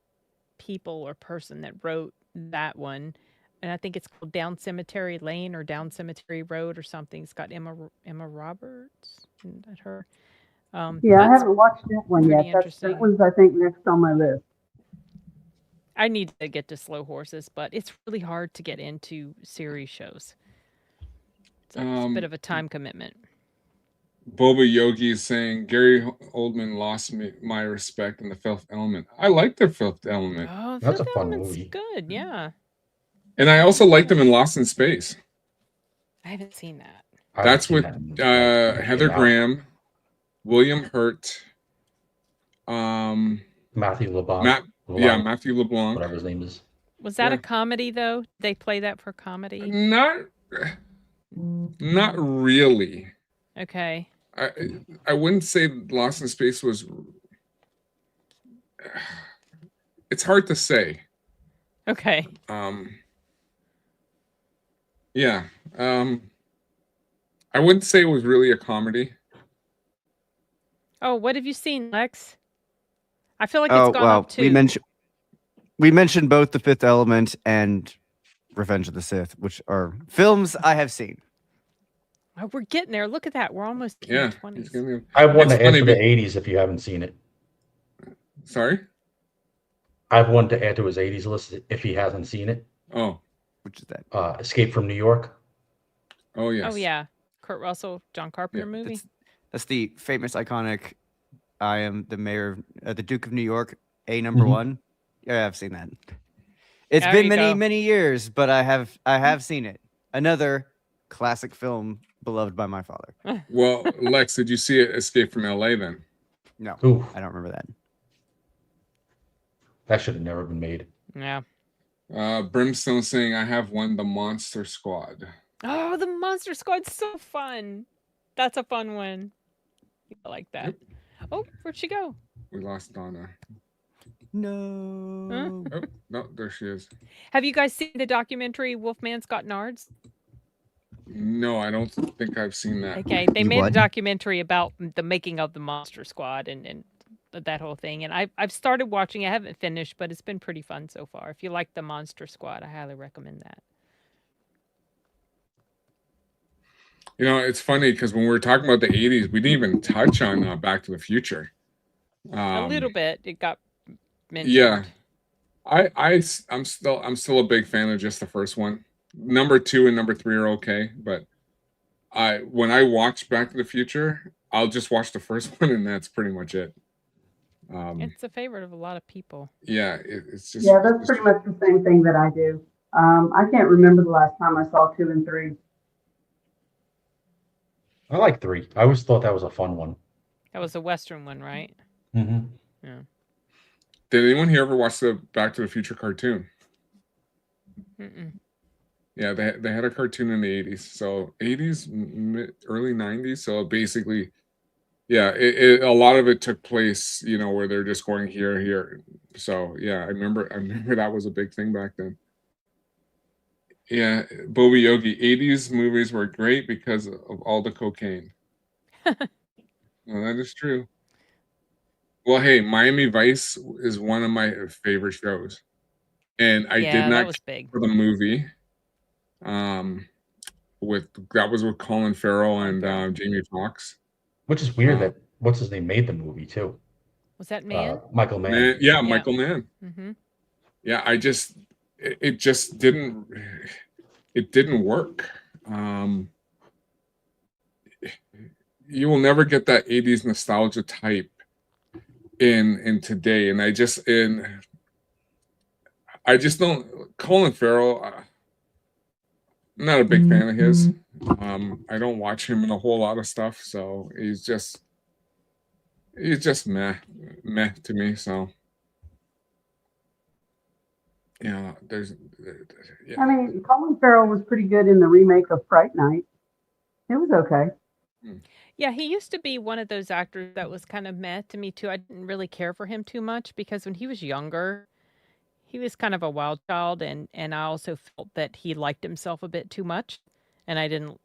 C: people or person that wrote that one. And I think it's called Down Cemetery Lane or Down Cemetery Road or something. It's got Emma Roberts. Isn't that her?
E: Yeah, I
C: That's
E: haven't watched that one
C: pretty
E: yet. That
C: interesting.
E: one's, I think, next on my list.
C: I need to get to Slow Horses, but it's really hard to get into series shows. It's a bit of a time commitment.
A: Boba Yogi is saying Gary Oldman lost my respect in The Fifth Element. I like The Fifth Element.
C: Oh,
B: That's
C: Fifth
B: a fun
C: Element's
B: movie.
C: good. Yeah.
A: And I also liked him in Lost in Space.
C: I haven't seen that.
B: I haven't
A: That's
B: seen
A: with
B: that movie, but it
A: Heather
B: came out.
A: Graham, William Hurt,
B: Matthew LeBlanc,
A: Matthew LeBlanc.
B: whatever his name is.
C: Was that
A: Yeah.
C: a comedy though? They play that for comedy?
A: Not really.
C: Okay.
A: I wouldn't say Lost in Space was. It's hard to say.
C: Okay.
A: Yeah. I wouldn't say it was really a comedy.
C: Oh, what have you seen, Lex? I feel like it's gone up too.
D: we mentioned both The Fifth Element and Revenge of the Sith, which are films I have seen.
C: Oh, we're getting there. Look at that. We're almost in
A: Yeah.
C: the 20s.
B: I have one
A: It's
B: to add
A: funny
B: to the
A: be-
B: 80s if you haven't seen it.
A: Sorry?
B: I have one to add to his 80s list if he hasn't seen it.
A: Oh.
D: Which is that?
B: Escape from New York.
A: Oh, yes.
C: Oh, yeah. Kurt Russell, John Carpenter movie.
D: That's the famous, iconic, I am the mayor, the Duke of New York, number one. Yeah, I've seen that. It's
C: There
D: been
C: you
D: many,
C: go.
D: many years, but I have seen it. Another classic film beloved by my father.
A: Well, Lex, did you see it, Escape from LA then?
D: No,
B: Ooh,
D: I don't remember that.
B: that should have never been made.
C: Yeah.
A: Brimstone saying, I have one, The Monster Squad.
C: Oh, the Monster Squad's so fun. That's a fun one. I like that.
A: Yep.
C: Oh, where'd she go?
A: We lost Donna.
D: No.
A: Oh, no, there she is.
C: Have you guys seen the documentary Wolfman's Got Nards?
A: No, I don't think I've seen that.
C: Okay, they
D: You
C: made a
D: what?
C: documentary about the making of the Monster Squad and that whole thing. And I've started watching. I haven't finished, but it's been pretty fun so far. If you like the Monster Squad, I highly recommend that.
A: You know, it's funny because when we were talking about the 80s, we didn't even touch on Back to the Future.
C: A little bit. It got mentioned.
A: Yeah. I'm still a big fan of just the first one. Number 2 and number 3 are okay, but when I watch Back to the Future, I'll just watch the first one and that's pretty much it.
C: It's a favorite of a lot of people.
A: Yeah, it's just
E: Yeah, that's pretty much the same thing that I do. I can't remember the last time I saw 2 and 3.
B: I like 3. I always thought that was a fun one.
C: That was a Western one, right?
B: Mm-hmm.
C: Yeah.
A: Did anyone here ever watch the Back to the Future cartoon?
C: Mm-mm.
A: Yeah, they had a cartoon in the 80s. So 80s, early 90s. So basically, Yeah, a lot of it took place, where they're just going here. So yeah, I remember that was a big thing back then. Yeah, Bobby Yogi, 80s movies were great because of all the cocaine. Well, that is true. Well, hey, Miami Vice is one of my favorite shows, and I did
C: Yeah, that
A: not
C: was
A: care
C: big.
A: for the movie. Um, that was with Colin Farrell
C: Colin
A: and
C: Farrell.
A: Jamie Foxx.
B: Which is weird
A: Uh,
B: that what's his name made the movie too.
C: Was that Man?
B: Michael Mann.
A: Man, yeah,
C: Yeah.
A: Michael Mann.
C: Mm-hmm.
A: Yeah, it just didn't work. You will never get that 80s nostalgia type in today, and I just don't. Colin Farrell, I'm not a big fan of his. I don't watch him in a whole lot of stuff, so he's just meh to me. So yeah,
E: I mean, Colin Farrell was pretty good in the remake of Fright Night. It was okay.
C: Yeah, he used to be one of those actors that was kind of meh to me too. I didn't really care for him too much because when he was younger, he was kind of a wild child, and I also felt that he liked himself a bit too much, and I didn't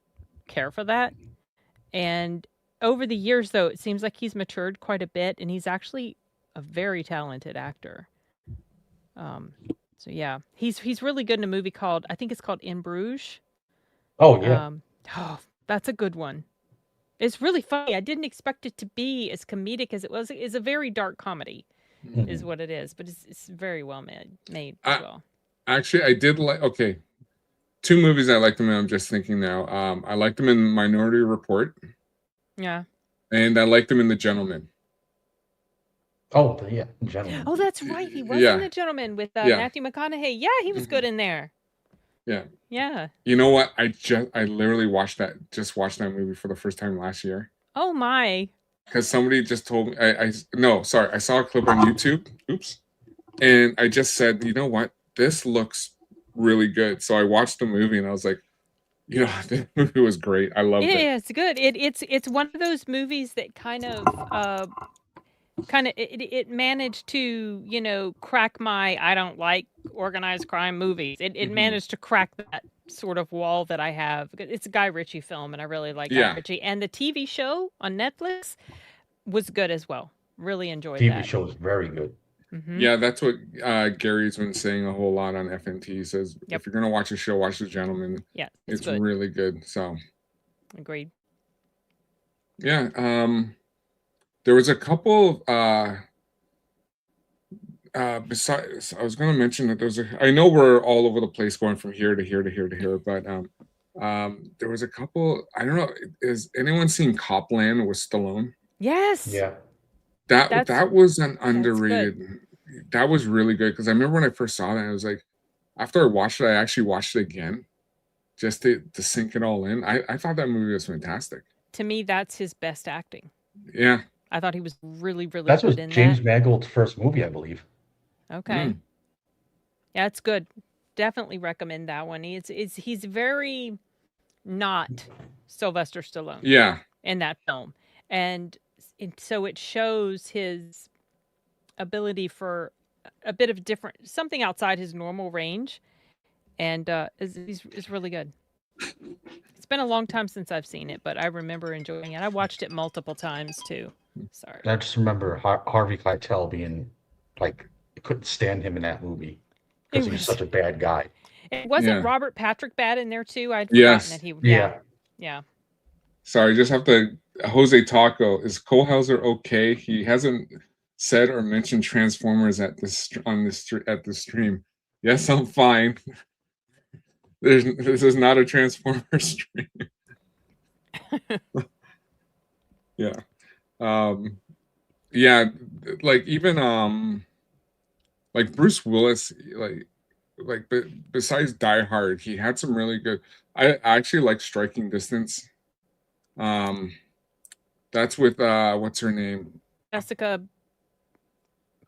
C: care for that. And over the years, though, it seems like he's matured quite a bit, and he's actually a very talented actor. So yeah, he's really good in a movie called, I think it's called In Bruges.
B: Oh yeah.
C: Oh, that's a good one. It's really funny. I didn't expect it to be as comedic as it was. It's a very dark comedy, is what it is, but it's very well made as well.
A: Actually, I did like. Okay, two movies I liked them in. I'm just thinking now. I liked them in Minority Report.
C: Yeah.
A: And I liked him in The Gentleman.
B: Oh yeah, Gentleman.
C: Oh, that's right. He was in The Gentleman with
A: Yeah.
C: Matthew McConaughey. Yeah, he was good in there.
A: Yeah.
C: Yeah.
A: You know what? I literally watched that movie for the first time last year.
C: Oh my.
A: Because somebody just told me I saw a clip on YouTube. Oops. And I just said, you know what? This looks really good. So I watched the movie and I was like, this movie was great. I loved it.
C: Yeah, it's good. It's one of those movies that it managed to, crack my I don't like organized crime movies. It managed to crack that sort of wall that I have. It's a Guy Ritchie film, and I really like Guy Ritchie. And the TV show on Netflix was good as well. Really enjoyed that.
B: TV show is very good.
A: Yeah, that's what Gary's been saying a whole lot on FNT. He says, if you're going to watch a show, watch The Gentleman.
C: Yeah,
A: it's really good. So,
C: agreed.
A: Yeah, there was a couple. Besides, I was going to mention that I know we're all over the place, going from here to here to here to here, but there was a couple. I don't know. Is anyone seen Copland with Stallone?
C: Yes.
B: Yeah.
A: That was an underrated. That was really good because I remember when I first saw that, I was like, after I watched it, I actually watched it again, just to sink it all in. I thought that movie was fantastic. To
C: me, that's his best acting.
A: Yeah,
C: I thought he was really, really
B: good
C: in
B: James
C: that.
B: Mangold's first movie, I believe.
C: Okay. Yeah, it's good. Definitely recommend that one. He's very not Sylvester Stallone.
A: Yeah.
C: In that film, and so it shows his ability for a bit of something outside his normal range, and is really good. It's been a long time since I've seen it, but I remember enjoying it. I watched it multiple times too. Sorry.
B: I just remember Harvey Keitel being like, I couldn't stand him in that movie because he was such a bad guy.
C: It wasn't Robert Patrick bad in there too. I'd forgotten that he. Yeah.
A: Sorry, just have to. Jose Taco, is Cole Hauser okay? He hasn't said or mentioned Transformers at the stream. Yes, I'm fine. This is not a Transformers stream. Yeah. Yeah, like even like Bruce Willis, like besides Die Hard, he had some really good. I actually like Striking Distance. That's with what's her name?
C: Jessica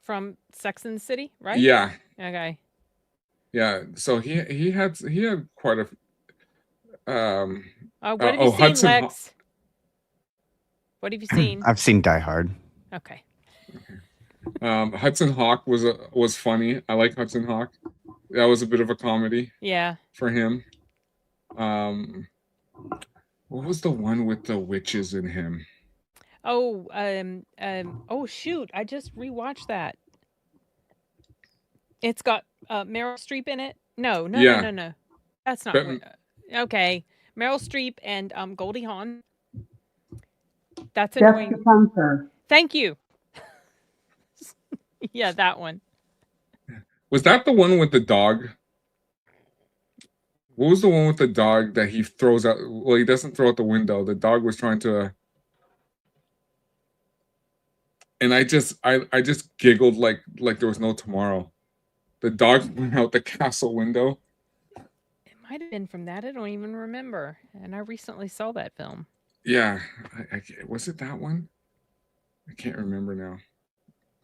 C: from Sex and the City, right?
A: Yeah.
C: Okay.
A: Yeah. So he had quite a
C: what have you seen, Lex? What have you seen?
D: I've seen Die Hard.
C: Okay.
A: Hudson Hawk was funny. I like Hudson Hawk. That was a bit of a comedy
C: Yeah.
A: for him. What was the one with the witches in him?
C: Oh, oh shoot! I just rewatched that. It's got Meryl Streep in it. No.
A: Yeah.
C: That's not
A: But-
C: okay. Meryl Streep and Goldie Hawn. That's annoying.
E: Jessica Punter.
C: Thank you. Yeah, that one.
A: Was that the one with the dog? What was the one with the dog that he throws out? Well, he doesn't throw out the window. The dog was trying to, and I just giggled like there was no tomorrow. The dog went out the castle window.
C: It might have been from that. I don't even remember. And I recently saw that film.
A: Yeah, was it that one? I can't remember now.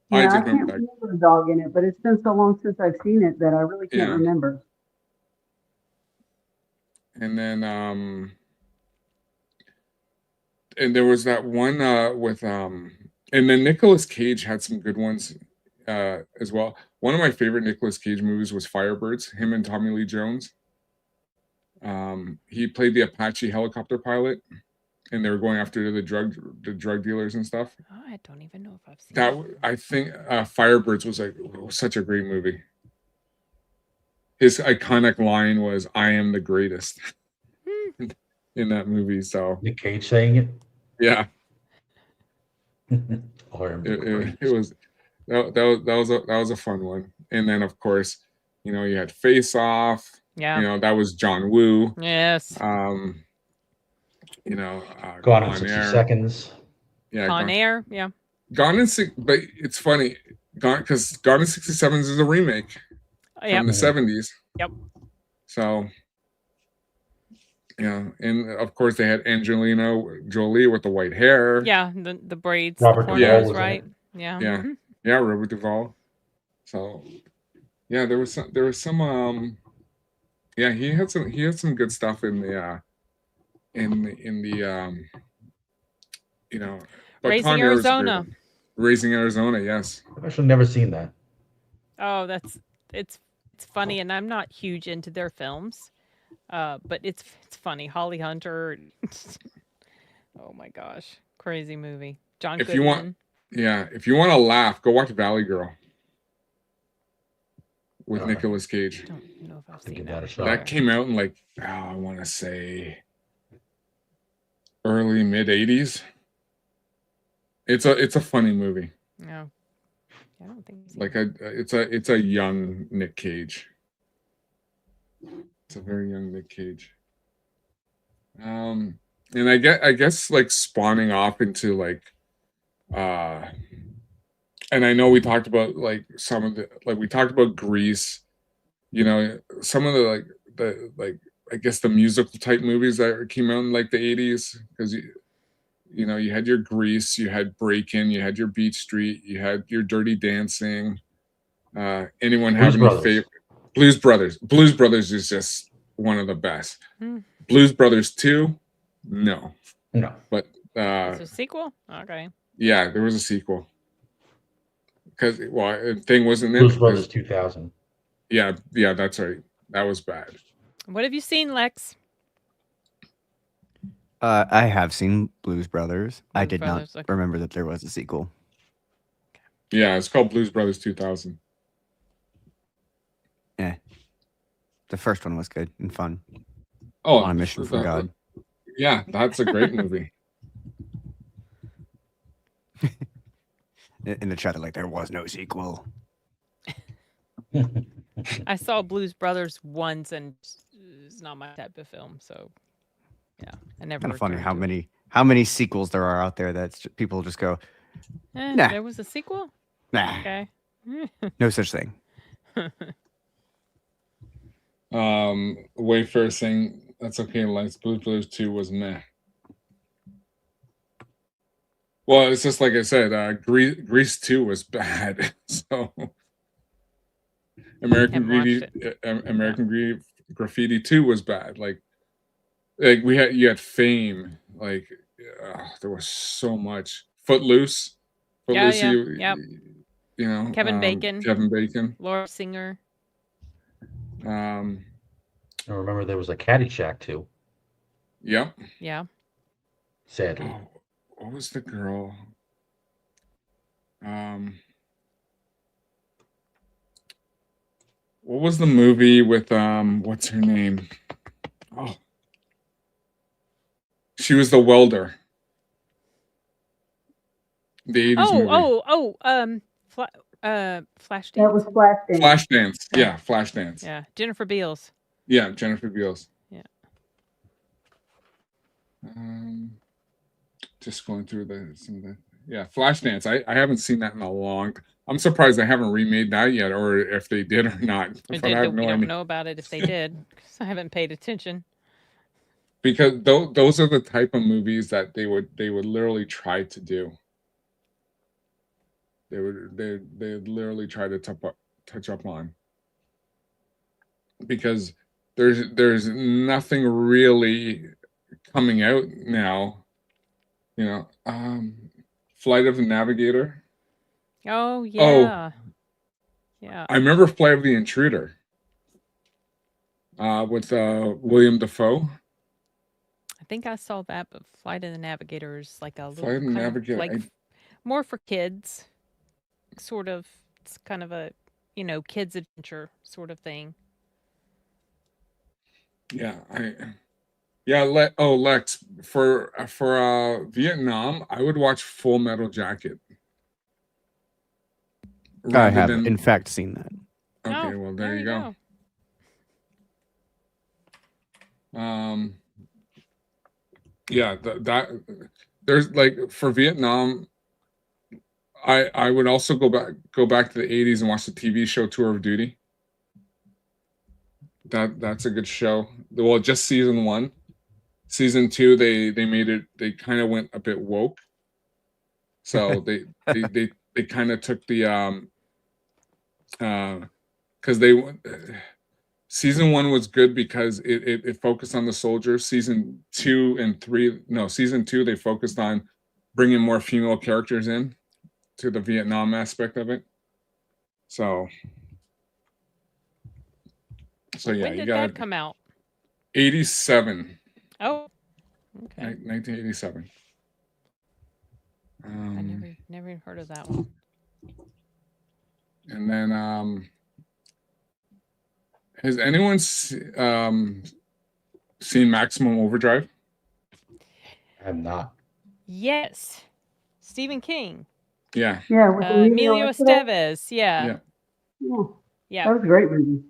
E: Yeah, I
A: just
E: can't
A: remember that.
E: remember the dog in it, but it's been so long since I've seen it that I really can't
A: Yeah.
E: remember.
A: And then and there was that one with and then Nicolas Cage had some good ones as well. One of my favorite Nicolas Cage movies was Firebirds, him and Tommy Lee Jones. He played the Apache helicopter pilot, and they were going after the drug dealers and stuff.
C: Oh, I don't even know if I've seen
A: That I think Firebirds was such a great movie. His iconic line was "I am the greatest" in that movie. So
B: Nick Cage saying it.
A: yeah,
B: Or
A: it was that was a fun one. And then of course, you had Face Off.
C: Yeah.
A: You know, that was John Woo.
C: Yes.
B: Gone in
A: Con
B: 60
A: Air.
B: Seconds.
A: Yeah,
C: Con Air. Yeah.
A: Gone in but it's funny, because Gone in 67 is a remake
C: Yep.
A: from the 70s.
C: Yep.
A: So, yeah, and of course they had Angelina Jolie with the white hair.
C: Yeah. The braids.
B: Robert
C: the
A: Duvall
C: corners,
B: was in
C: right?
B: it.
C: Yeah.
A: Yeah.
C: Mhm.
A: Yeah, Robert Duvall. So, yeah, there was some yeah, he had some good stuff in the but
C: Raising
A: Con Air was a great
C: Arizona.
A: one. Raising Arizona, yes.
B: I've actually never seen that.
C: Oh, it's funny, and I'm not huge into their films, but it's funny. Holly Hunter. Oh my gosh, crazy movie. John
A: If
C: Goodman.
A: you want, yeah, if you want to laugh, go watch Valley Girl with
B: Okay.
A: Nicolas Cage.
C: I don't know if I've
B: Give
C: seen
B: that a
C: that.
B: shot.
A: That came out in I want to say early mid 80s. It's a funny movie.
C: No, I don't think. I've seen
A: Like
C: it.
A: it's a young Nick Cage. It's a very young Nick Cage. And I guess like spawning off into and I know we talked about some of we talked about Grease, some of the I guess the musical type movies that came out in the 80s, because you had your Grease, you had Breakin', you had your Beat Street, you had your Dirty Dancing. Anyone have any favorite? Blues Brothers. Blues Brothers is just one of the best. Blues Brothers 2, no.
B: No.
A: But
C: It's a sequel. Okay.
A: yeah, there was a sequel. Because thing wasn't
B: Blues
A: it?
B: Brothers 2000.
A: Yeah, that's right. That was bad.
C: What have you seen, Lex?
D: I have seen Blues Brothers. I
C: Blues
D: did
C: Brothers,
D: not
C: okay.
D: remember that there was a sequel.
A: Yeah, it's called Blues Brothers 2000.
D: The first one was good and fun.
A: Oh,
D: On a mission from God.
A: Yeah, that's a great movie.
D: In the chat, there was no sequel.
C: I saw Blues Brothers once, and it's not my type of film. So, yeah, I never.
D: Kind of funny
C: returned to it.
D: how many sequels there are out there that people just go, nah.
C: There was a sequel.
D: nah,
C: Okay.
D: no such thing.
A: Wayfair saying that's okay. Blues Brothers 2 was meh. Well, it's just like I said, Grease 2 was bad. So American Graffiti 2 was bad. You had Fame. there was so much. Footloose.
C: Yeah,
A: Footloose,
C: yeah, yep.
A: you know,
C: Kevin Bacon.
A: Kevin Bacon.
C: Laura Singer.
B: I remember there was a Caddyshack too.
A: Yep.
C: Yeah.
B: Sadly.
A: Oh, what was the girl? What was the movie with what's her name? Oh, she was the welder. The 80s movie.
C: Flashdance.
E: That was Flashdance.
A: Flashdance. Yeah, Flashdance.
C: Yeah, Jennifer Beals.
A: Yeah, Jennifer Beals.
C: Yeah.
A: Just going through some of the Flashdance. I haven't seen that in a long. I'm surprised they haven't remade that yet, or if they did or not.
C: We
A: But I have no
C: don't
A: idea.
C: know about it if they did, because I haven't paid attention.
A: Because those are the type of movies that they would literally try to do. They would literally try to touch up on, because there's nothing really coming out now. You know, Flight of the Navigator.
C: Oh yeah. Yeah.
A: I remember Flight of the Intruder. With William Dafoe.
C: I think I saw that, but Flight of the Navigator is like a little
A: Flight of the Navigator,
C: like more for kids. Sort of, it's kind of a, kids adventure sort of thing.
A: Yeah, Lex, for Vietnam, I would watch Full Metal Jacket.
D: I have, in fact, seen that.
A: Okay, well, there you go. Yeah, that there's like for Vietnam, I would also go back to the 80s and watch the TV show Tour of Duty. That's a good show. Well, just season 1. Season 2, they made it. They kind of went a bit woke. So they kind of took the because season 1 was good because it focused on the soldiers. Season 2 they focused on bringing more female characters in to the Vietnam aspect of it. So yeah,
C: when did that come out?
A: 87.
C: Oh, okay.
A: 1987.
C: I never heard of that one.
A: And then has anyone seen Maximum Overdrive?
B: I have not.
C: Yes, Stephen King.
A: Yeah.
E: Yeah. With
C: Emilio Estevez. Yeah.
E: Yeah. That was a great movie.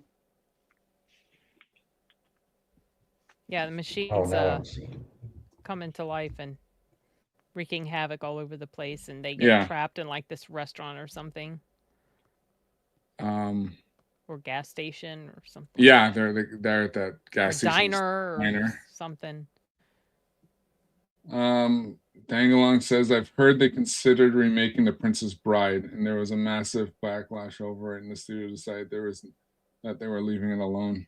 C: Yeah, the machines come into life and wreaking havoc all over the place, and they get trapped in like this restaurant or something. Or gas station or something.
A: Yeah, they're at that gas station.
C: Diner or something.
A: Dangalong says, I've heard they considered remaking The Princess Bride, and there was a massive backlash over it, and the studio decided that they were leaving it alone.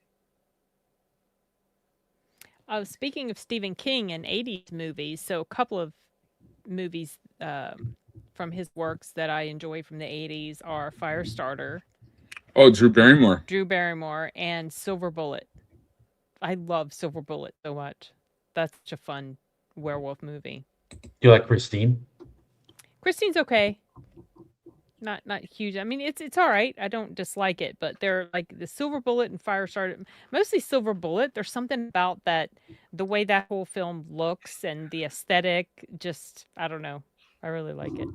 C: Speaking of Stephen King and 80s movies, so a couple of movies from his works that I enjoy from the 80s are Firestarter.
A: Oh, Drew Barrymore and Silver Bullet. I love Silver Bullet so much. That's such a fun werewolf movie.
B: Do you like Christine?
C: Christine's okay. Not huge. I mean, it's all right. I don't dislike it, but they're like the Silver Bullet and Firestarter. Mostly Silver Bullet. There's something about that, the way that whole film looks and the aesthetic. Just, I don't know. I really like it.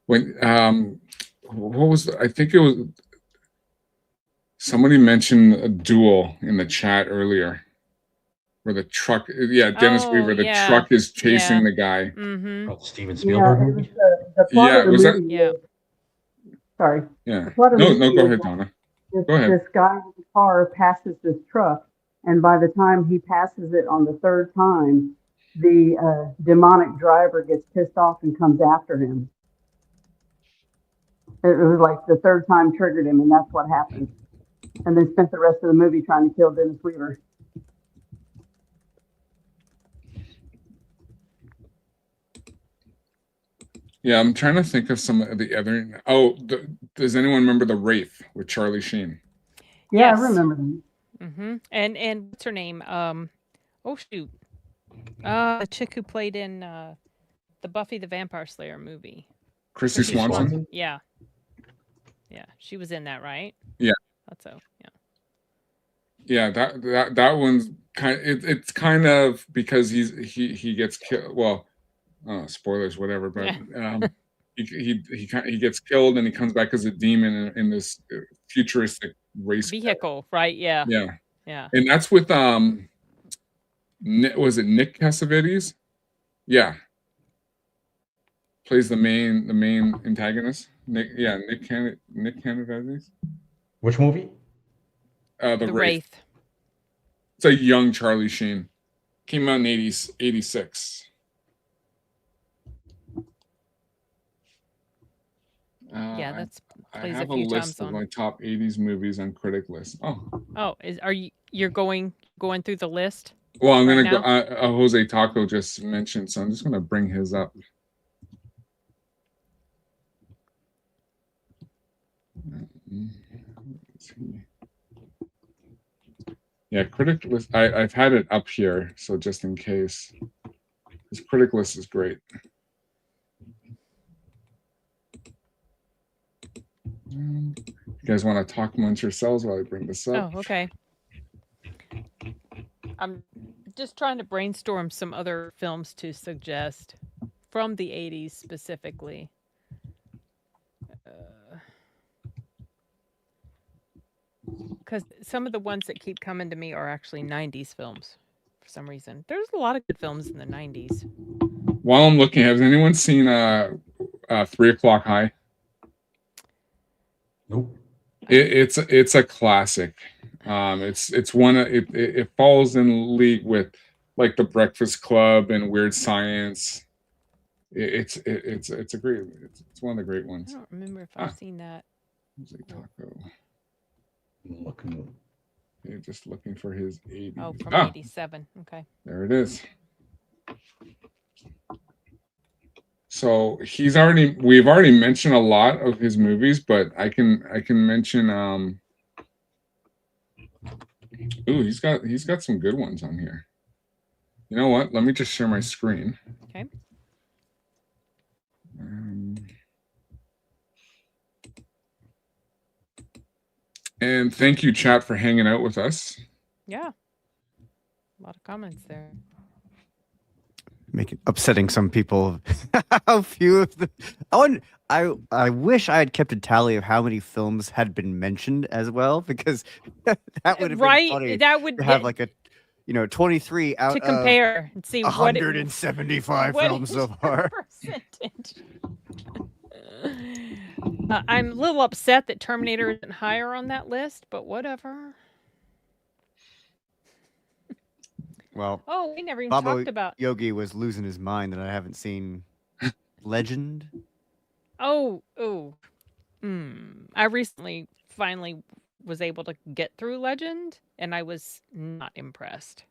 A: What was I think it was somebody mentioned a duel in the chat earlier. Where the truck, Dennis Weaver, the truck is chasing the guy.
C: Mm-hmm.
B: Oh, Steven Spielberg movie?
E: The plot of the
A: was
E: movie
A: that?
E: Sorry.
A: Yeah. No, go ahead, Donna. Go ahead.
E: This guy in the car passes this truck, and by the time he passes it on the third time, the demonic driver gets pissed off and comes after him. It was like the third time triggered him, and that's what happened. And they spent the rest of the movie trying to kill Dennis Weaver.
A: Yeah, I'm trying to think of some of the other. Oh, does anyone remember The Wraith with Charlie Sheen?
E: Yeah,
C: Yes.
E: I remember them.
C: Mm-hmm. And what's her name? Oh shoot. The chick who played in the Buffy the Vampire Slayer movie.
A: Christy Swanson?
C: Yeah. Yeah, she was in that, right?
A: Yeah.
C: Thought so. Yeah.
A: Yeah, that one's kind. It's kind of because he gets killed. Well, spoilers, whatever. But he gets killed and he comes back as a demon in this futuristic race
C: vehicle, right? Yeah.
A: Yeah.
C: Yeah.
A: And that's with was it Nick Cassavetes? Yeah. Plays the main antagonist. Nick Cassavetes.
B: Which movie?
A: The Wraith.
C: Wraith.
A: It's a young Charlie Sheen. Came out in 86.
C: Yeah, that's
A: I
C: plays
A: have
C: a few
A: list
C: times
A: of
C: on.
A: my top 80s movies on Critic List.
C: Oh, are you're going through the list?
A: Well, I'm
C: right
A: gonna go. Jose Taco just mentioned, so I'm just gonna bring his up. Yeah, Critic List. I've had it up here, so just in case. This Critic List is great. You guys want to talk amongst yourselves while I bring this up?
C: Oh, okay. I'm just trying to brainstorm some other films to suggest from the 80s specifically. Because some of the ones that keep coming to me are actually 90s films for some reason. There's a lot of good films in the 90s.
A: While I'm looking, has anyone seen 3 O'Clock High?
B: Nope.
A: It's a classic. It's one of it falls in league with like The Breakfast Club and Weird Science. It's a great. It's one of the great ones.
C: I don't remember if I've seen that.
A: Jose Taco.
B: Looking.
A: You're just looking for his 80s.
C: Oh, from 87. Okay.
A: There it is. So we've already mentioned a lot of his movies, but I can mention he's got some good ones on here. You know what? Let me just share my screen.
C: Okay.
A: And thank you, chat, for hanging out with us.
C: Yeah. A lot of comments there.
D: Make it upsetting some people. How few of the I wish I had kept a tally of how many films had been mentioned as well, because that would have been funny.
C: That would
D: have like a 23 out
C: to compare and see
D: 175 films so far.
C: Percentage. I'm a little upset that Terminator isn't higher on that list, but whatever.
D: Well,
C: we never even
D: Babo
C: talked about
D: Yogi was losing his mind that I haven't seen Legend.
C: I recently finally was able to get through Legend, and I was not impressed.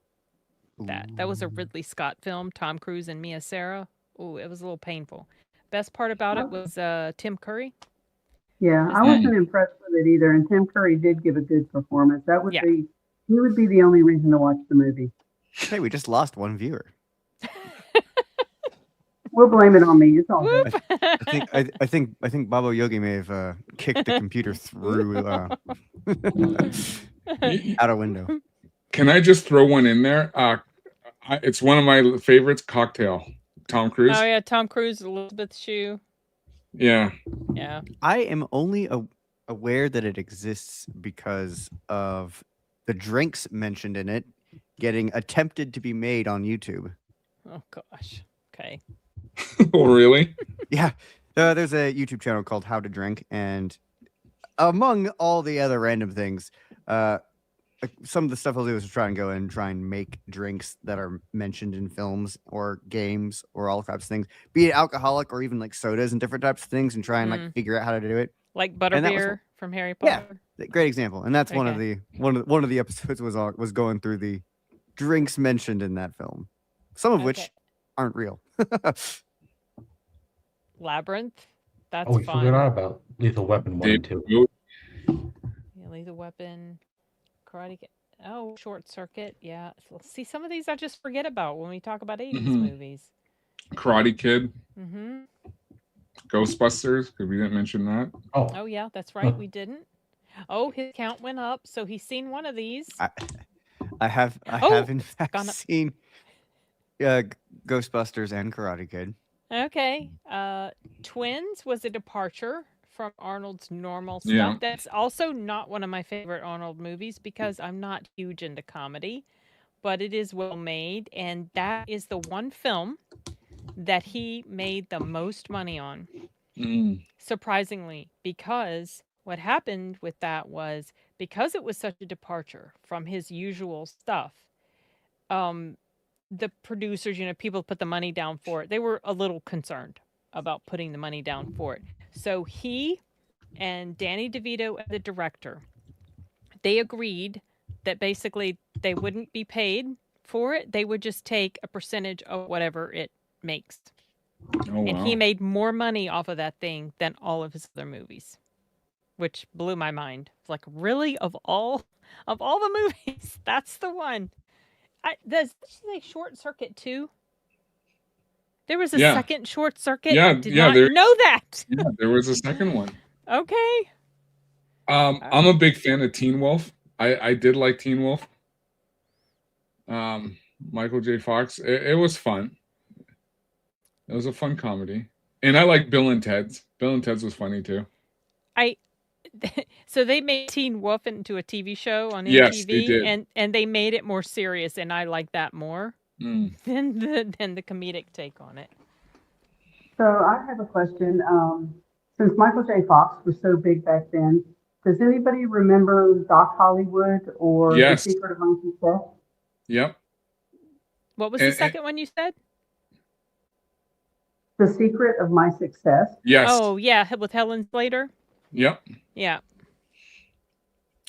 C: That was a Ridley Scott film, Tom Cruise and Mia Sara. Oh, it was a little painful. Best part about it was Tim Curry.
E: Yeah, I wasn't impressed with it either, and Tim Curry did give a good performance. He would be the only reason to watch the movie.
D: Hey, we just lost one viewer.
E: We'll blame it on me. It's all good.
D: I think Babo Yogi may have kicked the computer through out a window.
A: Can I just throw one in there? It's one of my favorites, Cocktail. Tom Cruise.
C: Oh yeah, Tom Cruise, Elizabeth Shue.
A: Yeah.
C: Yeah.
D: I am only aware that it exists because of the drinks mentioned in it getting attempted to be made on YouTube.
C: Oh gosh. Okay.
A: Oh really?
D: Yeah. There's a YouTube channel called How to Drink, and among all the other random things, some of the stuff I'll do is try and make drinks that are mentioned in films or games or all types of things, be it alcoholic or even like sodas and different types of things, and try and like figure out how to do it.
C: Like Butterbeer from Harry Potter.
D: Yeah, great example. And that's one of the episodes was going through the drinks mentioned in that film, some of which aren't real.
C: Labyrinth. That's
B: Oh, we
C: fun.
B: forgot about Lethal Weapon 1 and 2.
A: David
C: Yeah, Lethal Weapon, Karate Kid. Oh, Short Circuit. Yeah. See, some of these I just forget about when we talk about 80s
A: Mhm.
C: movies.
A: Karate Kid,
C: Mm-hmm.
A: Ghostbusters, because we didn't mention that.
B: Oh,
C: Oh, yeah, that's right. We didn't. Oh, his count went up, so he's seen one of these.
D: I have
C: Oh,
D: in
C: it's
D: fact
C: gone up.
D: seen Ghostbusters and Karate Kid.
C: Okay. Twins was a departure from Arnold's normal stuff.
A: Yeah.
C: That's also not one of my favorite Arnold movies because I'm not huge into comedy, but it is well made, and that is the one film that he made the most money on. Surprisingly, because what happened with that was because it was such a departure from his usual stuff, the producers, people put the money down for it. They were a little concerned about putting the money down for it. So he and Danny DeVito, the director, they agreed that basically they wouldn't be paid for it. They would just take a percentage of whatever it makes.
A: Oh,
C: And
A: wow.
C: he made more money off of that thing than all of his other movies, which blew my mind. Like, really? Of all the movies, that's the one. Does this say Short Circuit 2? There was a
A: Yeah.
C: second Short Circuit?
A: Yeah,
C: I did
A: yeah,
C: not
A: there-
C: know that.
A: Yeah, there was a second one.
C: Okay.
A: I'm a big fan of Teen Wolf. I did like Teen Wolf. Michael J. Fox. It was fun. It was a fun comedy. And I like Bill and Ted's. Bill and Ted's was funny too.
C: So they made Teen Wolf into a TV show on MTV,
A: Yes, they did.
C: and they made it more serious, and I like that more
A: Mm.
C: than the comedic take on it.
E: So I have a question. Since Michael J. Fox was so big back then, does anybody remember Doc Hollywood or
A: Yes.
E: The Secret of My Success?
A: Yep.
C: What was the second one you said?
E: The Secret of My Success.
A: Yes.
C: Oh, yeah, with Helen Slater.
A: Yep.
C: Yeah.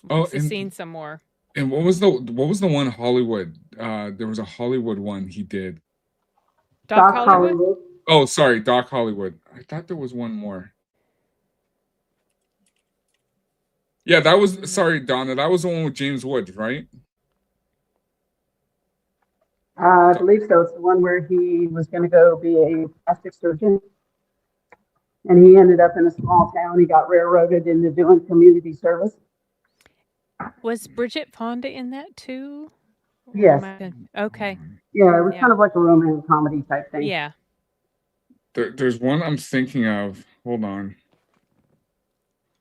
A: Oh,
C: Must have seen some more.
A: And what was the one Hollywood? There was a Hollywood one he did.
C: Doc Hollywood?
A: Oh, sorry, Doc Hollywood. I thought there was one more. Yeah, that was sorry, Donna. That was the one with James Woods, right?
E: I believe so. It's the one where he was going to go be a plastic surgeon. And he ended up in a small town. He got railroaded into doing community service.
C: Was Bridget Fonda in that too?
E: Yes.
C: Okay.
E: Yeah, it was kind of like a romantic comedy type thing.
C: Yeah.
A: There's one I'm thinking of. Hold on.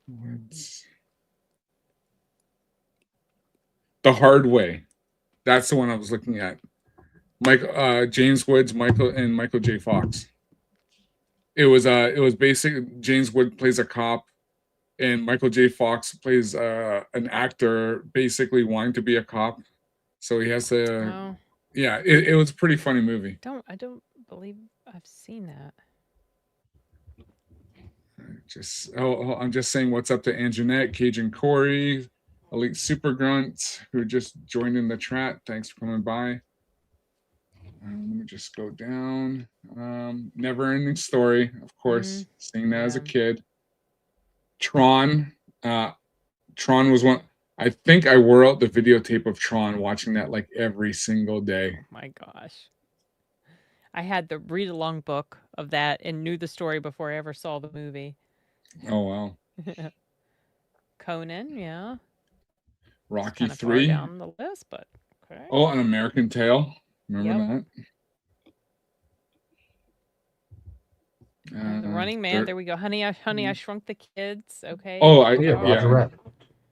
A: What's The Hard Way? That's the one I was looking at. James Woods, Michael J. Fox. It was basically James Woods plays a cop, and Michael J. Fox plays an actor basically wanting to be a cop. So he has to.
C: Oh.
A: Yeah, it was a pretty funny movie.
C: I don't believe I've seen that.
A: I'm just saying what's up to Anjanette, Cajun Corey, Elite Super Grunt, who just joined in the chat. Thanks for coming by. Let me just go down. Never Ending Story, of course, seeing that as a kid. Tron. Tron was one. I think I wore out the videotape of Tron, watching that like every single day.
C: Oh my gosh. I had the read-along book of that and knew the story before I ever saw the movie.
A: Oh, wow.
C: Conan, yeah.
A: Rocky
C: Far
A: 3.
C: down the list, but okay.
A: Oh, An American Tail. Remember that?
C: The Running Man. There we go. Honey, I Shrunk the Kids. Okay.
A: Oh,
B: Roger Rabbit.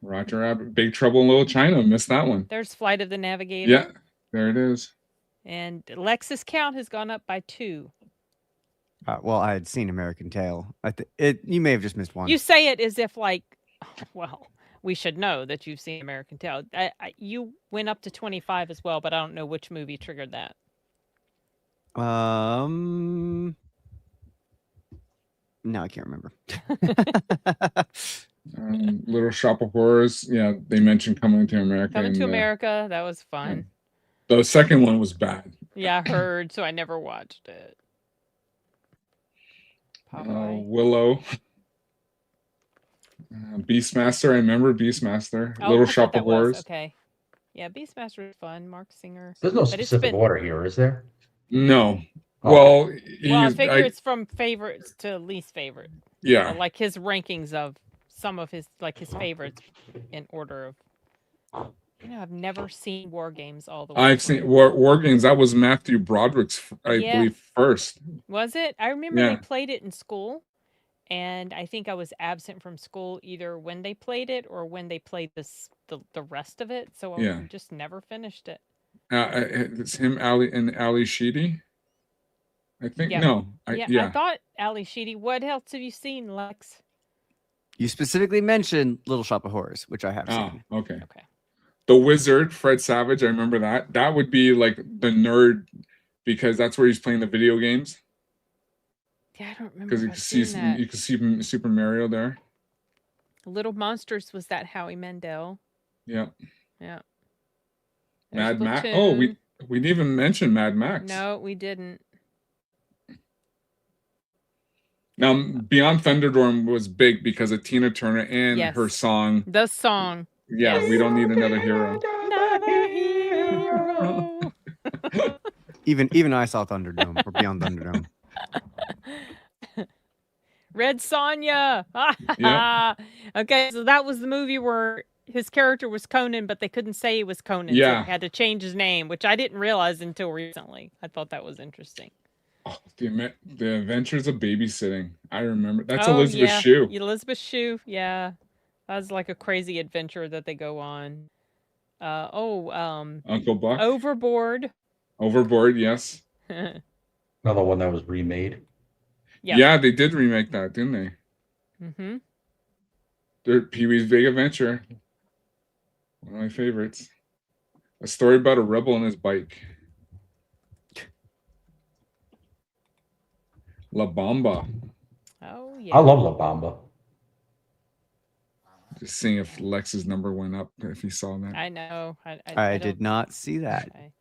A: Roger Rabbit. Big Trouble in Little China. Missed that one.
C: There's Flight of the Navigator.
A: Yeah, there it is.
C: And Lexus count has gone up by 2.
D: Well, I had seen American Tail. You may have just missed one.
C: You say it as if like, well, we should know that you've seen American Tail. You went up to 25 as well, but I don't know which movie triggered that.
D: No, I can't remember.
A: Little Shop of Horrors. Yeah, they mentioned Coming to America.
C: Coming to America. That was fun.
A: The second one was bad.
C: Yeah, I heard, so I never watched it. Popeye.
A: Willow. Beastmaster. I remember Beastmaster.
C: Oh,
A: Little
C: I
A: Shop
C: thought
A: of
C: that was
A: Horrors.
C: okay. Yeah, Beastmaster is fun. Mark Singer.
B: There's no
C: But it's
B: specific
C: been
B: order here, is there?
A: No.
B: Okay.
A: Well,
C: well, I
A: he's
C: figure it's from favorites to least favorite.
A: yeah.
C: Like his rankings of some of his favorites in order of. I've never seen War Games all the way.
A: I've seen War Games. That was Matthew Broderick's, I
C: Yeah.
A: believe, first.
C: Was it? I remember
A: Yeah.
C: they played it in school, and I think I was absent from school either when they played it or when they played the rest of it. So
A: Yeah.
C: I just never finished it.
A: It's him, Ali Sheedy. I think
C: Yeah.
A: no.
C: I thought Ali Sheedy. What else have you seen, Lex?
D: You specifically mentioned Little Shop of Horrors, which I have
A: Oh,
D: seen.
A: okay.
C: Okay.
A: The Wizard, Fred Savage. I remember that. That would be like the nerd because that's where he's playing the video games.
C: Yeah, I don't remember.
A: Because you can see Super Mario there.
C: Little Monsters, was that Howie Mandel?
A: Yeah.
C: Yeah.
A: Mad Max. Oh, we didn't even mention Mad Max.
C: No, we didn't.
A: Now, Beyond Thunderdome was big because of Tina Turner and
C: Yes.
A: her song.
C: The song.
A: Yeah,
C: Yes.
A: We Don't Need Another Hero.
C: Another hero.
D: Even I saw Thunderdome or Beyond Thunderdome.
C: Red Sonja.
A: Yeah.
C: Okay, so that was the movie where his character was Conan, but they couldn't say he was Conan.
A: Yeah.
C: So he had to change his name, which I didn't realize until recently. I thought that was interesting.
A: Oh, the Adventures of Babysitting. I remember. That's
C: Oh,
A: Elizabeth
C: yeah.
A: Shue.
C: Elizabeth Shue, yeah. That was like a crazy adventure that they go on.
A: Uncle Buck.
C: Overboard.
A: Overboard, yes.
B: Another one that was remade.
A: Yeah, they did remake that, didn't they?
C: Mm-hmm.
A: Pee-wee's Big Adventure. One of my favorites. A story about a rebel and his bike. La Bamba.
C: Oh, yeah.
B: I love La Bamba.
A: Just seeing if Lex's number went up, if he saw that.
C: I know.
D: I did not see that.
C: Okay.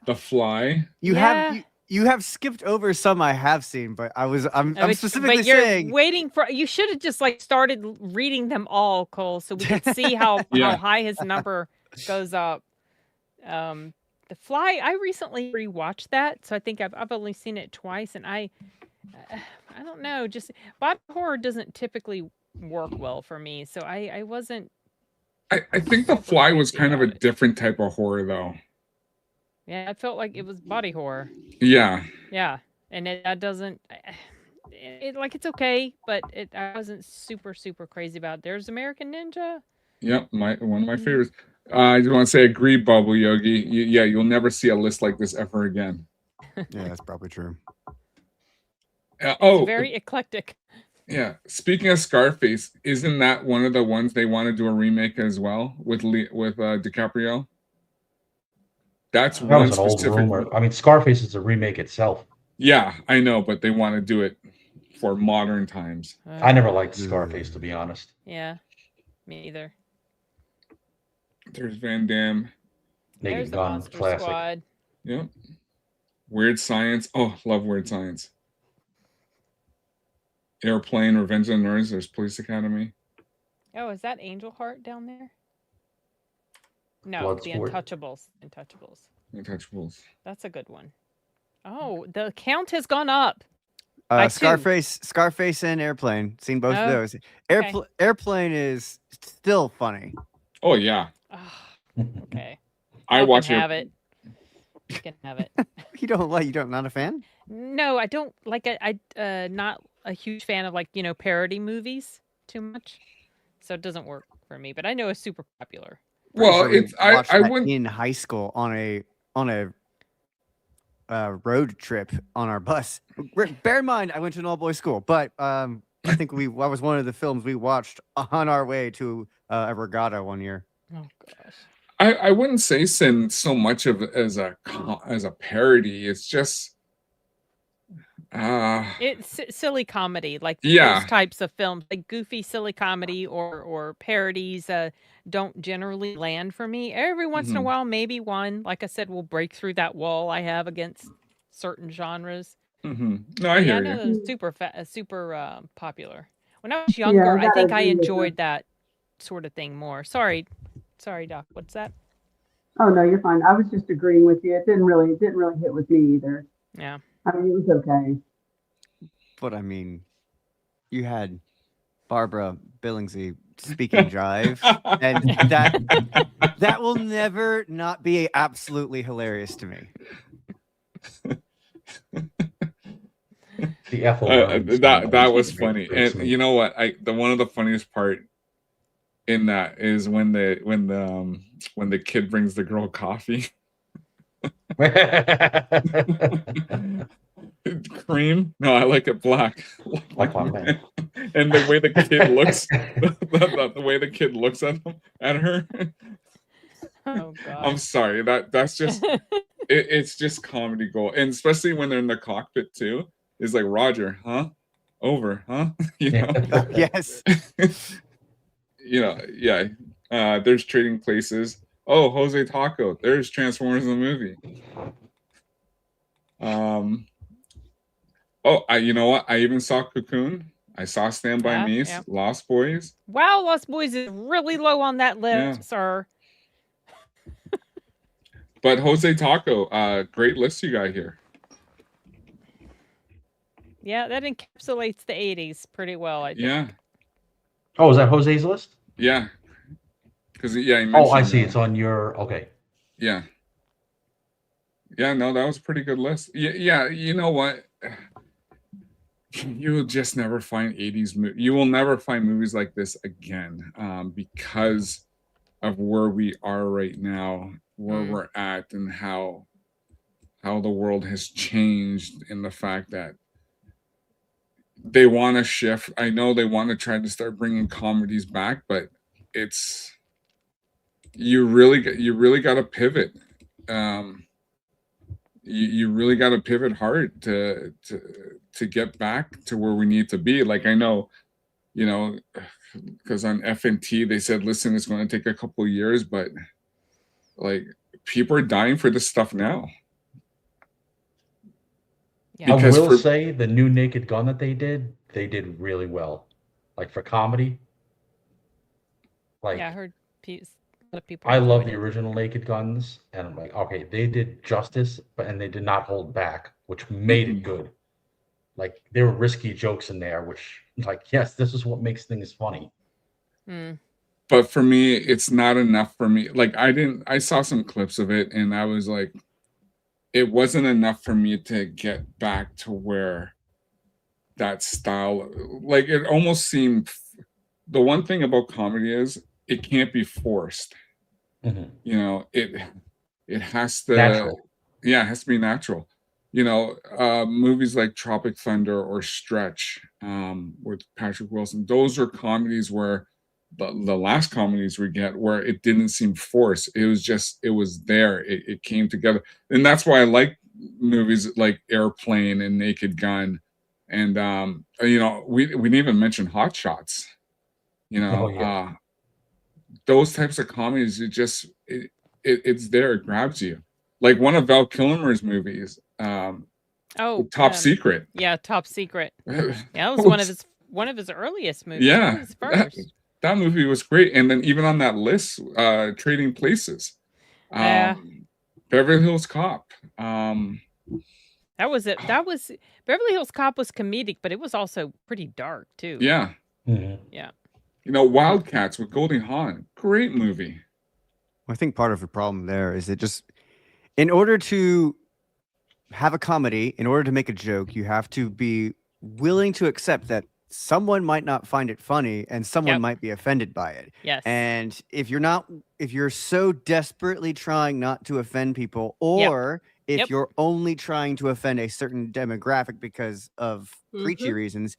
A: The Fly.
D: You have skipped over some I have seen, but I'm specifically
C: but you're
D: saying
C: waiting for. You should have just like started reading them all, Cole, so we could see how high his number goes up. The Fly. I recently rewatched that, so I think I've only seen it twice, and I don't know. Just body horror doesn't typically work well for me, so I wasn't.
A: I think The Fly was kind of a different type of horror, though.
C: Yeah, I felt like it was body horror.
A: Yeah.
C: Yeah, and that doesn't. It's okay, but I wasn't super crazy about it. There's American Ninja.
A: Yep, one of my favorites. I just want to say, agree, Bubble Yogi. You'll never see a list like this ever again.
D: yeah, that's probably true.
C: It's very eclectic.
A: Yeah. Speaking of Scarface, isn't that one of the ones they want to do a remake as well with DiCaprio? That's
B: That
A: one
B: was an old
A: specific.
B: rumor. I mean, Scarface is a remake itself.
A: Yeah, I know, but they want to do it for modern times.
B: I never liked Scarface, to be honest.
C: Yeah, me either.
A: There's Van Damme.
B: Naked
C: There's the
B: Gun,
C: Monster
B: classic.
C: Squad.
A: Yep. Weird Science. Oh, love Weird Science. Airplane, Revenge of the Nerds. There's Police Academy.
C: Oh, is that Angel Heart down there? No, the
B: Bloodsport.
C: Untouchables.
A: Untouchables.
C: That's a good one. Oh, the count has gone up. By two.
D: Scarface and Airplane. Seen both of those. Airplane is still funny.
A: Oh yeah.
C: Oh, okay.
A: I watch
C: it. Have it. You can have it.
D: You don't not a fan?
C: No, I don't like it. I not a huge fan of parody movies too much. So it doesn't work for me, but I know it's super popular.
A: Well, I wouldn't
D: in high school on a road trip on our bus. Bear in mind, I went to an all-boys school, but I think that was one of the films we watched on our way to a regatta one year.
C: Oh gosh.
A: I wouldn't say Sin so much of as a parody. It's just
C: it's silly comedy, like
A: yeah.
C: those types of films, like goofy silly comedy or parodies don't generally land for me. Every once in a while, maybe one, like I said, will break through that wall I have against certain genres.
A: No, I
C: Yeah, I
A: hear
C: know
A: you.
C: that was super popular. When I was
E: Yeah,
C: younger,
E: I
C: I
E: gotta
C: think I
E: agree with you.
C: enjoyed that sort of thing more. Sorry, Doc. What's that?
E: Oh no, you're fine. I was just agreeing with you. It didn't really hit with me either.
C: Yeah.
E: I mean, it was okay.
D: But I mean, you had Barbara Billingsley speaking jive, and that will never not be absolutely hilarious to me.
B: The Ethel Merman scene
A: that was
B: great-
A: funny.
B: great
A: And
B: scene.
A: you know what? One of the funniest part in that is when the kid brings the girl coffee. Cream? No, I like it black.
B: Like my man.
A: And the way the kid looks, the way the kid looks at her.
C: Oh
A: I'm
C: God.
A: sorry. That's just it's just comedy gold, and especially when they're in the cockpit too. It's like Roger, huh? Over, huh? You know.
D: Yes.
A: Yeah. There's Trading Places. Oh, Jose Taco. There's Transformers the movie. You know what? I even saw Cocoon. I saw Stand By Me,
C: Yeah.
A: Lost Boys.
C: Wow, Lost Boys is really low on that list, sir.
A: But Jose Taco, great list you got here.
C: Yeah, that encapsulates the 80s pretty well, I think.
A: Yeah.
B: Oh, is that Jose's list?
A: Yeah. Because he mentioned,
B: oh, I see. It's on your okay.
A: Yeah. Yeah, no, that was a pretty good list. Yeah, you know what? You will just never find 80s you will never find movies like this again, because of where we are right now, where we're at, and how the world has changed, and the fact that they want to shift. I know they want to try to start bringing comedies back, but it's you really got to pivot. You really got to pivot hard to get back to where we need to be. Like, I know, because on FNT they said, listen, it's going to take a couple of years, but like, people are dying for this stuff now.
B: Yeah. I will say the new Naked Gun that they did really well. Like for comedy. Like,
C: yeah, I heard a lot of people.
B: I love the original Naked Guns, and I'm like, okay, they did justice, and they did not hold back, which made it good. Like, there were risky jokes in there, which, like, yes, this is what makes things funny.
A: But for me, it's not enough for me. Like, I saw some clips of it, and I was like, it wasn't enough for me to get back to where that style, like, it almost seemed, the one thing about comedy is it can't be forced. It has to,
B: natural.
A: Yeah, it has to be natural. Movies like Tropic Thunder or Stretch, with Patrick Wilson, those are comedies where the last comedies we get, where it didn't seem forced. It was there. It came together. And that's why I like movies like Airplane and Naked Gun. And, we didn't even mention Hot Shots. Those types of comedies, it's there. It grabs you. Like one of Val Kilmer's movies, Top Secret.
C: Yeah, Top Secret. Yeah, that was one of his earliest movies.
A: Yeah,
C: his first.
A: That movie was great. And then even on that list, Trading Places, Beverly Hills Cop.
C: That was it. That was Beverly Hills Cop was comedic, but it was also pretty dark too.
A: Yeah.
C: Yeah.
A: Wildcats with Goldie Hawn, great movie.
D: I think part of the problem there is in order to have a comedy, in order to make a joke, you have to be willing to accept that someone might not find it funny and someone might be offended by it.
C: Yes.
D: And if you're so desperately trying not to offend people, or if you're only trying to offend a certain demographic because of preachy reasons,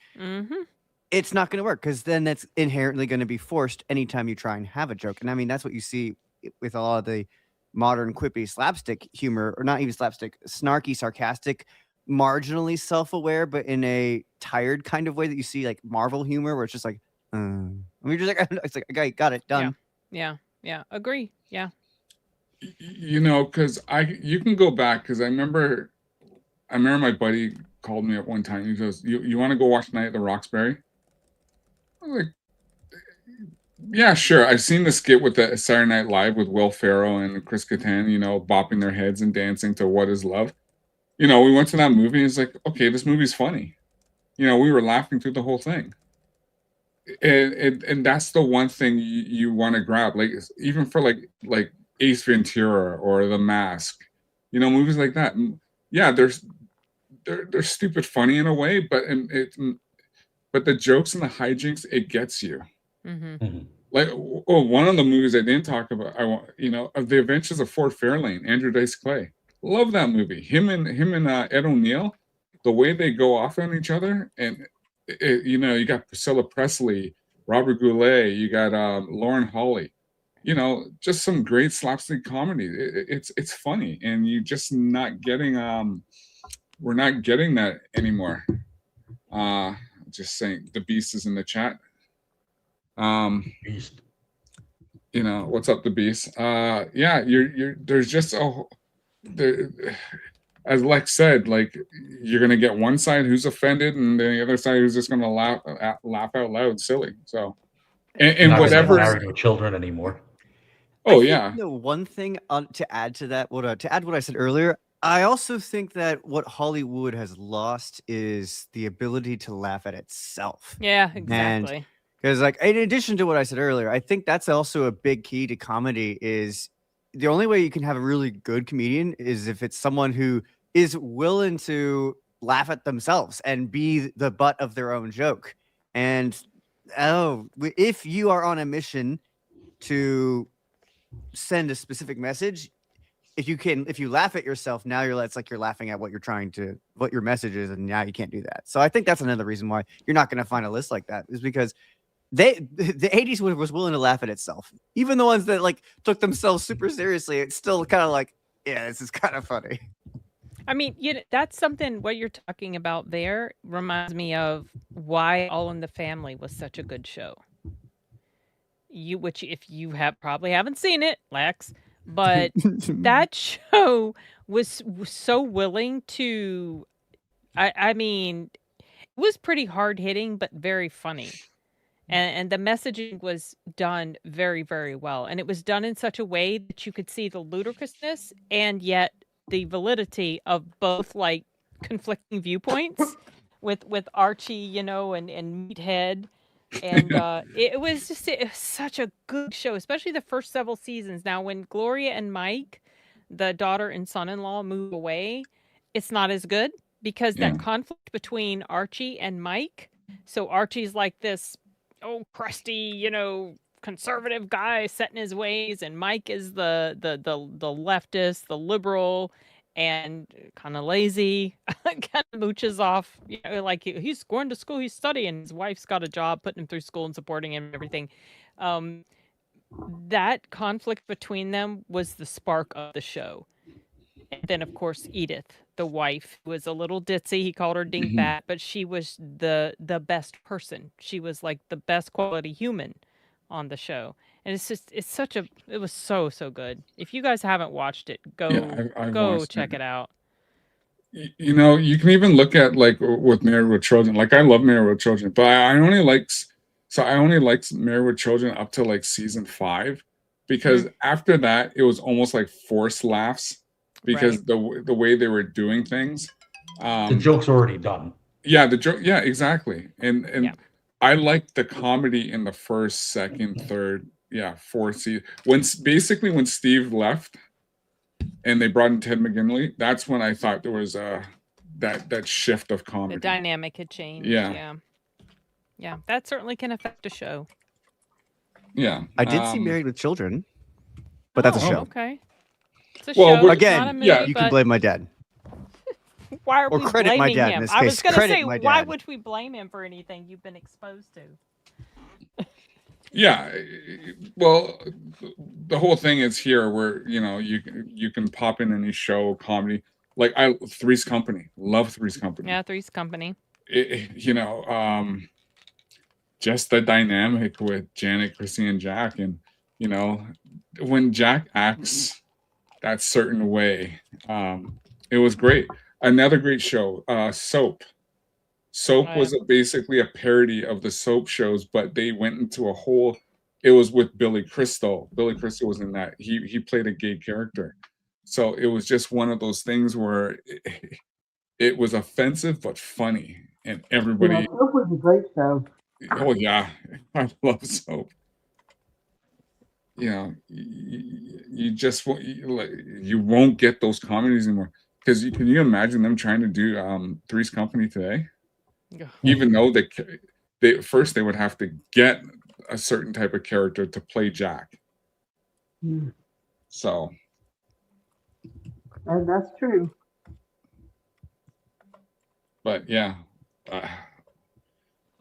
D: it's not going to work, because then that's inherently going to be forced anytime you try and have a joke. And I mean, that's what you see with a lot of the modern quippy slapstick humor, or not even slapstick, snarky, sarcastic, marginally self-aware, but in a tired kind of way that you see like Marvel humor, where it's just like, I mean, you're just like, it's like, okay, got it, done.
C: Yeah. Agree. Yeah.
A: Because you can go back, because I remember my buddy called me up one time. He goes, "You want to go watch Night at the Roxbury?" I was like, "Yeah, sure." I've seen the skit with the Saturday Night Live with Will Ferrell and Chris Kattan, bopping their heads and dancing to "What Is Love." We went to that movie. And it's like, okay, this movie's funny. We were laughing through the whole thing. And that's the one thing you want to grab, like even for like Ace Ventura or The Mask, movies like that. Yeah, they're stupid funny in a way, but but the jokes and the hijinks, it gets you.
B: Mhm.
A: Like, one of the movies I didn't talk about, of The Adventures of Ford Fairlane, Andrew Dice Clay. Love that movie. Him and Ed O'Neill, the way they go off on each other, and you got Priscilla Presley, Robert Goulet, you got Lauren Holly. Just some great slapstick comedy. It's funny, and you just not getting we're not getting that anymore. Just saying, the Beast is in the chat.
B: Beast.
A: What's up, the Beast? Yeah, there's just as Lex said, like, you're gonna get one side who's offended, and then the other side who's just gonna laugh out loud, silly. So, and
B: Not gonna get
A: whatever.
B: married with children anymore.
A: Oh,
D: I think,
A: yeah.
D: one thing to add to that, to add what I said earlier, I also think that what Hollywood has lost is the ability to laugh at itself.
C: Yeah, exactly.
D: Because, like, in addition to what I said earlier, I think that's also a big key to comedy. Is the only way you can have a really good comedian is if it's someone who is willing to laugh at themselves and be the butt of their own joke. And if you are on a mission to send a specific message, if you laugh at yourself, now it's like you're laughing at what your message is, and now you can't do that. So I think that's another reason why you're not going to find a list like that, is because the 80s was willing to laugh at itself. Even the ones that like took themselves super seriously, it's still kind of like, yeah, this is kind of funny.
C: I mean, that's something, what you're talking about there reminds me of why All in the Family was such a good show. Which if you probably haven't seen it, Lex, but that show was so willing to, I mean, it was pretty hard hitting, but very funny. And the messaging was done very, very well. And it was done in such a way that you could see the ludicrousness and yet the validity of both, like, conflicting viewpoints with Archie, and Meathead. And it was such a good show, especially the first several seasons. Now, when Gloria and Mike, the daughter and son-in-law, move away, it's not as good because that conflict between Archie and Mike. So Archie's like this crusty, conservative guy set in his ways, and Mike is the leftist, the liberal, and kind of lazy, kind of mooches off, like he's going to school, he's studying, his wife's got a job putting him through school and supporting him and everything. That conflict between them was the spark of the show. And then, of course, Edith, the wife, was a little ditzy. He called her dingbat, but she was the best person. She was like the best quality human on the show. And it was so good. If you guys haven't watched it,
A: I've
C: go
A: watched
C: check it out.
A: You can even look at, like, with Married with Children. Like, I love Married with Children, but I only liked Married with Children up to like season 5, because after that it was almost like forced laughs because the way they were doing things.
B: The joke's already done.
A: Yeah, the joke. Yeah, exactly. And I liked the comedy in the first, second, third, fourth season. When Steve left and they brought in Ted McGinley, that's when I thought there was that shift of comedy.
C: The dynamic had changed. Yeah, that certainly can affect a show.
A: Yeah,
D: I did see Married with Children, but that's a show.
C: Okay. It's a
A: Well,
C: show. It's
D: again,
C: not a movie,
D: you can blame my dad.
C: Why are
D: or
C: we
D: credit my
C: blaming
D: dad
C: him?
D: in this
C: I was
D: case.
C: going to
D: Credit
C: say,
D: my
C: why
D: dad.
C: would we blame him for anything you've been exposed to?
A: Yeah, well, the whole thing is here where you can pop in any show, comedy. Like, Three's Company, love Three's Company.
C: Yeah, Three's Company.
A: Just the dynamic with Janet, Chrissy, and Jack, and when Jack acts that certain way, it was great. Another great show, Soap. Soap
C: Oh, yeah.
A: was basically a parody of the soap shows, but they went into a whole. It was with Billy Crystal. Billy Crystal was in that. He played a gay character, so it was just one of those things where it was offensive but funny, and
E: Yeah,
A: everybody.
E: Soap was a great show.
A: Oh yeah, I love Soap. You just you won't get those comedies anymore because can you imagine them trying to do Three's Company today?
C: Ugh.
A: Even though they would have to get a certain type of character to play Jack.
E: Mm.
A: So
E: And that's true.
A: but yeah,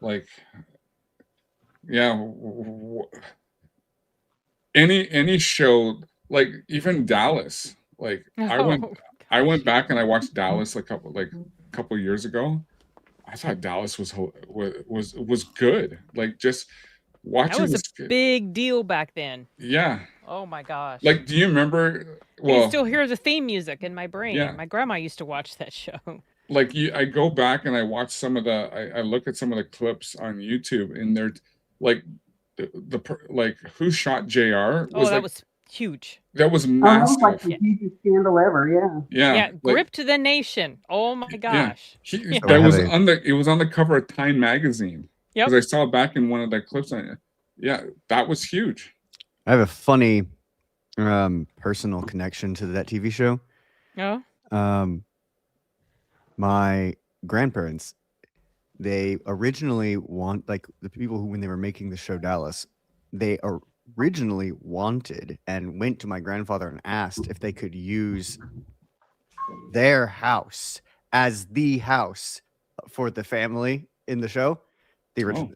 A: like yeah, any show, like even Dallas, like I went
C: Oh,
A: I went
C: gosh.
A: back and I watched Dallas a couple years ago. I thought Dallas was good. Like just
C: That
A: watching
C: was a
A: this.
C: big deal back then.
A: Yeah.
C: Oh my gosh.
A: Like, do you remember?
C: I can
A: Well,
C: still hear the theme music in my brain.
A: yeah.
C: My grandma used to watch that show.
A: Like I go back and I watch some of the. I look at some of the clips on YouTube, and they're like like who shot Jr.
C: Oh, that
A: like
C: was huge.
A: that was
E: Oh, that was like
A: massive.
E: the hugest scandal ever. Yeah.
A: Yeah.
C: Yeah,
A: like,
C: Grip to the Nation. Oh my
A: yeah.
C: gosh.
D: So I
A: That was
D: have a-
A: it was on the cover of Time magazine.
C: Yep.
A: Because I saw it back in one of the clips. Yeah, that was huge.
D: I have a funny personal connection to that TV show.
C: Oh.
D: My grandparents, they originally like the people who, when they were making the show Dallas, they originally wanted and went to my grandfather and asked if they could use their house as the house for the family in the show. The original.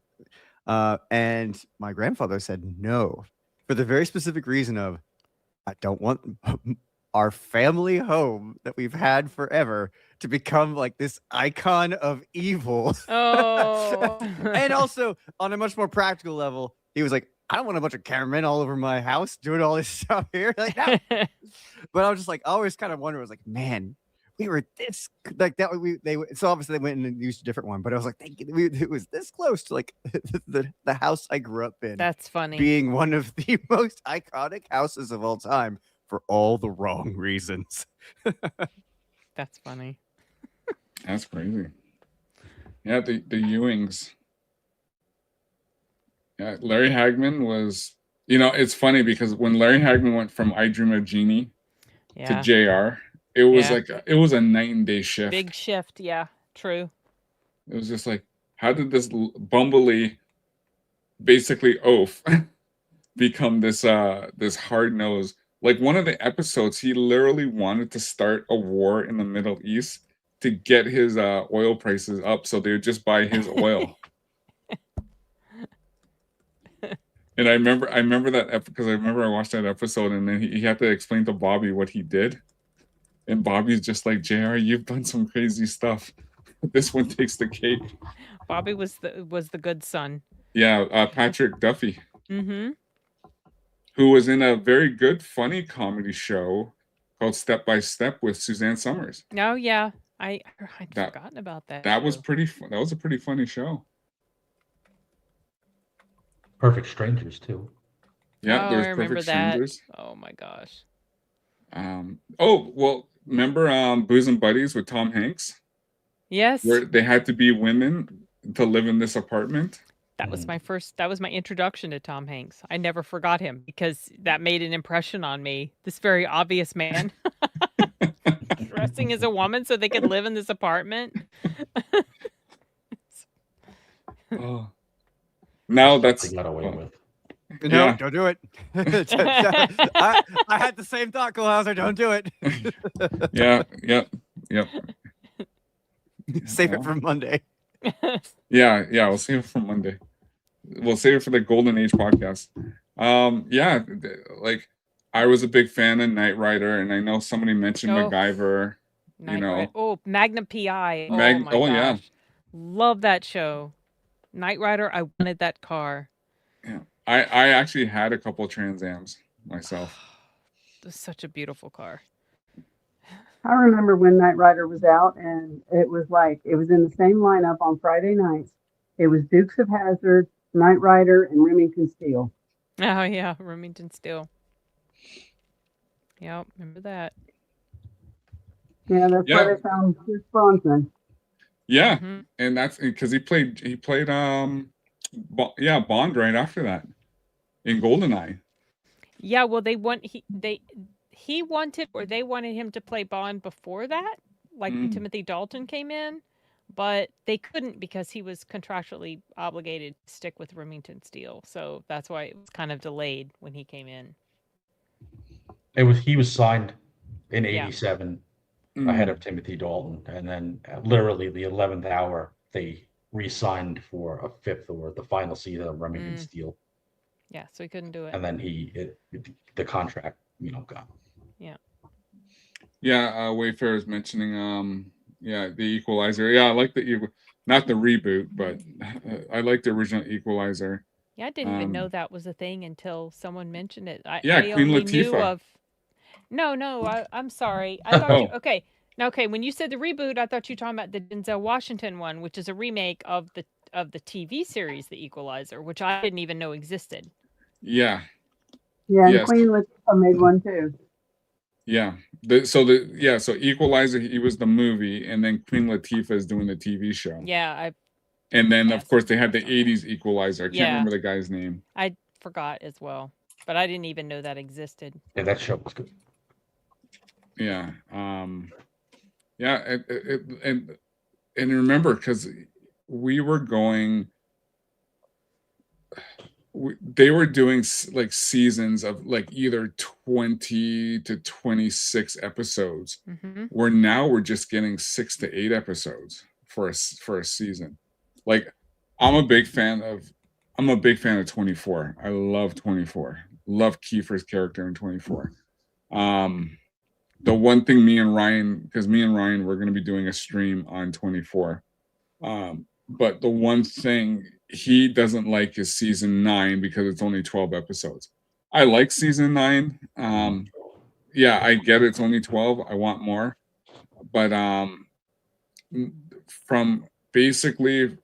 D: And my grandfather said no, for the very specific reason of, I don't want our family home that we've had forever to become like this icon of evil.
C: Oh.
D: And also, on a much more practical level, he was like, I don't want a bunch of cameramen all over my house doing all this stuff here. Like, no. But I was just like, I always kind of wonder, I was like, man, we were this like that. So obviously they went and used a different one, but I was like, it was this close to like the house I grew up in.
C: That's funny.
D: Being one of the most iconic houses of all time for all the wrong reasons.
C: That's funny.
A: That's crazy. Yeah, the Ewings. Yeah, Larry Hagman was. It's funny because when Larry Hagman went from I Dream of Jeannie
C: Yeah.
A: to JR, it was
C: Yeah.
A: like it was a night and day shift.
C: Big shift. Yeah. True.
A: It was just like, how did this bumbly, basically oaf, become this hard nose? Like one of the episodes, he literally wanted to start a war in the Middle East to get his oil prices up, so they would just buy his oil. And I remember that because I remember I watched that episode, and then he had to explain to Bobby what he did, and Bobby's just like, JR, you've done some crazy stuff. This one takes the cake.
C: Bobby was the good son.
A: Yeah, Patrick Duffy,
C: Mm-hmm.
A: who was in a very good, funny comedy show called Step by Step with Suzanne Summers.
C: Oh yeah. I'd
A: That-
C: forgotten about that.
A: That was
C: show.
A: pretty. That was a pretty funny show.
B: Perfect Strangers too.
A: Yeah,
C: Oh,
A: there was
C: I remember
A: Perfect
C: that.
A: Strangers.
C: Oh my gosh.
A: Oh well, remember Booze and Buddies with Tom Hanks,
C: Yes.
A: where they had to be women to live in this apartment.
C: That was my introduction to Tom Hanks. I never forgot him because that made an impression on me. This very obvious man dressing as a woman so they could live in this apartment.
A: Oh. Now
B: They
A: that's
B: got away with.
D: No,
A: Yeah.
D: don't do it. I had the same thought, Kohlhauser. Don't do it.
A: yeah, yep.
D: Save it
A: Well,
D: for Monday.
A: Yeah, we'll save it for Monday. We'll save it for the Golden Age podcast. Like I was a big fan of Knight Rider, and I know somebody mentioned
C: Oh.
A: MacGyver.
C: Knight
A: know.
C: Rider. Oh, Magnum PI. Oh
A: Mag-
C: my
A: oh,
C: gosh.
A: yeah.
C: Love that show. Knight Rider, I wanted that car.
A: Yeah, I actually had a couple Trans Ams myself.
C: It was such a beautiful car.
E: I remember when Knight Rider was out, and it was like it was in the same lineup on Friday nights. It was Dukes of Hazzard, Knight Rider, and Remington Steele.
C: Oh yeah, Remington Steele. Yep, remember that.
E: Yeah, that's where
A: Yeah.
E: they found Chris Bronson.
A: Yeah,
C: Mhm.
A: and that's because he played Bond right after that in Goldeneye.
C: Yeah, well, he wanted, or they wanted him to play Bond before that, like when
A: Mm.
C: Timothy Dalton came in, but they couldn't because he was contractually obligated to stick with Remington Steele. So that's why it was kind of delayed when he came in.
B: He was signed in
C: Yeah.
B: '87
A: Mm.
B: ahead of Timothy Dalton, and then at literally the 11th hour they re-signed for a fifth or the final season of Remington Steele,
C: Yeah, so he couldn't do it.
B: and then the contract gone.
A: Yeah, Wayfair is mentioning the Equalizer. Yeah, I like not the reboot, but I like the original Equalizer.
C: Yeah, I didn't even know that was a thing until someone mentioned it. I
A: Queen
C: only knew
A: Latifah.
C: of. No, I'm sorry. I thought you.
A: Oh.
C: Okay, now okay. When you said the reboot, I thought you were talking about the Denzel Washington one, which is a remake of the TV series, The Equalizer, which I didn't even know existed.
A: Yeah.
E: Yeah, and
A: Yes.
E: Queen Latifah made one too.
A: Yeah. So Equalizer, he was the movie, and then Queen Latifah is doing the TV show.
C: Yeah,
A: And then
C: Yes,
A: of course they had the
C: that's on that.
A: '80s Equalizer. I can't
C: Yeah.
A: remember the guy's name.
C: I forgot as well, but I didn't even know that existed.
B: Yeah, that show was good.
A: Yeah. Yeah. And remember, because we were going. They were doing like seasons of like either 20 to 26 episodes,
C: Mm-hmm.
A: where now we're just getting 6 to 8 episodes for a season. Like I'm a big fan of 24. I love 24. Love Kiefer's character in 24. The one thing me and Ryan we're going to be doing a stream on 24. But the one thing he doesn't like is season 9 because it's only 12 episodes. I like season 9. Yeah, I get it's only 12. I want more. But from basically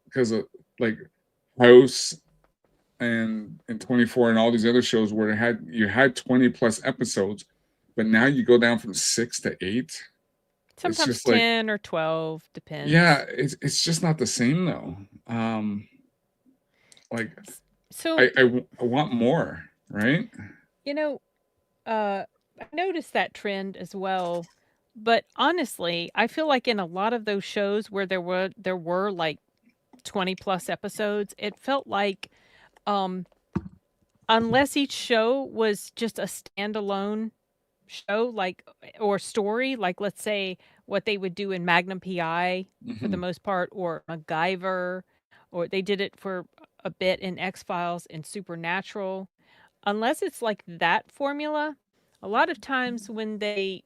A: because of like House and 24 and all these other shows where you had 20 plus episodes, but now you go down from 6 to 8.
C: Sometimes 10 or 12, depends.
A: Yeah, it's just not the same though. Like,
C: so
A: I want more, right?
C: I noticed that trend as well. But honestly, I feel like in a lot of those shows where there were like 20 plus episodes, it felt like unless each show was just a standalone show, like, or story, like let's say what they would do in Magnum PI for the most part, or MacGyver, or they did it for a bit in X-Files and Supernatural. Unless it's like that formula, a lot of times when they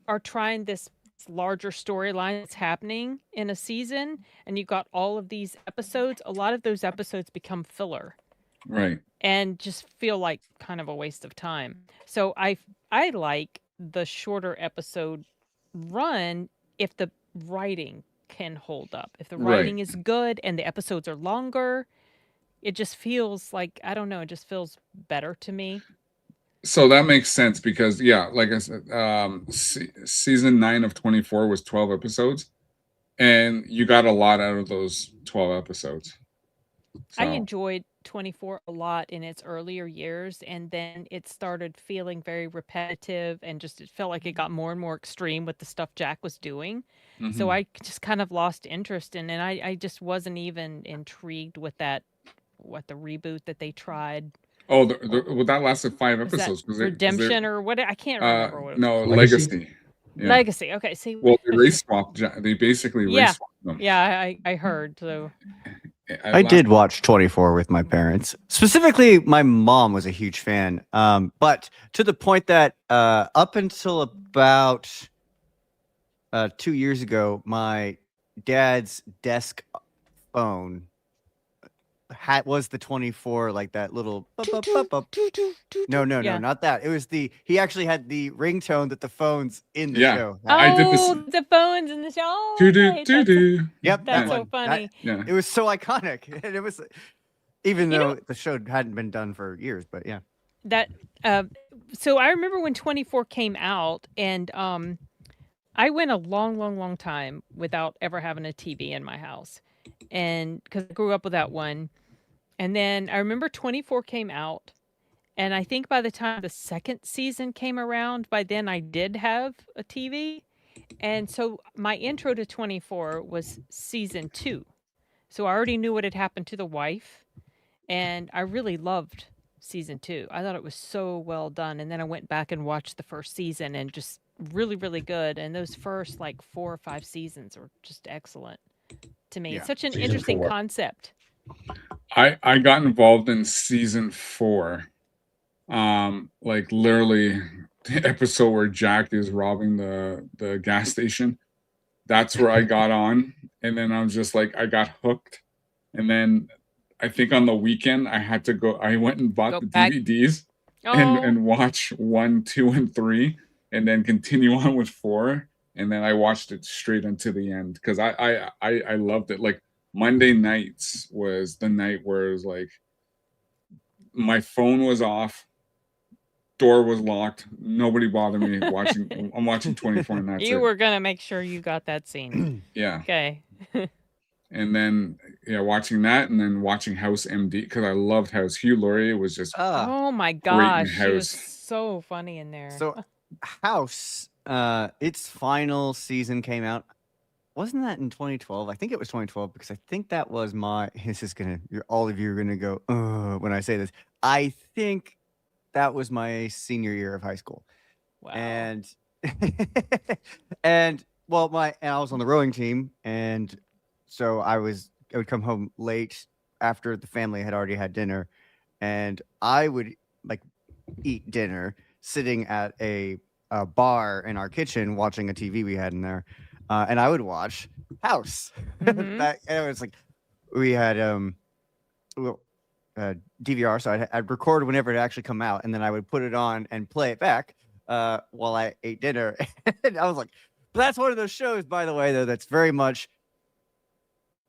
C: are trying this larger storyline that's happening in a season and you got all of these episodes, a lot of those episodes become filler.
A: Right.
C: And just feel like kind of a waste of time. So I like the shorter episode run if the writing can hold up. If the writing is good and the episodes are longer, it just feels like, I don't know, it just feels better to me.
A: So that makes sense because like I said, season 9 of 24 was 12 episodes, and you got a lot out of those 12 episodes.
C: I enjoyed 24 a lot in its earlier years, and then it started feeling very repetitive, and just it felt like it got more and more extreme with the stuff Jack was doing. So I just kind of lost interest in it. I just wasn't even intrigued with the reboot that they tried.
A: Oh, well, that lasted 5 episodes.
C: Redemption or what? I can't remember what it was.
A: No,
C: called.
A: Legacy. Yeah.
C: Legacy. Okay, see.
A: Well, they race swapped. They basically race swapped them.
C: Yeah, I heard. So
D: I did watch 24 with my parents. Specifically, my mom was a huge fan. But to the point that up until about 2 years ago, my dad's desk phone was the 24, like that little no,
C: Yeah.
D: not that. It was he actually had the ringtone that the phones in the
A: Yeah.
D: show had.
A: I did this-
C: Oh, the phones in the show. Oh,
A: Doo-doo,
C: okay,
A: doo-doo.
D: Yep,
C: That's
D: that
C: so
D: one.
C: funny.
A: Yeah.
D: It was so iconic, and it was even
C: You
D: though
C: know-
D: the show hadn't been done for years, but yeah.
C: That so I remember when 24 came out, and I went a long time without ever having a TV in my house, and because I grew up without one. And then I remember 24 came out, and I think by the time the second season came around, by then I did have a TV. And so my intro to 24 was season 2. So I already knew what had happened to the wife, and I really loved season 2. I thought it was so well done. And then I went back and watched the first season, and just really good. And those first like 4 or 5 seasons were just excellent to me.
D: Yeah.
C: It's such an
B: Season
C: interesting
B: 4.
C: concept.
A: I got involved in season 4. Like literally the episode where Jack is robbing the gas station. That's where I got on. And then I was just like, I got hooked. And then I think on the weekend I went and bought
C: Go
A: the
C: back.
A: DVDs
C: Oh,
A: and watch 1, 2, and 3, and then continue on with 4. And then I watched it straight into the end because I loved it. Like Monday nights was the night where it was like my phone was off, door was locked, nobody bothered me watching. I'm watching 24, and that's
C: you
A: it.
C: were going to make sure you got that scene.
A: Yeah.
C: Okay.
A: And then watching that, and then watching House MD because I loved House. Hugh Laurie was just
C: Oh my
A: in
C: gosh. She was
A: House.
C: so funny in there.
D: So House, its final season came out. Wasn't that in 2012? I think it was 2012 because I think that was all of you are gonna go when I say this. I think that was my senior year of high school.
C: Wow.
D: And and I was on the rowing team, and so I would come home late after the family had already had dinner, and I would like eat dinner sitting at a bar in our kitchen watching a TV we had in there, and I would watch House.
C: Mhm.
D: And it was like we had DVR, so I'd record whenever it actually come out, and then I would put it on and play it back while I ate dinner. And I was like, that's one of those shows, by the way, though, that's very much,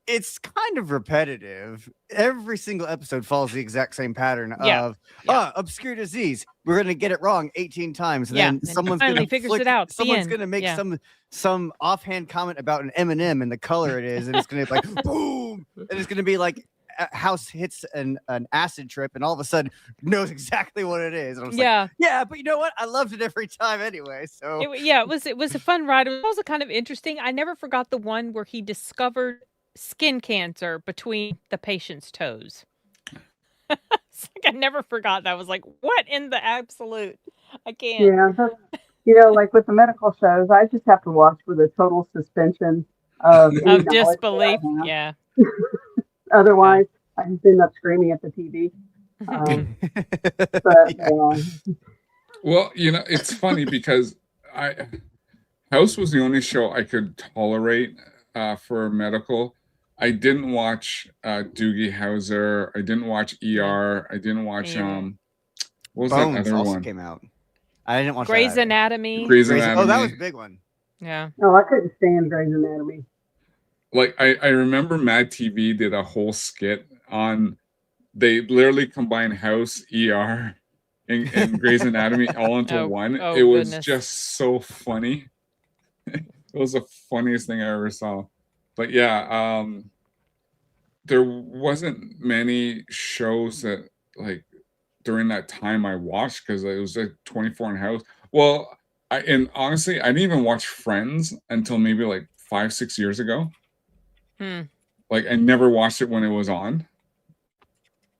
D: it's kind of repetitive. Every single episode follows the exact same pattern
C: Yeah,
D: of
C: yeah.
D: obscure disease. We're gonna get it wrong 18 times, and
C: Yeah,
D: then
C: and
D: someone's
C: finally
D: gonna
C: figures it out at the
D: Someone's
C: end.
D: gonna make
C: Yeah.
D: some offhand comment about an M&M and the color it is, and it's gonna be like boom, and it's gonna be like House hits an acid trip, and all of a sudden knows exactly what it is. And I was like,
C: Yeah.
D: yeah, but you know what? I loved it every time anyway. So
C: It was a fun ride. It was also kind of interesting. I never forgot the one where he discovered skin cancer between the patient's toes. It's like I never forgot that. I was like, what in the absolute? I can't.
E: Yeah, like with the medical shows, I just have to watch with a total suspension of any
C: Of
E: knowledge that I
C: disbelief.
E: have.
C: Yeah.
E: Otherwise, I just end up screaming at the TV. But yeah.
A: Well, it's funny because House was the only show I could tolerate for medical. I didn't watch Doogie Howser. I didn't watch ER. I didn't watch
C: Me either.
A: what was
D: Bones
A: that other
D: also
A: one?
D: came out. I didn't watch
C: Grey's
D: that.
C: Anatomy.
A: Grey's
D: Grey's-
A: Anatomy.
D: Oh, that was a big one.
C: Yeah.
E: No, I couldn't stand Grey's Anatomy.
A: Like I remember Mad TV did a whole skit on. They literally combined House, ER, and Grey's Anatomy all into one.
C: Oh,
A: It was
C: goodness.
A: just so funny. It was the funniest thing I ever saw. But yeah, there wasn't many shows that like during that time I watched because it was like 24 in House. Well, and honestly, I didn't even watch Friends until maybe like 5-6 years ago. Like I never watched it when it was on.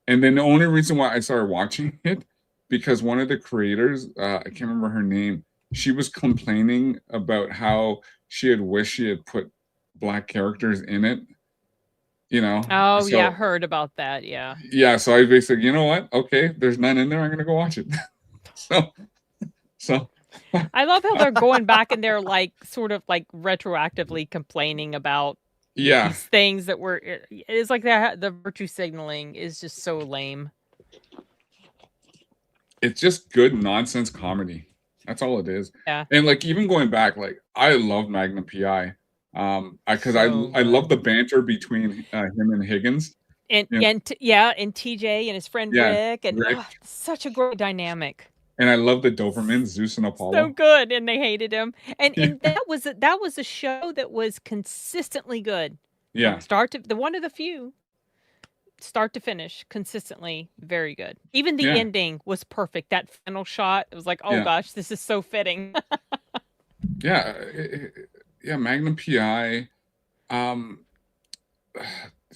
A: And then the only reason why I started watching it because one of the creators, I can't remember her name, she was complaining about how she had wished she had put Black characters in it.
C: Oh, yeah.
A: So-
C: Heard about that. Yeah.
A: Yeah, so I basically, you know what? Okay, there's none in there. I'm gonna go watch it. so
C: I love how they're going back and they're like sort of like retroactively complaining about
A: Yeah,
C: these things that were. It's like that. The virtue signaling is just so lame.
A: it's just good nonsense comedy. That's all it is.
C: Yeah.
A: And like even going back, like I love Magnum PI. Because
C: So
A: I love
C: good.
A: the banter between him and Higgins.
C: And
A: Yeah.
C: and TJ and his friend
A: Yeah,
C: Rick, and
A: Rick.
C: such a great dynamic.
A: And I love the Dobermans, Zeus and
C: So
A: Apollo.
C: good, and they hated him. And
A: Yeah.
C: and that was a show that was consistently good.
A: Yeah.
C: From start to the one of the few. Start to finish, consistently very good. Even the
A: Yeah.
C: ending was perfect. That final shot, it was like, oh
A: Yeah.
C: gosh, this is so fitting.
A: Yeah, yeah, Magnum PI.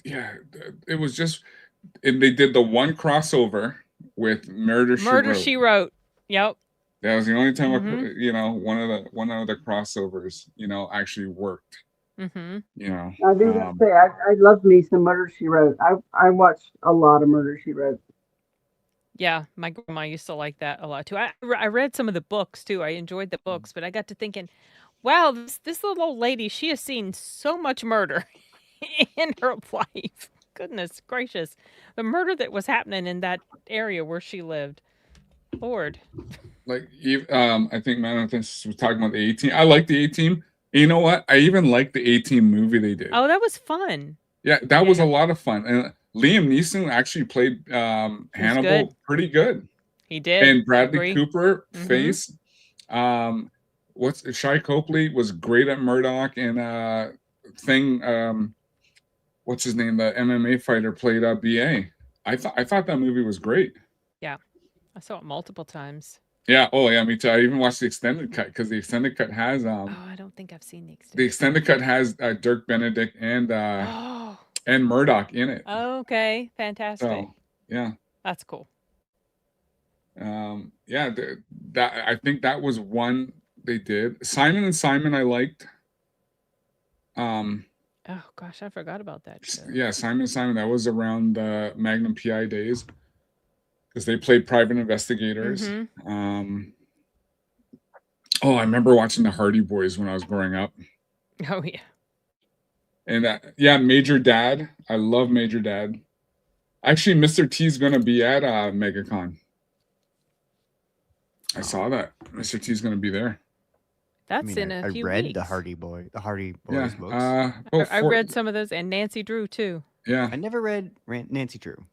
A: Yeah, it was just, and they did the one crossover with Murder
C: She Wrote. Yep.
A: That was the only time
C: Mhm.
A: you know, one of the crossovers, you know, actually worked.
C: Mhm.
A: You know,
E: I do gotta say, I love me some Murder She Wrote. I watched a lot of Murder She Wrote.
C: Yeah, my grandma used to like that a lot too. I read some of the books too. I enjoyed the books, but I got to thinking, wow, this little old lady, she has seen so much murder in her life. Goodness gracious, the murder that was happening in that area where she lived. Lord.
A: like I think Manathan was talking about the A-Team. I like the A-Team. You know what? I even like the A-Team movie they did.
C: Oh, that was fun.
A: Yeah, that was a lot of fun. And Liam Neeson actually played Hannibal
C: good.
A: pretty good.
C: He did.
A: And Bradley
C: Agree.
A: Cooper, Face. Shai Copley was great at Murdoch, and what's his name? The MMA fighter played BA. I thought that movie was great.
C: Yeah, I saw it multiple times.
A: Yeah. Oh yeah, me too. I even watched the extended cut because the extended cut has
C: Oh, I don't think I've seen the extended.
A: the extended cut has Dirk Benedict and
C: Oh,
A: and Murdoch in it.
C: okay, fantastic.
A: So yeah,
C: That's cool.
A: yeah, that I think that was one they did. Simon and Simon I liked.
C: Oh gosh, I forgot about that show.
A: Yeah, Simon and Simon, that was around the Magnum PI days because they played private investigators.
C: Mhm.
A: Oh, I remember watching the Hardy Boys when I was growing up.
C: Oh yeah.
A: And yeah, Major Dad. I love Major Dad. Actually, Mr. T's gonna be at MegaCon. I saw that. Mr. T's gonna be there.
C: That's in a few
D: I read
C: weeks.
D: the Hardy Boys
A: Yeah.
D: books.
C: I read some of those, and Nancy Drew too.
A: Yeah.
D: I never read Nancy Drew.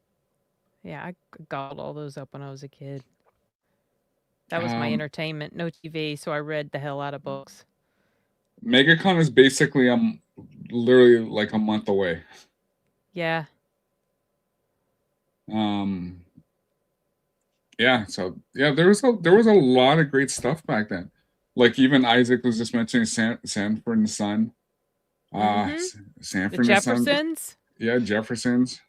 C: Yeah, I gobbled all those up when I was a kid. That was my entertainment. No TV, so I read the hell out of books.
A: MegaCon is basically literally like a month away.
C: Yeah.
A: Yeah, so yeah, there was a lot of great stuff back then. Like even Isaac was just mentioning Sanford and Son. Sanford
C: The
A: and Son.
C: Jeffersons.
A: Yeah, Jeffersons.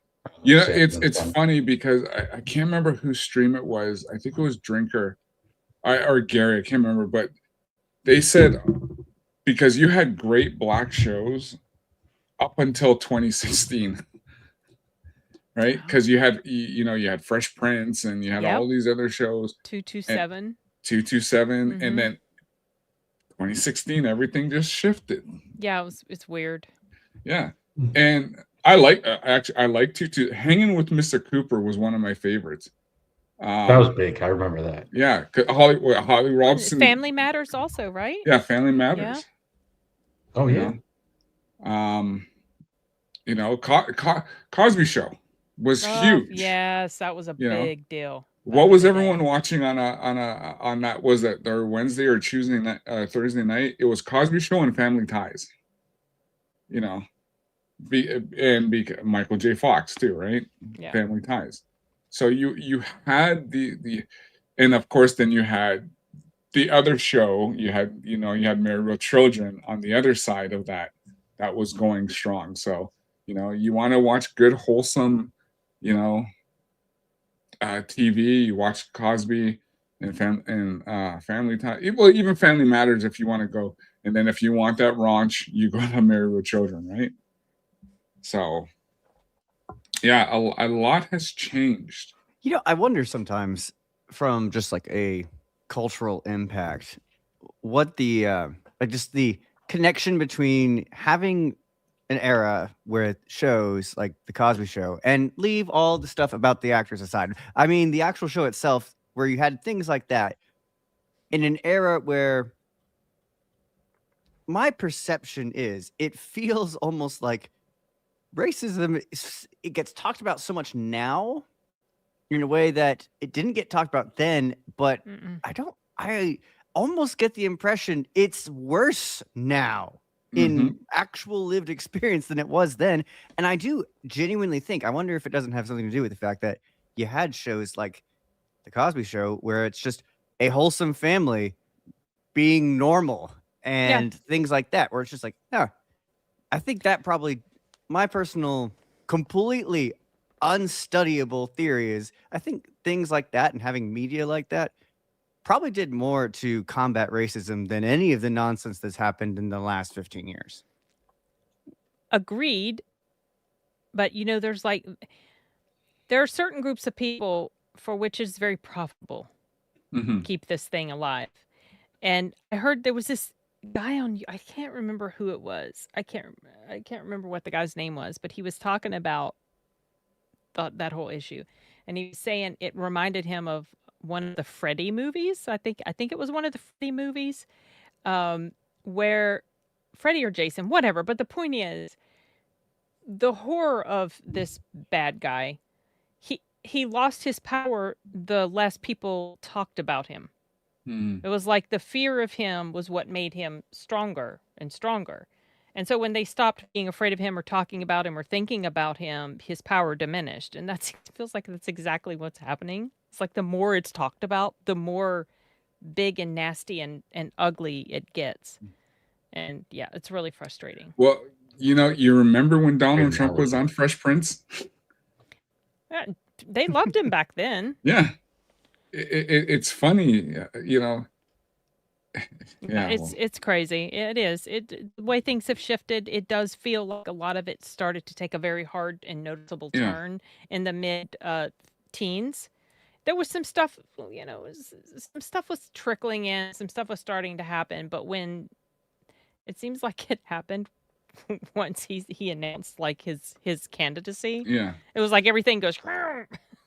A: You know,
B: Sanford and
A: it's
B: Son.
A: funny because I can't remember whose stream it was. I think it was Drinker or Gary. I can't remember, but they said because you had great black shows up until 2016. Right? Because you had you had Fresh Prince and you had all these other shows.
C: 227.
A: 227, and then 2016, everything just shifted.
C: Yeah, it's weird.
A: Yeah, and I like I like Hanging with Mr. Cooper was one of my favorites.
B: That was big. I remember that.
A: Yeah, Holly Robson.
C: Family Matters also, right?
A: Yeah, Family Matters.
C: Yeah.
B: Oh yeah.
A: Cosby Show was huge.
C: Yes, that was a big deal.
A: What was everyone watching on that? Was that their Wednesday or Tuesday night, Thursday night? It was Cosby Show and Family Ties. Michael J. Fox too, right?
C: Yeah.
A: Family Ties. So you had the and of course then you had the other show. You had Married with Children on the other side of that was going strong. So you want to watch good wholesome TV. You watch Cosby and Family Time. Well, even Family Matters if you want to go. And then if you want that raunch, you go to Married with Children, right? So, yeah, a lot has changed.
D: I wonder sometimes from just like a cultural impact, what the just the connection between having an era where shows like The Cosby Show, and leave all the stuff about the actors aside. I mean, the actual show itself, where you had things like that in an era where my perception is it feels almost like racism it gets talked about so much now in a way that it didn't get talked about then, but I almost get the impression it's worse now in actual lived experience than it was then. And I do genuinely think, I wonder if it doesn't have something to do with the fact that you had shows like The Cosby Show where it's just a wholesome family being normal and things like that, where it's just like, yeah, I think that probably my personal completely unstudyable theory is I think things like that and having media like that probably did more to combat racism than any of the nonsense that's happened in the last 15 years.
C: Agreed. But, you know, there are certain groups of people for which it's very profitable to keep this thing alive. And I heard there was this guy on, I can't remember who it was. I can't remember what the guy's name was, but he was talking about that whole issue. And he was saying it reminded him of one of the Freddy movies. I think it was one of the Freddy movies, where Freddy or Jason, whatever. But the point is, the horror of this bad guy, he lost his power the less people talked about him. It was like the fear of him was what made him stronger and stronger. And so when they stopped being afraid of him or talking about him or thinking about him, his power diminished. And it feels like that's exactly what's happening. It's like the more it's talked about, the more big and nasty and ugly it gets. And yeah, it's really frustrating.
A: Well, you know, you remember when Donald Trump was on Fresh Prince?
C: Yeah, they loved him back then.
A: Yeah. It's funny, you know. Yeah,
C: it's crazy. It is. The way things have shifted, it does feel like a lot of it started to take a very hard and noticeable turn in the mid teens. There was some stuff, you know, some stuff was trickling in, some stuff was starting to happen, but when it seems like it happened once he announced like his candidacy, it was like everything goes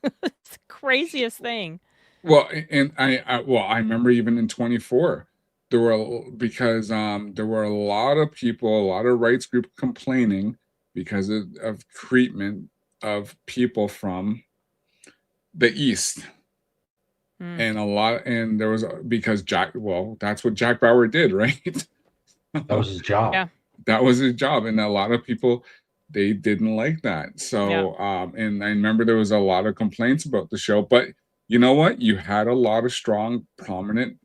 C: it's the craziest thing.
A: Well, and I remember even in 24, there were there were a lot of people, a lot of rights groups complaining because of treatment of people from the East. And there was because that's what Jack Bauer did, right?
B: That was his job.
C: Yeah.
A: That was his job. And a lot of people, they didn't like that. So, and I remember there was a lot of complaints about the show, but you know what? You had a lot of strong, prominent,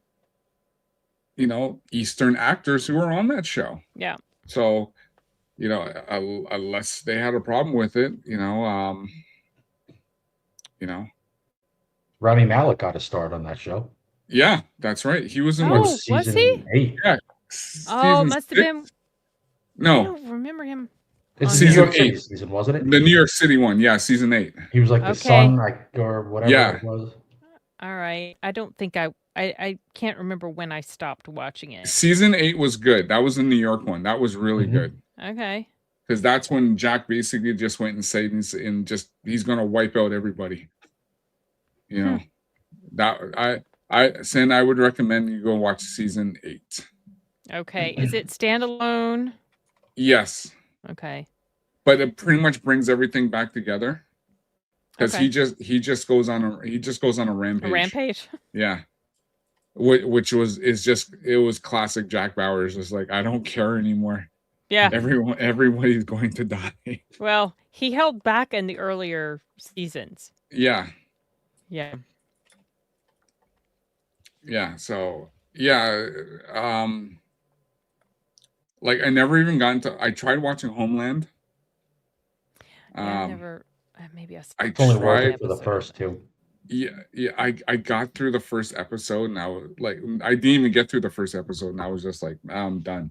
A: you know, Eastern actors who were on that show.
C: Yeah.
A: So, you know, unless they had a problem with it, you know.
B: Rami Malek got a start on that show.
A: Yeah, that's right. He was in
C: was he?
B: 8.
A: Yeah.
C: Oh, must have been.
A: No.
C: I don't remember him.
B: It's
A: season
B: New York
A: 8
B: City season, wasn't it?
A: The New York City one, yeah, season 8.
B: He was like the son, or whatever it was.
C: All right. I don't think I can't remember when I stopped watching it.
A: Season 8 was good. That was the New York one. That was really good.
C: Okay.
A: Because that's when Jack basically just went and said he's gonna wipe out everybody. You know, that I would recommend you go watch season 8.
C: Okay. Is it standalone?
A: Yes.
C: Okay.
A: But it pretty much brings everything back together. Because he just goes on a rampage.
C: A rampage?
A: Yeah. Which was classic Jack Bauer. Just like, I don't care anymore.
C: Yeah.
A: Everybody's going to die.
C: Well, he held back in the earlier seasons.
A: Yeah.
C: Yeah.
A: Yeah. So yeah. Like I never even got into. I tried watching Homeland.
C: Yeah, never. Maybe I
B: only worth it for the first 2.
A: Yeah. I got through the first episode, and I was like, I didn't even get through the first episode, and I was just like, I'm done.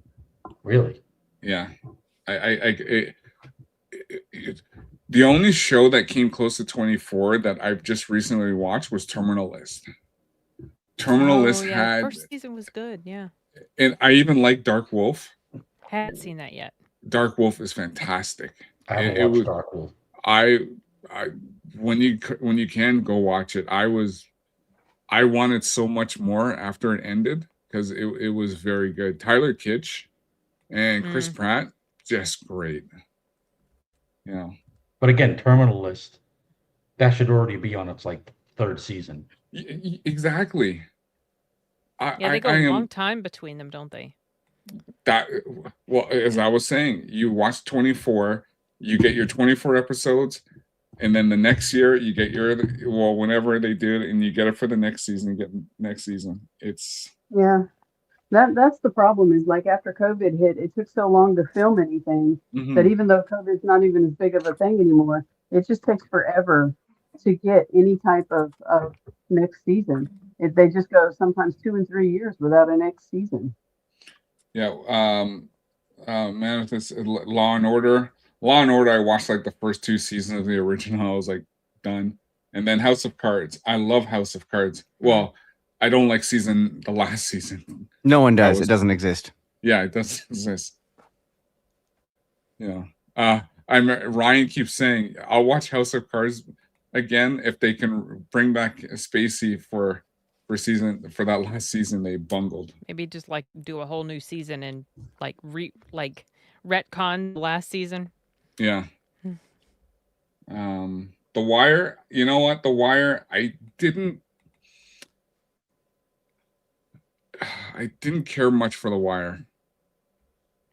B: Really?
A: Yeah. The only show that came close to 24 that I've just recently watched was Terminal List. Terminal List had
C: first season was good. Yeah.
A: And I even like Dark Wolf.
C: Haven't seen that yet.
A: Dark Wolf is fantastic.
B: I haven't
A: It
B: watched
A: was
B: Dark Wolf.
A: I when you can go watch it. I wanted so much more after it ended because it was very good. Tyler Kitsch and Chris Pratt, just great. Yeah.
B: But again, Terminal List, that should already be on its like third season.
A: Exactly.
C: Yeah, they go
A: I
C: a
A: am
C: long time between them, don't they?
A: that well, as I was saying, you watch 24, you get your 24 episodes, and then the next year you get your whenever they do it, and you get it for the next season, you get next season. It's
E: Yeah. That's the problem is like after COVID hit, it took so long to film anything that even though COVID's not even as big of a thing anymore, it just takes forever to get any type of next season. They just go sometimes 2 and 3 years without a next season.
A: yeah. Man, with this Law and Order. Law and Order, I watched like the first 2 seasons of the original. I was like done. And then House of Cards. I love House of Cards. Well, I don't like the last season.
D: No one does. It doesn't exist.
A: Yeah, it doesn't exist. Yeah. Ryan keeps saying I'll watch House of Cards again if they can bring back Spacey for that last season they bungled.
C: Maybe just like do a whole new season and like retcon the last season.
A: Yeah. The Wire, you know what? The Wire, I didn't care much for The Wire.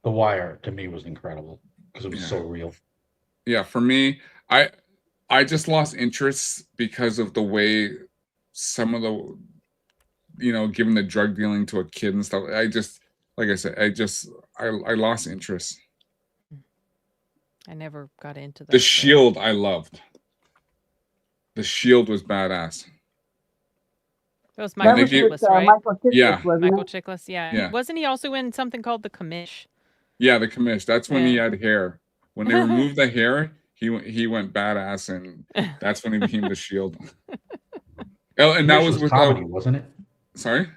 B: The Wire to me was incredible because it was so real.
A: Yeah, for me, I just lost interest because of the way some of the, giving the drug dealing to a kid and stuff. I just, like I said, I lost interest.
C: I never got into that.
A: The Shield, I loved. The Shield was badass.
C: That was Michael Chiklis, right?
E: Michael Chiklis,
A: Yeah.
C: Michael Chiklis, yeah.
A: Yeah.
C: Wasn't he also in something called The Commish?
A: Yeah, The Commish. That's when he had hair. When they removed the hair, he went badass, and that's when he became the Shield. Oh, and that was with
B: comedy, wasn't it?
A: Sorry.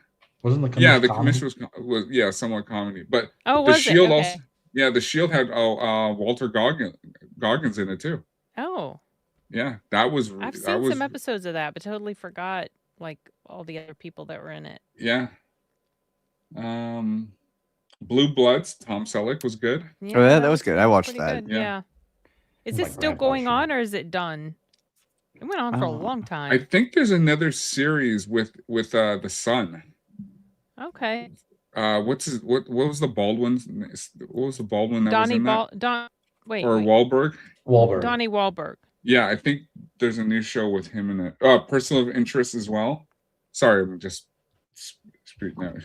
B: Wasn't the Commish
A: Yeah, the
B: comedy?
A: Commish was somewhat comedy, but
C: Oh,
A: the
C: was
A: Shield
C: it? Okay.
A: also. Yeah, the Shield had Walter Goggins in it too.
C: Oh.
A: Yeah, that was.
C: I've seen some episodes of that, but totally forgot like all the other people that were in it.
A: Yeah. Blue Bloods, Tom Selleck was good.
C: Yeah,
D: Oh, yeah, that was good. I watched
C: pretty
D: that.
C: good, yeah. Is
B: My
C: it still
B: grandpa's
C: going
B: show.
C: on or is it done? It went on for a long
A: I
C: time.
A: think there's another series with the Sun.
C: Okay.
A: What was the Baldwin? What was the Baldwin that was in that?
C: Wait.
A: Wahlberg?
B: Wahlberg.
C: Donnie Wahlberg.
A: Yeah, I think there's a new show with him in it. Person of Interest as well. Sorry, I'm just speaking out.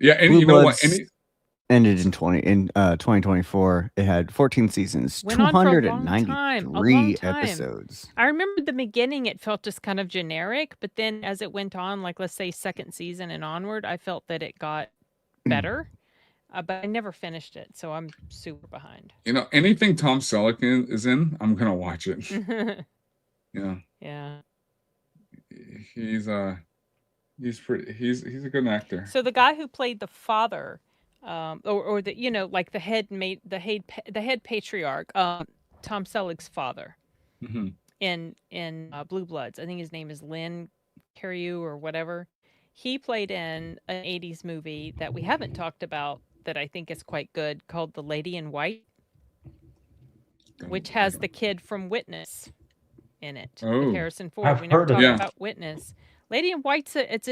A: Yeah, and
D: Blue
A: you know what?
D: Bloods ended in 2024. It had 14 seasons,
C: Went on for a long time,
D: 293 episodes.
C: I remember the beginning, it felt just kind of generic, but then as it went on, like let's say second season and onward, I felt that it got better. But I never finished it, so I'm super behind.
A: Anything Tom Selleck is in, I'm gonna watch it. Yeah.
C: Yeah.
A: He's a good actor.
C: So the guy who played the father, or the like the head patriarch, Tom Selleck's father, in Blue Bloods. I think his name is Lynn Carreau or whatever. He played in an 80s movie that we haven't talked about that I think is quite good called The Lady in White, which has the kid from Witness in it with Harrison Ford.
B: I've
C: We never
B: heard of
C: talked
B: that.
C: about Witness. Lady in White's it's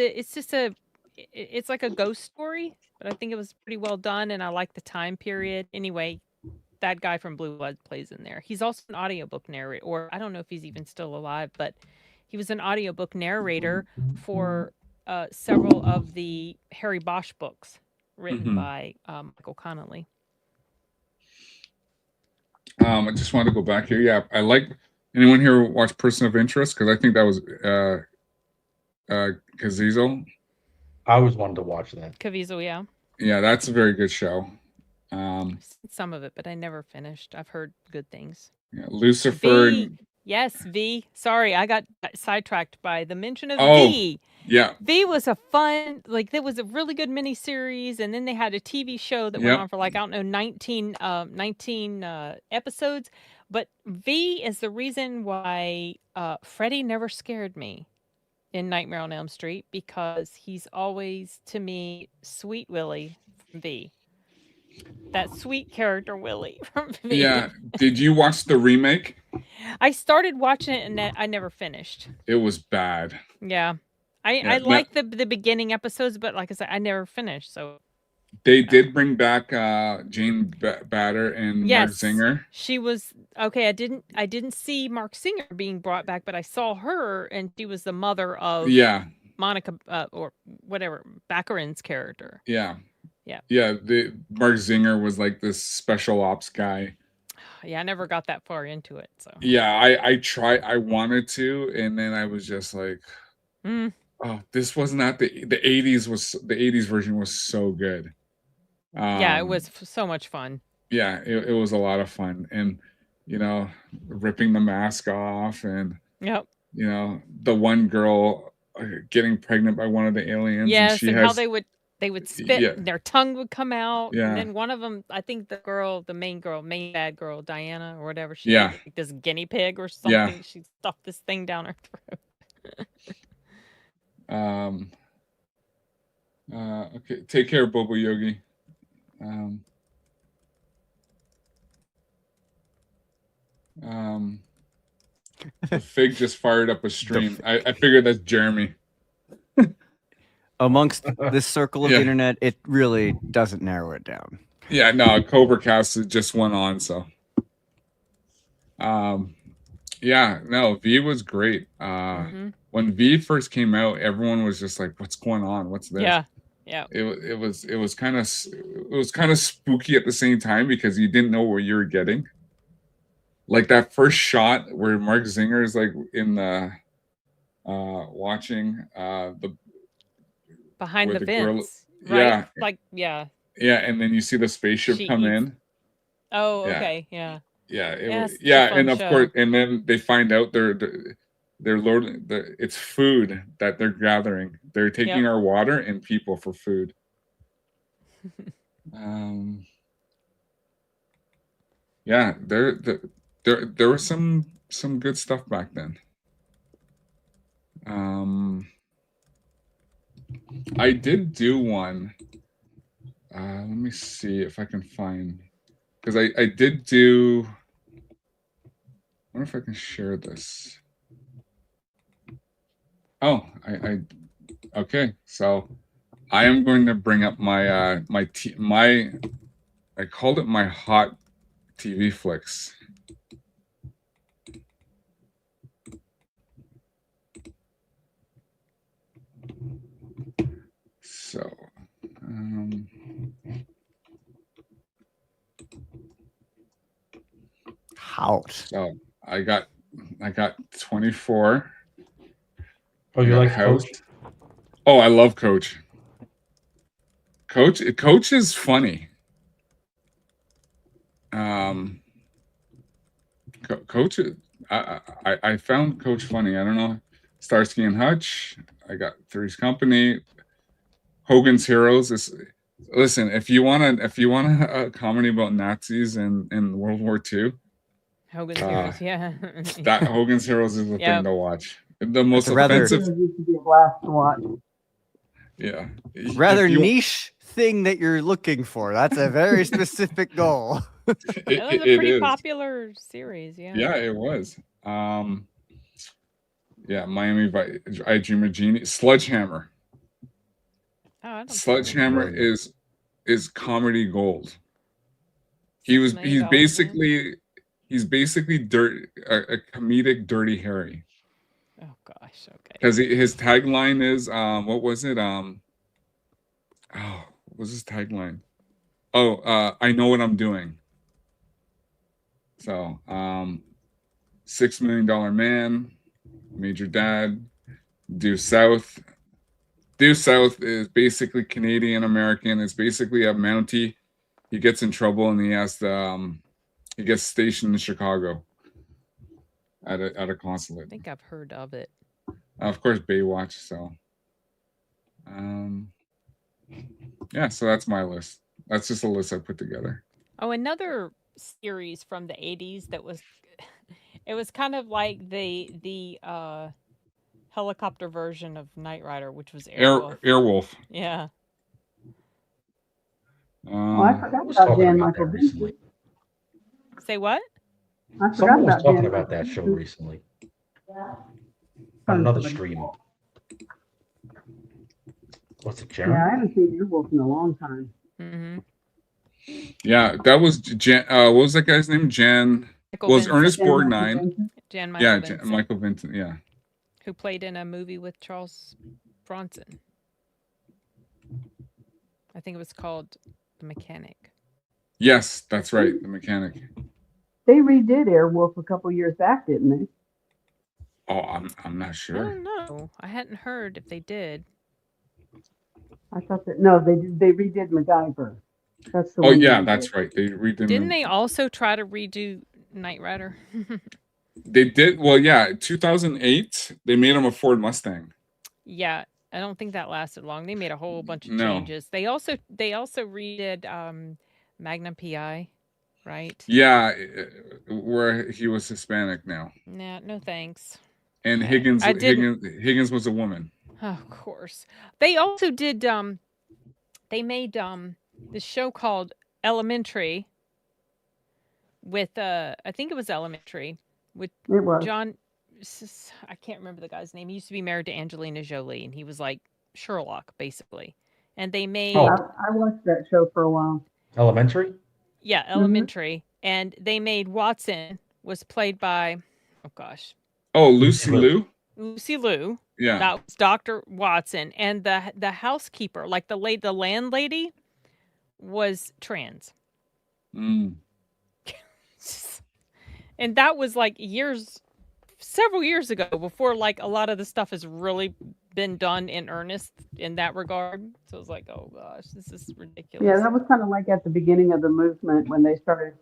C: like a ghost story, but I think it was pretty well done and I like the time period. Anyway, that guy from Blue Blood plays in there. He's also an audiobook narrator, or I don't know if he's even still alive, but he was an audiobook narrator for several of the Harry Bosch books written by Michael Connelly.
A: I just want to go back here. Yeah, I like. Anyone here watch Person of Interest? Because I think that was Caviezel.
B: I always wanted to watch that.
C: Caviezel, yeah.
A: Yeah, that's a very good show.
C: I've seen some of it, but I never finished. I've heard good things.
A: Yeah, Lucifer.
C: Yes, V. Sorry, I got sidetracked by the mention of
A: Oh,
C: V.
A: yeah,
C: V was a fun, like, that was a really good miniseries, and then they had a TV show that went
A: yep,
C: on for, like, I don't know, 19 episodes. But V is the reason why Freddy never scared me in Nightmare on Elm Street, because he's always, to me, Sweet Willie from V. That sweet character Willie from V.
A: yeah. Did you watch the remake?
C: I started watching it and I never finished.
A: It was bad.
C: Yeah. I
A: Yeah,
C: like the beginning episodes, but like I said, I never finished. So
A: they did bring back Jane Batter and Mark
C: yes,
A: Zinger.
C: she was okay. I didn't see Mark Singer being brought back, but I saw her, and she was the mother of
A: Yeah,
C: Monica or whatever Baccarin's character.
A: yeah,
C: Yeah.
A: yeah. The Mark Zinger was like this special ops guy.
C: Yeah, I never got that far into it. So
A: Yeah, I wanted to, and then I was just like,
C: Mm,
A: oh, this was not the 80s. The 80s version was so good.
C: yeah, it was so much fun.
A: Yeah, it was a lot of fun, and you know, ripping the mask off, and
C: Yep.
A: you know, the one girl getting pregnant by one of the aliens,
C: Yes,
A: and she
C: and
A: has
C: how they would spit,
A: yeah,
C: and their tongue would come out, and
A: yeah,
C: then one of them, I think the main bad girl, Diana or whatever, she
A: yeah,
C: was like this guinea pig or
A: yeah.
C: something. She stuffed this thing down her throat.
A: Um. Okay. Take care, Bobo Yogi. Um. The Fig just fired up a stream. I figured that's Jeremy.
D: Amongst this circle of
A: Yeah.
D: the internet, it really doesn't narrow it down.
A: Yeah, no, Cobra Cast just went on, so yeah, no, V was great.
C: Mhm.
A: When V first came out, everyone was just like, what's going on? What's this?
C: Yeah, yeah,
A: It was kind of spooky at the same time because you didn't know what you were getting. Like that first shot where Mark Zinger is like in the watching the
C: behind
A: where
C: the
A: the girl,
C: vents, right?
A: yeah,
C: Like, yeah,
A: yeah, and then you see the spaceship
C: she
A: come
C: eats.
A: in.
C: Oh,
A: Yeah,
C: okay, yeah,
A: yeah, it
C: yeah,
A: was,
C: it's a
A: yeah,
C: fun
A: and of course,
C: show.
A: and then they find out they're loading it's food that they're gathering. They're taking
C: Yep.
A: our water and people for food. Yeah, there was some good stuff back then. I did do one. Let me see if I can find, because I did do. I wonder if I can share this. Oh, okay. So I am going to bring up my I called it my hot TV flicks. So
D: Hot.
A: so I got 24.
B: Oh, you like Coach?
A: Oh, I love Coach. Coach is funny. Coach, I found Coach funny. I don't know. Starsky and Hutch. I got Three's Company. Hogan's Heroes is. Listen, if you want a comedy about Nazis and World War II,
C: Hogan's Heroes, yeah.
A: that Hogan's Heroes is the
C: Yep.
A: thing to watch. The most
D: rather-
A: offensive.
E: It used to be a blast to watch.
A: Yeah.
D: Rather
A: If you-
D: niche thing that you're looking for. That's a very specific goal.
C: That was a
A: it
C: pretty
A: is.
C: popular series, yeah.
A: Yeah, it was. Yeah, Miami Vice. I Dream of Genie. Sledgehammer.
C: Oh, I don't
A: Sledgehammer is comedy gold. He's
C: $6 million,
A: basically a comedic Dirty Harry.
C: man. Oh gosh, okay.
A: Because his tagline is what was it? What was his tagline? Oh, I know what I'm doing. So, $6 Million Man, Major Dad, Due South. Due South is basically Canadian American. It's basically a Mountie. He gets in trouble and he has to, he gets stationed in Chicago. at a
C: I
A: consulate.
C: think I've heard of it.
A: Of course, Baywatch. So, yeah. So that's my list. That's just a list I put together.
C: Oh, another series from the 80s that was it was kind of like the helicopter version of Knight Rider, which was Airwolf.
A: Airwolf.
C: Yeah.
E: Oh, I
A: Um,
E: forgot
B: I was
E: about
B: talking
E: Jan
B: about
E: Michael
B: that
E: Vincent.
B: recently.
C: Say what?
E: I forgot
B: Someone was
E: about
B: talking
E: Jan
B: about
E: Michael
B: that show
E: Vincent.
B: recently on
E: From
B: another
E: somebody.
B: stream. What's it,
E: Yeah, I
B: Jeremy?
E: haven't seen Airwolf in a long time.
C: Mm-hmm.
A: yeah, that was Jan. What was that guy's name? Jan.
C: Michael
A: Was
C: Vincent.
A: Ernest
E: Jan Michael
A: Borgnine?
E: Vincent.
C: Jan Michael
A: Yeah,
C: Vincent,
A: Michael Vincent. Yeah.
C: who played in a movie with Charles Bronson. I think it was called The Mechanic.
A: Yes, that's right. The Mechanic.
E: They redid Airwolf a couple years back, didn't they?
A: Oh, I'm not
C: I
A: sure.
C: don't know. I hadn't heard if they did.
E: I thought that no, they redid MacGyver. That's the
A: Oh
E: one.
A: yeah,
E: they
A: that's
E: redid.
A: right. They redid.
C: Didn't they also try to redo Knight Rider?
A: They did. Well, yeah. 2008, they made him a Ford Mustang.
C: Yeah, I don't think that lasted long. They made a whole bunch of
A: No.
C: changes. They also redid Magnum PI, right?
A: Yeah, where he was Hispanic now,
C: Nah, no thanks.
A: and
C: Okay.
A: Higgins.
C: I didn't.
A: Higgins was a woman.
C: Oh, of course. They also did they made this show called Elementary with I think it was Elementary with
E: It was.
C: John I can't remember the guy's name. He used to be married to Angelina Jolie and he was like Sherlock basically. And they made
B: Oh.
E: I watched that show for a while.
B: Elementary?
C: yeah, Elementary and they made Watson was played by oh gosh.
A: Oh, Lucy Liu.
C: Lucy Liu.
A: Yeah.
C: That was Dr. Watson and the housekeeper, like the landlady was trans.
A: Mm.
C: And that was like several years ago before like a lot of the stuff has really been done in earnest in that regard. So it was like, oh gosh, this is ridiculous.
E: Yeah, that was kind of like at the beginning of the movement when they started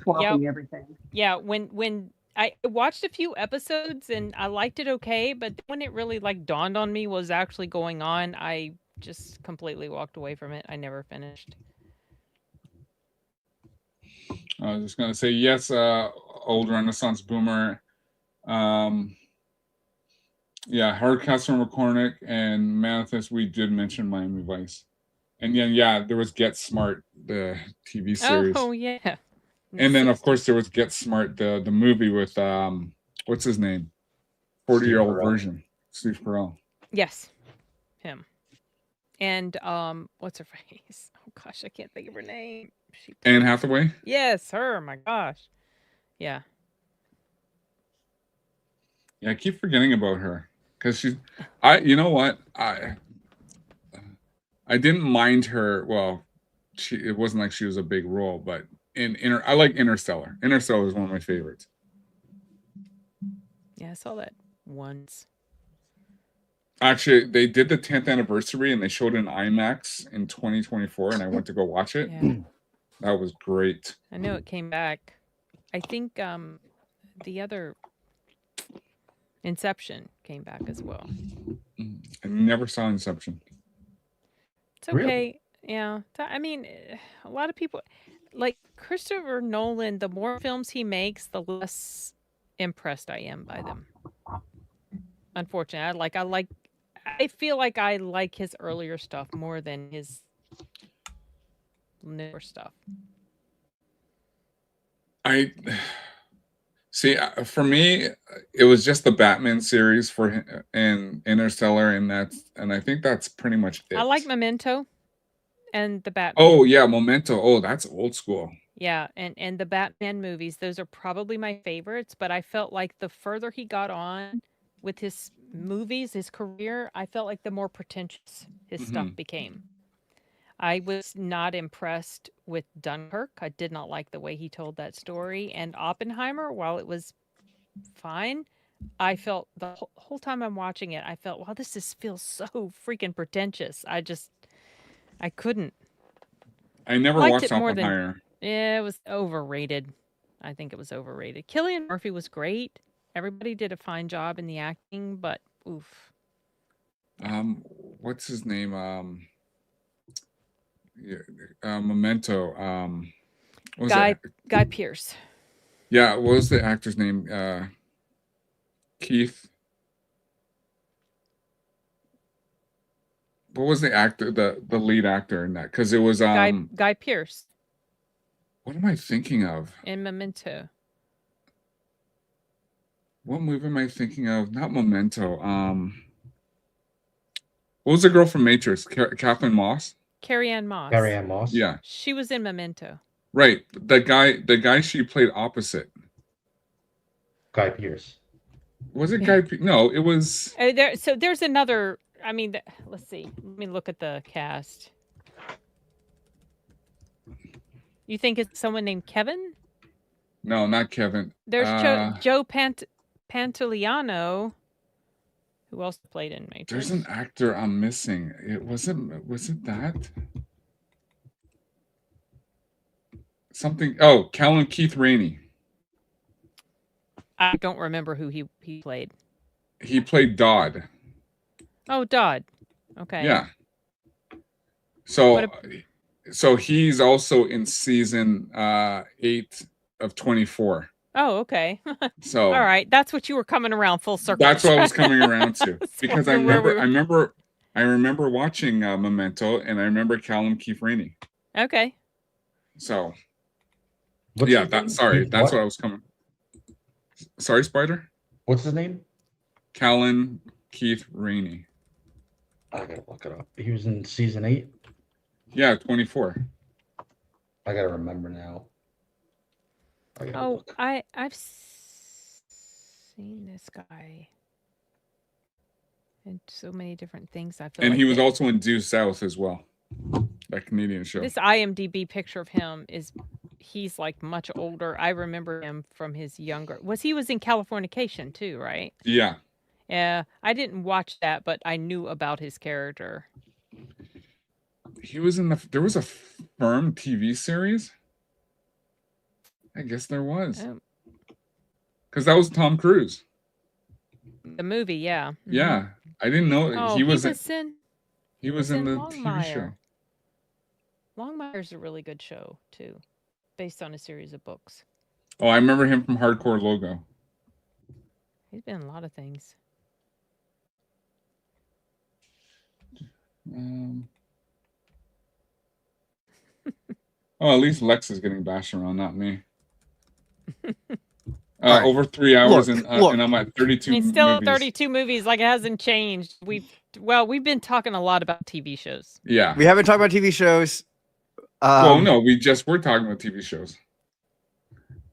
E: swapping everything.
C: Yeah, when I watched a few episodes and I liked it okay, but when it really like dawned on me what was actually going on, I just completely walked away from it. I never finished.
A: I was just gonna say yes. Old Renaissance boomer. Yeah, Hardcastle McCormick and Manifest. We did mention Miami Vice, and then yeah, there was Get Smart, the TV series.
C: Oh yeah.
A: And then of course there was Get Smart, the movie with what's his name, 40-year-old version, Steve Carell.
C: Yes, him. And what's her face? Oh gosh, I can't think of her name.
A: Anne Hathaway.
C: Yes, her. My gosh. Yeah.
A: Yeah, I keep forgetting about her because she's. You know what? I didn't mind her. Well, it wasn't like she was a big role, but I like Interstellar. Interstellar is one of my favorites.
C: Yeah, I saw that once.
A: Actually, they did the 10th anniversary and they showed it in IMAX in 2024, and I went to go watch it.
C: Yeah.
A: That was great.
C: I know it came back. I think the other Inception came back as well.
A: I never saw Inception.
C: It's okay.
B: Really?
C: Yeah. I mean, a lot of people like Christopher Nolan, the more films he makes, the less impressed I am by them. Unfortunately, I feel like I like his earlier stuff more than his newer stuff.
A: I see. For me, it was just the Batman series and Interstellar, and I think that's pretty much it.
C: I like Memento and the Batman.
A: Oh yeah, Memento. Oh, that's old school.
C: Yeah, and the Batman movies, those are probably my favorites, but I felt like the further he got on with his movies, his career, I felt like the more pretentious his stuff became. I was not impressed with Dunkirk. I did not like the way he told that story. And Oppenheimer, while it was fine, I felt the whole time I'm watching it, I felt, wow, feels so freaking pretentious. I couldn't.
A: I never
C: Liked
A: watched
C: it more
A: Oppenheimer.
C: Yeah, it was overrated. I think it was overrated. Cillian Murphy was great, Everybody did a fine job in the acting, but oof.
A: What's his name? Yeah, Memento. What was
C: Guy
A: it?
C: Guy Pearce.
A: Yeah, what was the actor's name? Keith. What was the actor, the lead actor in that? Because it was
C: Guy Pearce
A: what am I thinking of?
C: in Memento.
A: What movie am I thinking of? Not Memento. What was the girl from Matrix? Catherine Moss?
C: Carrie-Anne Moss.
B: Carrie-Anne Moss.
A: Yeah.
C: She was in Memento.
A: Right. The guy she played opposite.
B: Guy Pearce.
A: Was it Guy? No, it was.
C: So there's another. I mean, let's see. Let me look at the cast. You think it's someone named Kevin?
A: No, not Kevin.
C: There's Joe Pantoliano. Who else played in Matrix?
A: There's an actor I'm missing. Was it that? Something. Oh, Callum Keith Rainey.
C: I don't remember who he played.
A: He played Dodd.
C: Oh, Dodd. Okay.
A: Yeah. So he's also in season 8 of 24.
C: Oh, okay.
A: So
C: all right, that's what you were coming around full circle.
A: That's what I was coming around to because I
C: wondering
A: remember watching Memento, and I remember Callum Keith Rainey.
C: Okay.
A: So
B: What's
A: yeah,
B: his name?
A: that's what I was coming. Sorry, Spider.
B: What's his name?
A: Callum Keith Rainey.
B: I gotta look it up. He was in season 8.
A: Yeah, 24.
B: I gotta remember now.
C: Oh, I've seen this guy in so many different things. I feel
A: And
C: like
A: he was also in Due South as well, that Canadian show.
C: This IMDb picture of him he's like much older. I remember him from his younger. He was in Californication too, right?
A: Yeah.
C: Yeah, I didn't watch that, but I knew about his character.
A: He was in there was a Firm TV series. I guess there was. Because that was Tom Cruise.
C: The movie, yeah. Mm-hmm.
A: Yeah. I didn't know he was in the TV show.
C: Longmire's a really good show too, based on a series of books.
A: Oh, I remember him from Hardcore Logo.
C: He's been in a lot of things.
A: Oh, at least Lex is getting bashed around, not me.
D: Right.
A: Over 3 hours,
D: Look.
A: and I'm at 32
C: He's still
A: movies.
C: 32 movies, like it hasn't changed. We've been talking a lot about TV shows.
A: Yeah.
D: We haven't talked about TV shows.
A: Well, no, we're talking about TV shows.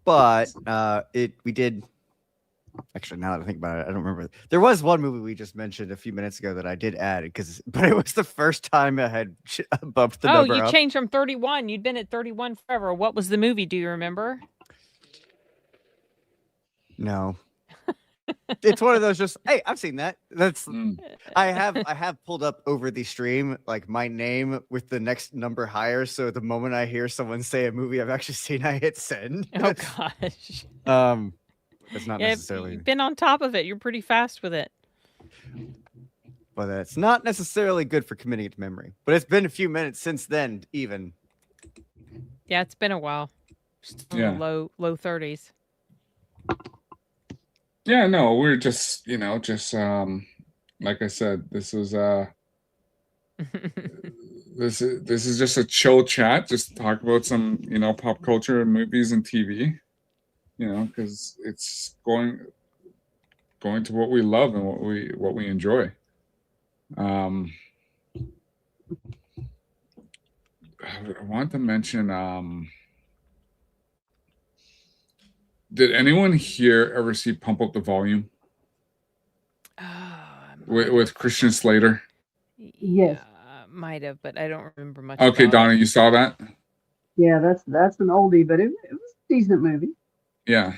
D: But we did. Actually, now that I think about it, I don't remember. There was one movie we just mentioned a few minutes ago that I did add but it was the first time I had bumped the number up.
C: Oh, you changed from 31. You'd been at 31 forever. What was the movie? Do you remember?
D: No. It's one of those just, hey, I've seen that. That's I have pulled up over the stream like my name with the next number higher. So the moment I hear someone say a movie I've actually seen, I hit send.
C: Oh gosh.
D: It's not necessarily.
C: You've been on top of it. You're pretty fast with it.
D: But it's not necessarily good for committing it to memory. But it's been a few minutes since then, even.
C: Yeah, it's been a while.
A: Yeah.
C: Low 30s.
A: Yeah, no, we're just, like I said, this is this is just a chill chat, just talk about some, pop culture, movies and TV, because it's going to what we love and what we enjoy. I want to mention, did anyone here ever see Pump Up the Volume with Christian Slater?
E: Yes.
C: Might have, but I don't remember much.
A: Okay,
C: about
A: Donna,
C: it.
A: you saw that?
E: Yeah, that's an oldie, but it was a decent movie.
A: Yeah.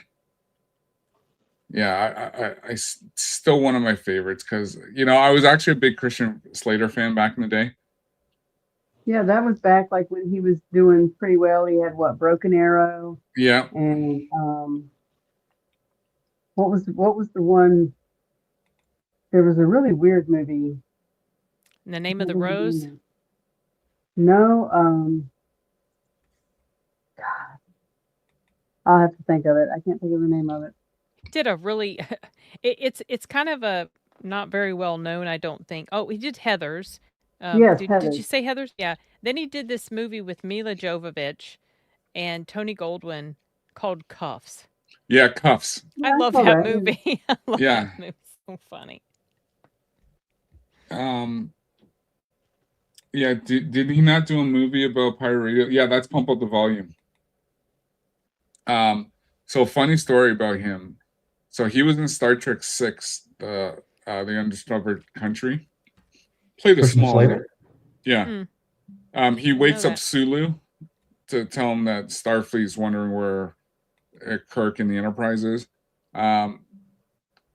A: Yeah, I still one of my favorites because, I was actually a big Christian Slater fan back in the day.
E: Yeah, that was back like when he was doing pretty well. He had Broken Arrow.
A: Yeah.
E: And what was the one? There was a really weird movie.
C: In the Name of the
E: What was the
C: Rose.
E: name? No, I'll have to think of it. I can't think of the name of it.
C: Did a really it's kind of a not very well known, I don't think. Oh, he did Heathers.
E: Yes,
C: Did
E: Heather.
C: you say Heathers? Yeah. Then he did this movie with Mila Jovovich and Tony Goldwyn called Cuffs.
A: Yeah, Cuffs.
C: I
E: Yeah, I
C: love
E: saw
C: that
E: that. Yeah.
C: movie. I love
A: Yeah.
C: that movie. So funny.
A: Yeah, did he not do a movie about pirate radio? Yeah, that's Pump Up the Volume. So funny story about him. So he was in Star Trek 6, the Undiscovered Country. Played a
B: Christmas
A: small
B: later.
A: role. Yeah. He
C: know
A: wakes up
C: that.
A: Sulu to tell him that Starfleet's wondering where Kirk and the Enterprise is.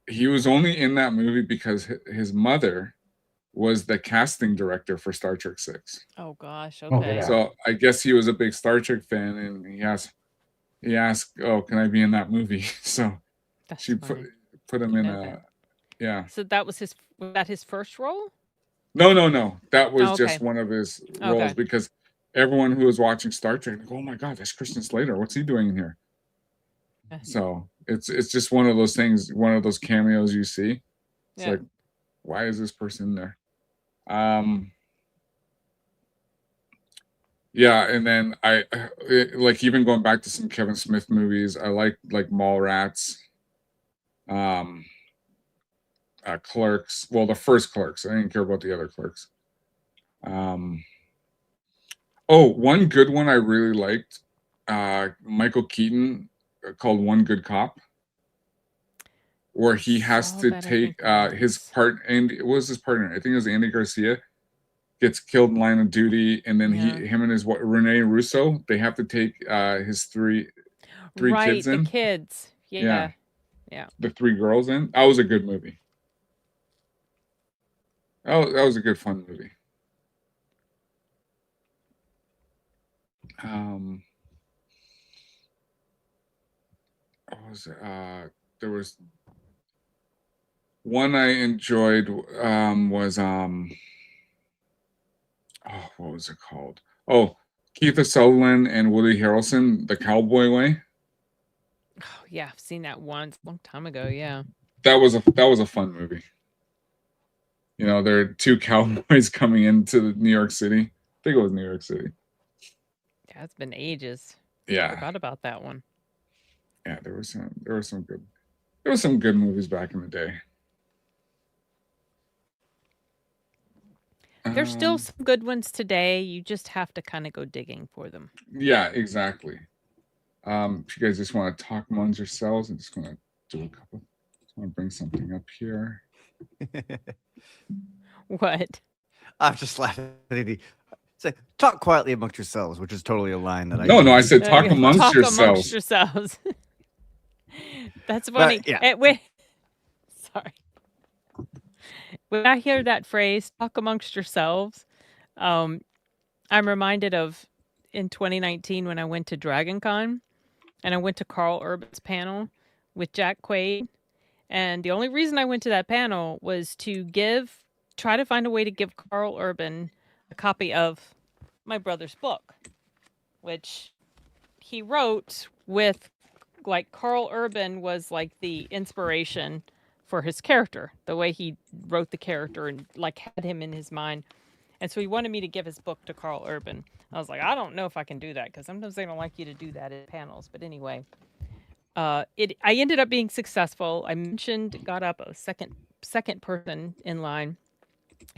A: He was only in that movie because his mother was the casting director for Star Trek 6.
C: Oh gosh.
B: Oh,
C: Okay.
B: yeah.
A: So I guess he was a big Star Trek fan, and he asked, "Oh, can I be in that movie?" So
C: That's
A: she
C: funny.
A: put him
C: You
A: in
C: know
A: a
C: that.
A: yeah.
C: So was that his first role?
A: No. That was
C: Oh,
A: just
C: okay.
A: one of his roles
C: Okay.
A: because everyone who was watching Star Trek, like, oh my God, that's Christian Slater. What's he doing in here?
C: Yeah.
A: So it's just one of those things, one of those cameos you see. It's
C: Yeah.
A: like, why is this person there? Yeah, and then like even going back to some Kevin Smith movies, I like Mallrats, Clerks. Well, the first Clerks. I didn't care about the other Clerks. Oh, one good one I really liked, Michael Keaton, called One Good Cop, where he has
C: Saw
A: to
C: that, I
A: take
C: think it
A: his
C: was.
A: part, and it was his partner. I think it was Andy Garcia, gets killed in line of duty, and then
C: Yeah.
A: him and his Rene Russo, they have to take his three
C: Right,
A: kids
C: the
A: in.
C: kids.
A: Yeah.
C: Yeah.
A: The 3 girls in. That was a good movie. That was a good fun movie. What was it? There was one I enjoyed, was oh, what was it called? Oh, Keith Sutherland and Woody Harrelson, The Cowboy Way.
C: Oh, yeah, I've seen that once a long time ago. Yeah.
A: That was a fun movie. You know, there are 2 cowboys coming into New York City. I think it was New York City.
C: Yeah, it's been ages.
A: Yeah.
C: Forgot about that one.
A: Yeah, there were some good movies back in the day.
C: There's still some good ones today. You just have to kind of go digging for them.
A: Yeah, exactly. If you guys just want to talk amongst yourselves, I'm just going to do a couple. Just want to bring something up here.
C: What?
D: I'm just laughing at the say talk quietly amongst yourselves, which is totally a line that I
A: No, I
D: use.
A: said talk amongst
C: Talk
A: yourselves.
C: amongst yourselves. That's funny.
D: yeah.
C: Sorry. When I hear that phrase, talk amongst yourselves, I'm reminded of in 2019 when I went to DragonCon and I went to Carl Urban's panel with Jack Quaid. And the only reason I went to that panel was to try to find a way to give Carl Urban a copy of my brother's book, which he wrote with, like, Carl Urban was like the inspiration for his character, the way he wrote the character and like had him in his mind. And so he wanted me to give his book to Carl Urban. I was like, I don't know if I can do that because sometimes they don't like you to do that at panels. But anyway, I ended up being successful. I got up a second person in line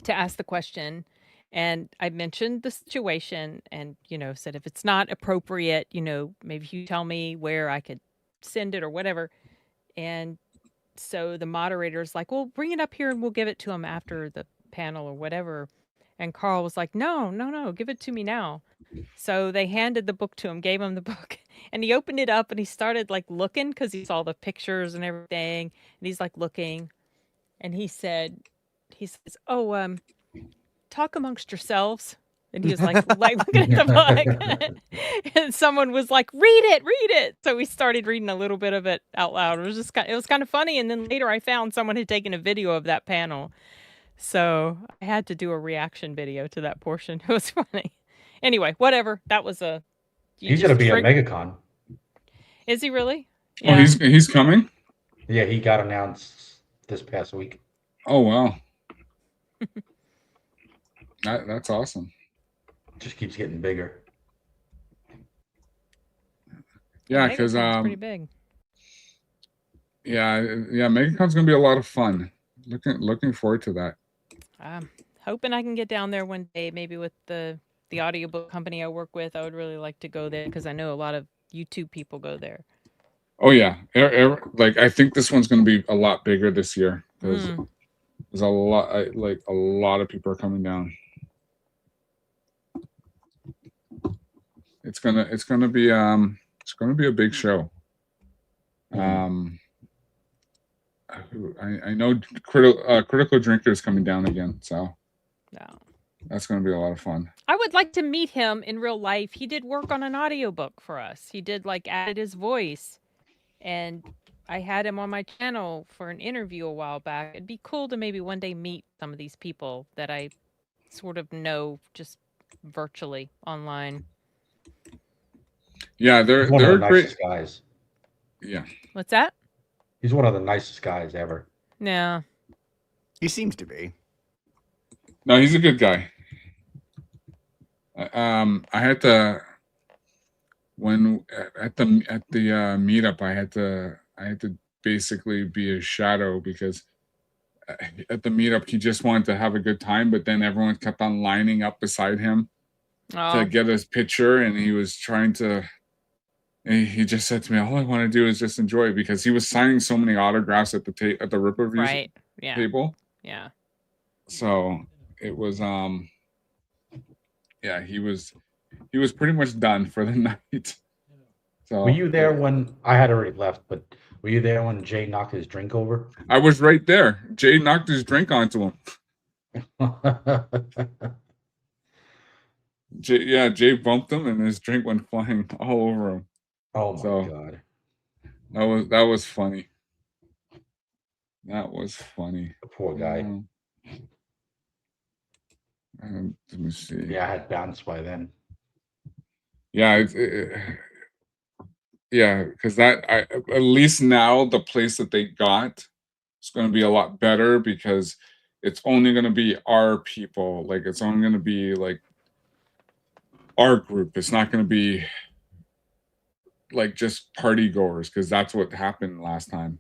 C: to ask the question. And I mentioned the situation and, said, if it's not appropriate, maybe you tell me where I could send it or whatever. And so the moderator's like, well, bring it up here and we'll give it to him after the panel or whatever. And Carl was like, no, give it to me now. So they handed the book to him, gave him the book, and he opened it up and he started like looking because he saw the pictures and everything. And he's like looking and he says, oh, talk amongst yourselves. And he was like looking at the book. And someone was like, read it. So we started reading a little bit of it out loud. It was kind of funny. And then later I found someone had taken a video of that panel. So I had to do a reaction video to that portion. It was funny. Anyway, whatever. That was
B: He's going to be at MegaCon.
C: Is he really?
A: Yeah. Oh, he's coming?
B: Yeah, he got announced this past week.
A: Oh, wow. That's awesome.
B: Just keeps getting bigger.
A: Yeah, because
C: pretty big.
A: Yeah, MegaCon's gonna be a lot of fun. Looking forward to that.
C: Hoping I can get down there one day, maybe with the audiobook company I work with. I would really like to go there because I know a lot of YouTube people go there.
A: Oh yeah, like I think this one's gonna be a lot bigger this year because there's a lot of people are coming down. It's gonna be a big show. I know Critical Drinker is coming down again, so that's gonna be a lot of fun.
C: I would like to meet him in real life. He did work on an audiobook for us. He did added his voice, and I had him on my channel for an interview a while back. It'd be cool to maybe one day meet some of these people that I sort of know just virtually online.
A: Yeah, they're
B: great guys.
A: Yeah.
C: What's that?
B: He's one of the nicest guys ever.
C: Yeah.
D: He seems to be.
A: No, he's a good guy. I had to at the meetup I had to basically be a shadow because at the meetup he just wanted to have a good time, but then everyone kept on lining up beside him to get his picture, and he was trying to. And he just said to me, "All I want to do is just enjoy," because he was signing so many autographs at the Rip Reviews table.
C: Yeah.
A: So it was yeah, he was pretty much done for the night. So
B: were you there when I had already left? But were you there when Jay knocked his drink over?
A: I was right there. Jay knocked his drink onto him. Jay bumped him, and his drink went flying all over him.
B: Oh my god,
A: that was funny. That was funny.
B: The poor guy.
A: Let me see.
B: Yeah, I had bounced by then.
A: Yeah, because at least now the place that they got is going to be a lot better because it's only going to be our people. Like it's only going to be like our group. It's not going to be like just party goers because that's what happened last time.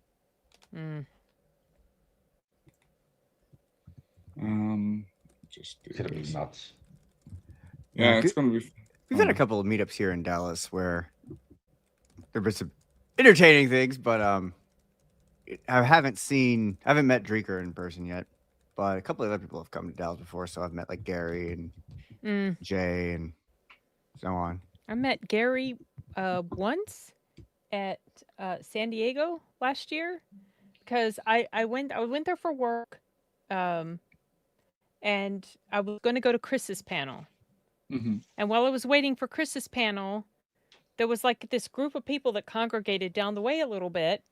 B: It's gonna be nuts.
A: Yeah, it's gonna be.
D: We've had a couple of meetups here in Dallas where there were some entertaining things, but I haven't met Dreaker in person yet. But a couple of other people have come to Dallas before, so I've met like Gary and Jay and so on.
C: I met Gary once at San Diego last year because I went there for work, and I was going to go to Chris's panel. And while I was waiting for Chris's panel, there was like this group of people that congregated down the way a little bit,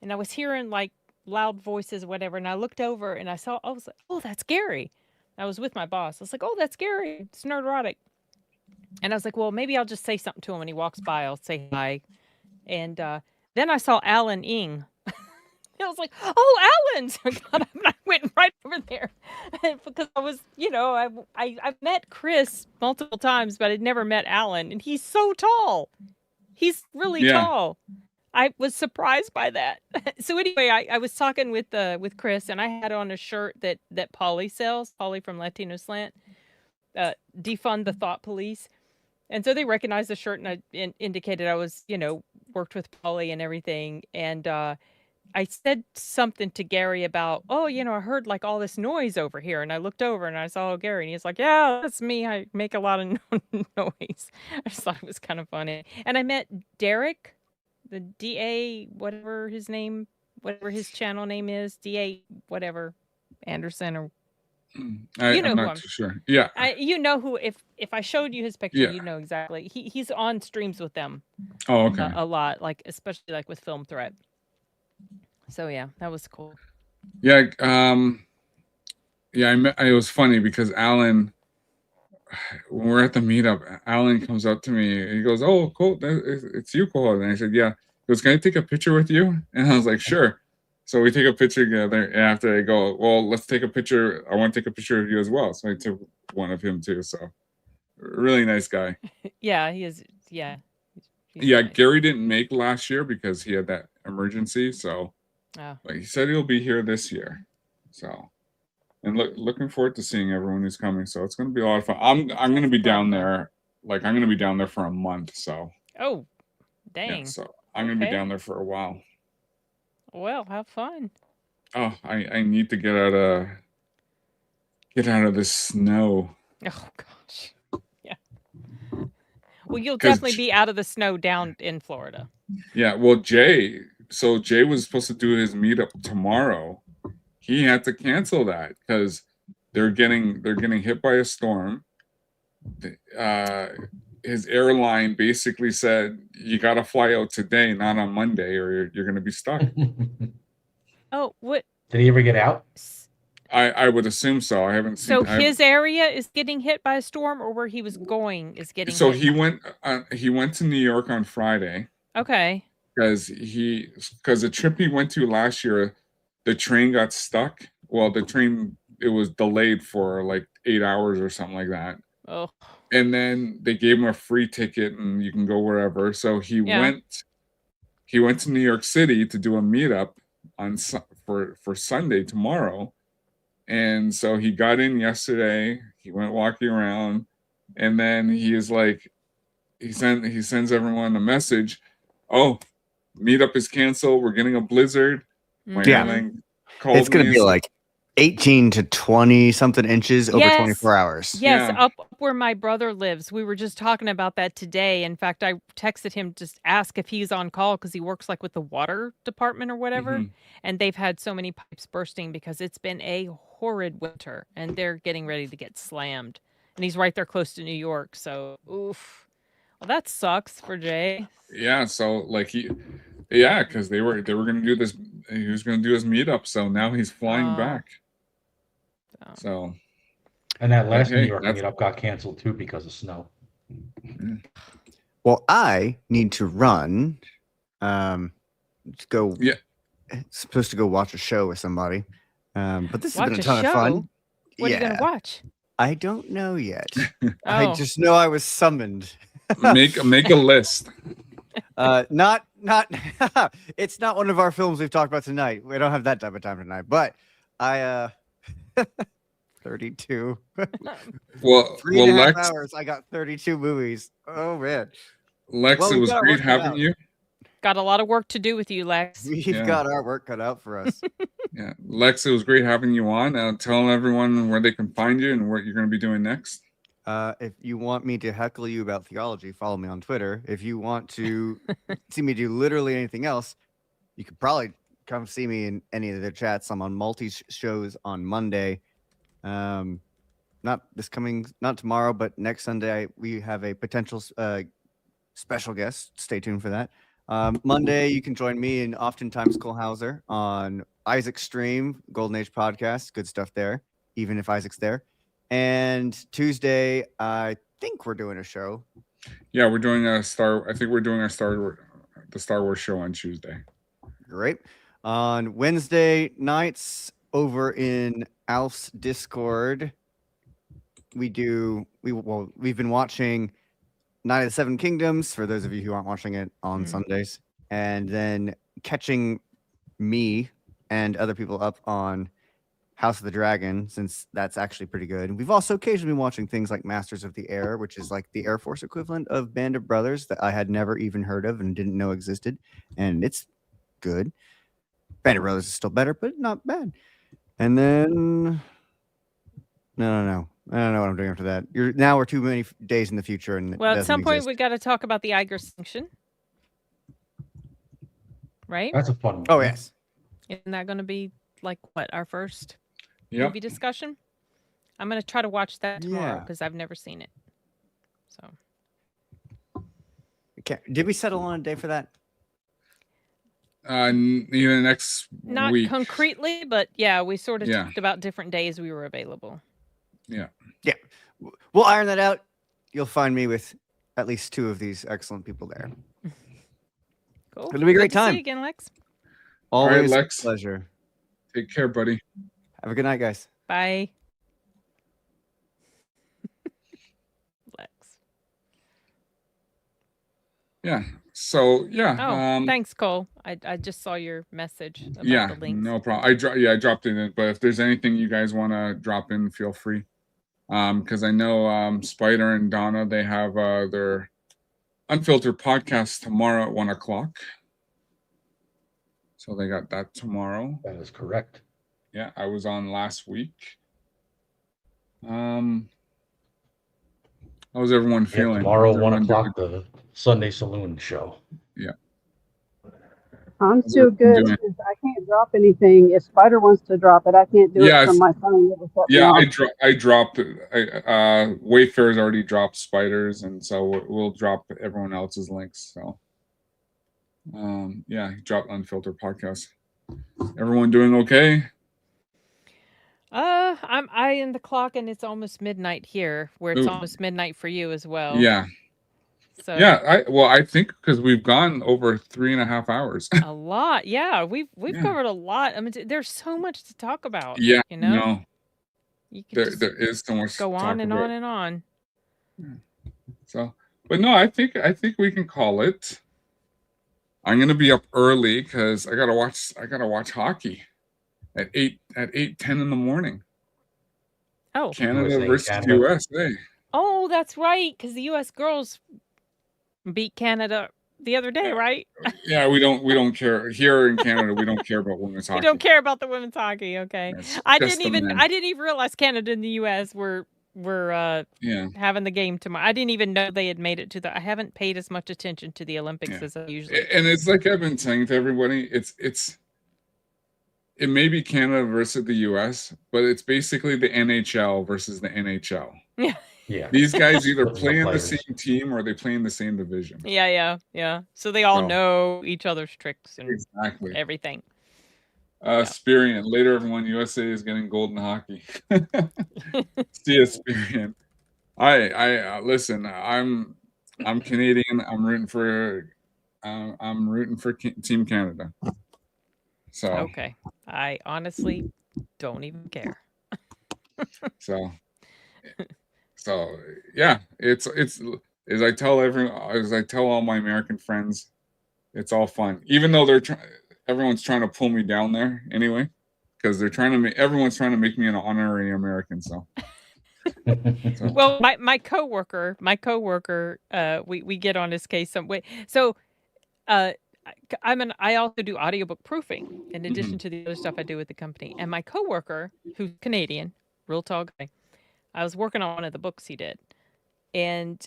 C: and I was hearing like loud voices or whatever, and I looked over and I was like, oh, that's Gary. I was with my boss. I was like, oh, that's Gary. It's Nerderotic. And I was like, well, maybe I'll just say something to him when he walks by. I'll say hi. And then I saw Alan Ing. I was like, oh, Alan. So I went right over there because I was, I've met Chris multiple times, but I'd never met Alan. And he's so tall. He's really tall. I was surprised by that. So anyway, I was talking with Chris, and I had on a shirt that Polly sells, Polly from Latino Slant, defund the thought police. And so they recognized the shirt, and I indicated I was, worked with Polly and everything. And I said something to Gary about, oh, I heard like all this noise over here. And I looked over and I saw Gary, and he's like, yeah, that's me. I make a lot of noise. I just thought it was kind of funny. And I met Derek, the DA, whatever his channel name is, DA, whatever, Anderson or You know
A: I'm
C: who
A: not
C: I'm.
A: too sure. Yeah,
C: You know who. If I showed you his picture,
A: yeah.
C: you know exactly. He's on streams with them
A: Oh, okay.
C: a lot, like especially like with Film Threat. So yeah, that was cool.
A: Yeah, yeah. It was funny because Alan, when we're at the meetup, Alan comes up to me and he goes, "Oh, cool, it's you, Cole." And I said, "Yeah." He goes, "Can I take a picture with you?" And I was like, "Sure." So we take a picture together. And after I go, "Well, let's take a picture. I want to take a picture of you as well." So I took one of him too. So really nice guy.
C: Yeah, he is. Yeah, he's
A: Yeah,
C: nice.
A: Gary didn't make last year because he had that emergency. So,
C: Oh.
A: but he said he'll be here this year. So, and looking forward to seeing everyone who's coming. So it's going to be a lot of fun. I'm going to be down there. Like I'm going to be down there for a month. So.
C: Oh,
A: Yeah.
C: dang.
A: So I'm going to be
C: Okay.
A: down there for a while.
C: Well, have fun.
A: Oh, I need to get out of the snow.
C: Oh gosh. Yeah. Well, you'll
A: 'Cause
C: definitely be out of the snow down in Florida.
A: Yeah. Well, Jay was supposed to do his meetup tomorrow. He had to cancel that because they're getting hit by a storm. His airline basically said you got to fly out today, not on Monday, or you're going to be stuck.
C: Oh, what?
B: Did he ever get out?
A: I would assume so. I haven't seen.
C: So his area is getting hit by a storm, or where he was going is getting.
A: So
C: hit
A: he
C: by...
A: went to New York on Friday.
C: Okay.
A: Because the trip he went to last year, the train got stuck. Well, it was delayed for like 8 hours or something like that.
C: Oh.
A: And then they gave him a free ticket and you can go wherever. So he went to New York City to do a meetup for Sunday tomorrow. And so he got in yesterday, he went walking around, and then he sends everyone a message, "Oh, meetup is canceled. We're getting a blizzard." My airline called
D: it's going to be like 18 to 20 something inches over 24 hours.
C: Yes, up where my brother lives. We were just talking about that today. In fact, I texted him just ask if he's on call because he works like with the water department or whatever.
A: Mhm.
C: And they've had so many pipes bursting because it's been a horrid winter and they're getting ready to get slammed. And he's right there close to New York. So, oof. Well, that sucks for Jay.
A: Yeah, so like because they were going to do this. He was going to do his meetup, so now he's flying back. So,
B: and that last New York meetup got canceled too because of snow.
D: Well, I need to run. Go.
A: Yeah,
D: supposed to go watch a show with somebody. But this has been a ton
C: show?
D: of fun.
C: What are you going to watch?
D: I don't know yet.
C: Oh.
D: I just know I was summoned.
A: make a list.
D: Not it's not one of our films we've talked about tonight. We don't have that type of time tonight. But I 32.
A: Well,
D: 3.5 hours. I got 32 movies. Oh man.
A: Lex, it was great having you.
C: Got a lot of work to do with you, Lex.
D: We've got our work cut out for us.
A: Yeah, Lex, it was great having you on. Tell everyone where they can find you and what you're going to be doing next.
D: If you want me to heckle you about theology, follow me on Twitter. If you want to see me do literally anything else, you could probably come see me in any of the chats. I'm on multi shows on Monday. Not tomorrow, but next Sunday we have a potential special guest. Stay tuned for that. Monday you can join me and oftentimes Cole Hauser on Isaac's stream, Golden Age podcast. Good stuff there, even if Isaac's there. And Tuesday, I think we're doing a show.
A: Yeah, we're doing the Star Wars show on Tuesday.
D: Great. On Wednesday nights over in Alf's Discord, we've been watching Night of the Seven Kingdoms, for those of you who aren't watching it on Sundays, and then catching me and other people up on House of the Dragon, since that's actually pretty good. And we've also occasionally been watching things like Masters of the Air, which is like the Air Force equivalent of Band of Brothers that I had never even heard of and didn't know existed. And it's good. Band of Brothers is still better, but not bad. And then no. I don't know what I'm doing after that. We're too many days in the future, and
C: well, at some point we got to talk about the Iger sanction, right?
B: That's a fun one.
D: Oh yes.
C: Isn't that going to be like what our first
A: Yep.
C: movie discussion? I'm gonna try to watch that tomorrow
D: Yeah.
C: because I've never seen it. So
D: Okay. Did we settle on a day for that?
A: Next
C: not
A: week.
C: concretely, but yeah, we sort of
A: Yeah.
C: talked about different days we were available.
A: Yeah.
D: We'll iron that out. You'll find me with at least 2 of these excellent people there.
C: Cool.
D: It'll be a great
C: Good to see
D: time.
C: you again, Lex.
A: All right,
D: Always
A: Lex.
D: a pleasure.
A: Take care, buddy.
D: Have a good night, guys.
C: Bye. Lex.
A: Yeah. So yeah.
C: Oh, thanks, Cole. I just saw your message about
A: Yeah,
C: the links.
A: no problem. I dropped it in, but if there's anything you guys want to drop in, feel free. Because I know Spider and Donna, they have their Unfiltered podcast tomorrow at 1:00. So they got that tomorrow.
B: That is correct.
A: Yeah, I was on last week. How's everyone
B: Yeah,
A: feeling?
B: tomorrow,
A: How's
B: 1
A: everyone doing?
B: o'clock, the Sunday Saloon show.
E: I'm
A: How's
E: still
A: everyone
E: good
A: doing?
E: because I can't drop anything. If Spider wants to drop it, I can't do it from my phone. It will shut me
A: Yeah,
E: off.
A: I dropped. Wayfair's already dropped Spiders, and so we'll drop everyone else's links. So, yeah, he dropped Unfiltered podcast. Everyone doing okay?
C: I'm eyeing the clock and it's almost midnight here, where it's
A: Ooh.
C: almost midnight for you as well.
A: Yeah,
C: So
A: yeah. I think because we've gone over 3.5 hours.
C: a lot. Yeah, we've
A: Yeah.
C: covered a lot. I mean, there's so much to talk about.
A: Yeah,
C: you know,
A: no,
C: you could just
A: there is so much
C: go
A: to
C: on
A: talk
C: and
A: about.
C: on and on.
A: So, but no, I think we can call it. I'm gonna be up early because I gotta watch hockey at 8:10 in the morning.
C: Oh,
A: Canada
B: USA,
A: versus
B: Canada.
A: USA.
C: oh, that's right, because the U.S. girls beat Canada the other day, right?
A: Yeah, we don't care here in Canada. We don't care about women's
C: You
A: hockey.
C: don't care about the women's hockey, okay?
A: It's
C: I
A: just
C: didn't
A: the
C: even
A: men.
C: realize Canada and the U.S. were
A: Yeah,
C: having the game tomorrow. I didn't even know they had made it to the. I haven't paid as much attention to the Olympics
A: Yeah.
C: as I usually do.
A: and it's like I've been saying to everybody. It may be Canada versus the US, but it's basically the NHL versus the NHL.
B: Yeah.
A: These guys either
B: Those are the
A: play in the
B: players.
A: same team or they play in the same division.
C: Yeah. So they all
A: So-
C: know each other's tricks and
A: Exactly.
C: everything.
A: Spirian. Later, everyone. USA is getting gold in hockey. See you, Spirian. I listen. I'm Canadian. I'm rooting for Team Canada. So
C: Okay. I honestly don't even care.
A: so yeah. It's as I tell all my American friends, it's all fun. Even though everyone's trying to pull me down there anyway, because everyone's trying to make me an honorary American. So.
C: Well, my coworker, we get on his case some way. So, I also do audiobook proofing in addition to the other stuff I do with the company. And my coworker, who's Canadian, real tall guy, I was working on one of the books he did, and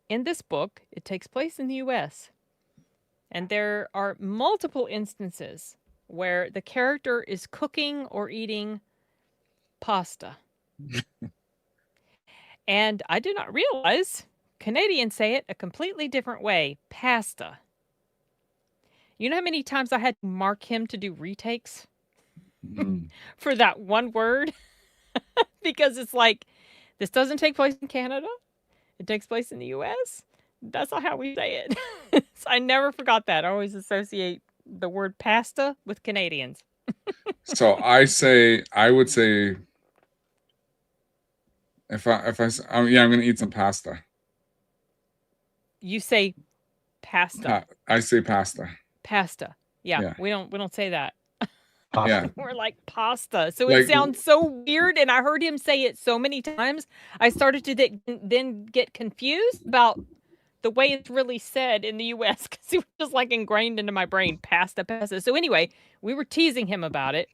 C: in this book, it takes place in the U.S. and there are multiple instances where the character is cooking or eating pasta. And I did not realize Canadians say it a completely different way. Pasta. You know how many times I had to mark him to do retakes for that one word? Because it's like, this doesn't take place in Canada. It takes place in the U.S. That's not how we say it. So I never forgot that. I always associate the word pasta with Canadians.
A: So I would say I'm going to eat some pasta.
C: You say pasta.
A: I say pasta.
C: Pasta. Yeah,
A: Yeah.
C: we don't say that.
B: Pasta.
A: Yeah.
C: We're like pasta. So
A: Like-
C: it sounds so weird, and I heard him say it so many times. I started to then get confused about the way it's really said in the U.S. because it was just like ingrained into my brain, pasta. So anyway, we were teasing him about it,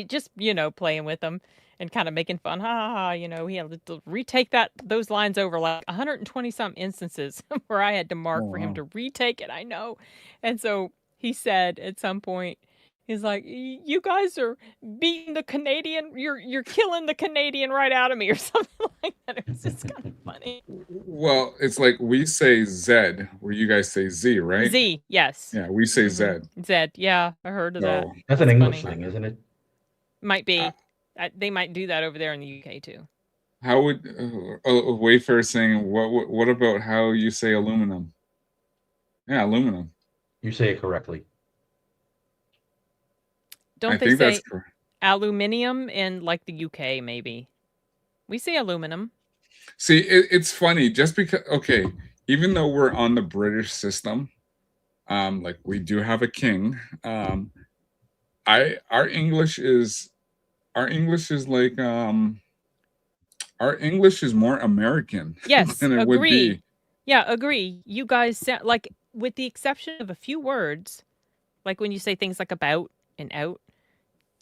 C: just playing with him and kind of making fun. He had to retake those lines over like 120 some instances where I had to mark for him to retake it. I know, and so he said at some point, He's like, you guys are beating the Canadian. You're killing the Canadian right out of me, or something like that. It was just kind of funny.
A: Well, it's like we say Z, where you guys say Z, right?
C: Z, yes.
A: Yeah, we say Z.
C: Zed, yeah, I heard of that.
A: So
B: That's an
C: That's
B: English
C: funny.
B: thing, isn't it?
C: Might be. They might do that over there in the UK too.
A: how would Wayfair saying what about how you say aluminum? Yeah, aluminum.
B: You say it correctly.
C: Don't
A: I
C: they
A: think
C: say
A: that's correct.
C: aluminium in like the UK? Maybe we say aluminum.
A: See, it's funny just because even though we're on the British system, like we do have a king. Our English is like our English is more American
C: Yes,
A: than it would
C: agree.
A: be.
C: Yeah, agree. You guys sound like, with the exception of a few words, like when you say things like about and out,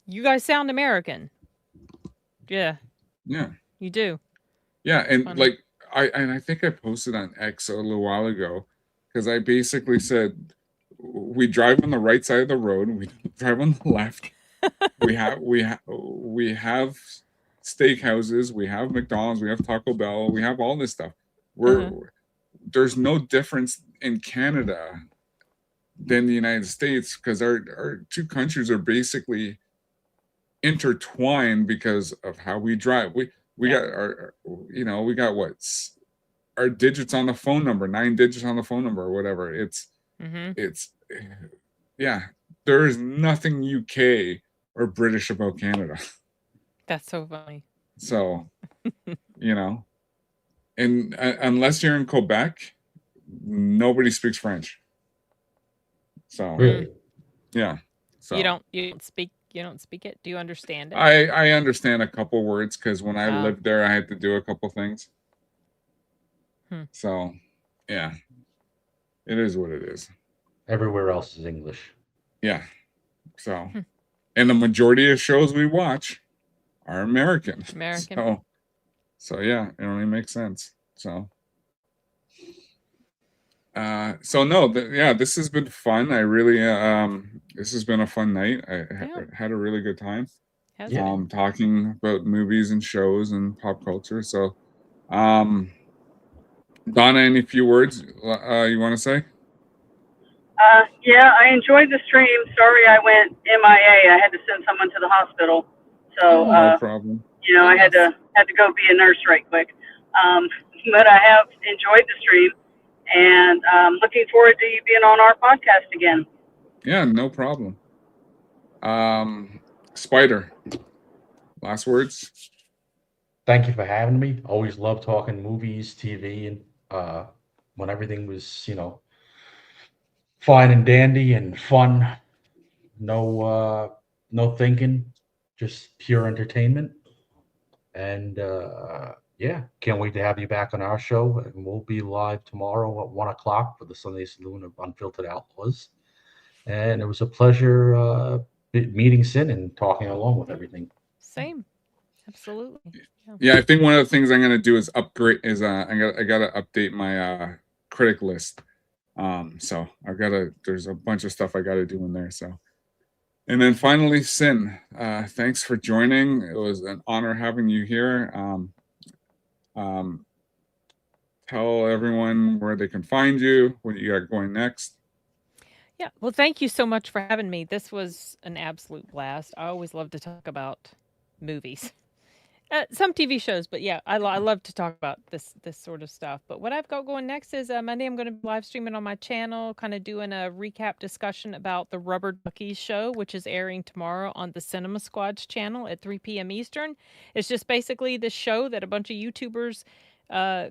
C: you guys sound American. Yeah,
A: Yeah.
C: you do.
A: Yeah, and
C: Funny.
A: like I think I posted on X a little while ago because I basically said we drive on the right side of the road, we don't drive on the left. we have steakhouses, we have McDonald's, we have Taco Bell, we have all this stuff. There's no difference in Canada than the United States because our two countries are basically intertwined because of how we drive. We got our we got our digits on the phone number, 9 digits on the phone number or whatever. It's yeah, there is nothing UK or British about Canada.
C: That's so funny.
A: So, and unless you're in Quebec, nobody speaks French. So,
B: Really?
A: yeah. So
C: you don't speak it? Do you understand it?
A: I understand a couple words because when I
C: Oh.
A: lived there, I had to do a couple things. So, yeah, it is what it is.
B: Everywhere else is English.
A: Yeah. So, and the majority of shows we watch are American. So yeah, it only makes sense. So, no, this has been fun. I really, this has been a fun night. I had a really good time. Talking about movies and shows and pop culture. So, Donna, any few words you want to say?
E: Yeah, I enjoyed the stream. Sorry I went MIA. I had to send someone to the hospital. So,
A: no problem.
E: I had to go be a nurse right quick. But I have enjoyed the stream, and looking forward to you being on our podcast again.
A: Yeah, no problem. Spider, last words.
B: Thank you for having me. Always love talking movies, TV, and when everything was, fine and dandy and fun. No thinking, just pure entertainment. And yeah, can't wait to have you back on our show. And we'll be live tomorrow at 1:00 for the Sunday Saloon of Unfiltered Outlaws. And it was a pleasure meeting Sin and talking along with everything.
C: Same. Absolutely.
A: Yeah, I think one of the things I'm gonna do is upgrade. I gotta update my critic list. So there's a bunch of stuff I gotta do in there. So, and then finally, Sin, thanks for joining. It was an honor having you here. Tell everyone where they can find you, what you got going next.
C: Yeah, well, thank you so much for having me. This was an absolute blast. I always love to talk about movies. Some TV shows, but yeah, I love to talk about this sort of stuff. But what I've got going next is Monday I'm going to be live streaming on my channel, kind of doing a recap discussion about the Rubber Duckies show, which is airing tomorrow on the Cinema Squad's channel at 3 p.m. Eastern. It's just basically this show that a bunch of YouTubers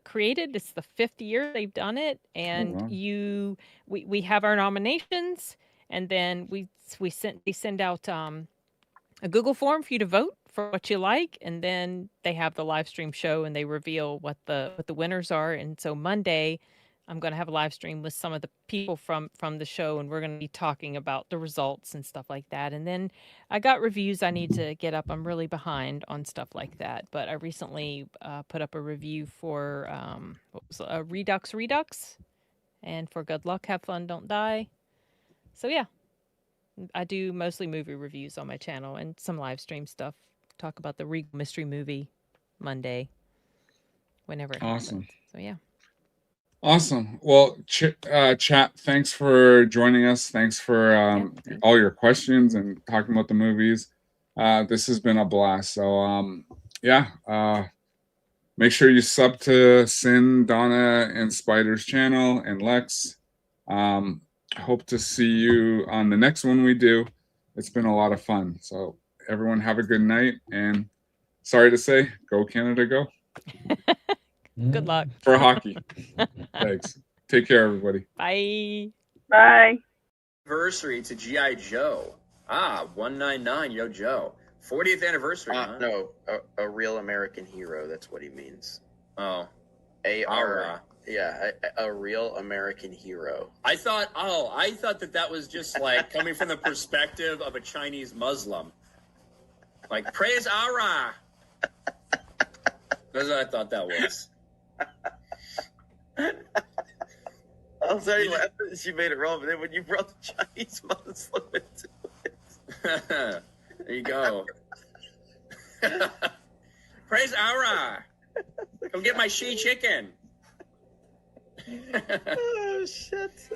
C: created. It's the 5th year they've done it, and we have our nominations, and then they send out a Google form for you to vote for what you like, and then they have the live stream show and they reveal what the winners are. And so Monday I'm going to have a live stream with some of the people from the show, and we're going to be talking about the results and stuff like that. And then I got reviews I need to get up. I'm really behind on stuff like that, but I recently put up a review for Redux, and for Good Luck, Have Fun, Don't Die. So yeah, I do mostly movie reviews on my channel and some live stream stuff. Talk about the Regal Mystery Movie Monday, whenever it
A: Awesome.
C: happens. So yeah.
A: Awesome. Well, chat, thanks for joining us. Thanks for all your questions and talking about the movies. This has been a blast. So, make sure you sub to Sin, Donna, and Spider's channel, and Lex. Hope to see you on the next one we do. It's been a lot of fun. So, everyone have a good night. And sorry to say, go Canada, go.
C: Good luck.
A: For hockey. Thanks. Take care, everybody.
C: Bye.
F: Bye.
G: Anniversary to G.I. Joe. 199, yo, Joe. 40th anniversary, huh?
H: No, a real American hero. That's what he means.
G: Oh.
H: A-R. Yeah, a real American hero.
G: I thought that was just like coming from the perspective of a Chinese Muslim. Like, praise Allah. That's what I thought that was.
H: I'm sorry, she made it wrong, but then when you brought the Chinese Muslim into it.
G: There you go. Praise Allah. Come get my she chicken.
H: Oh, shit.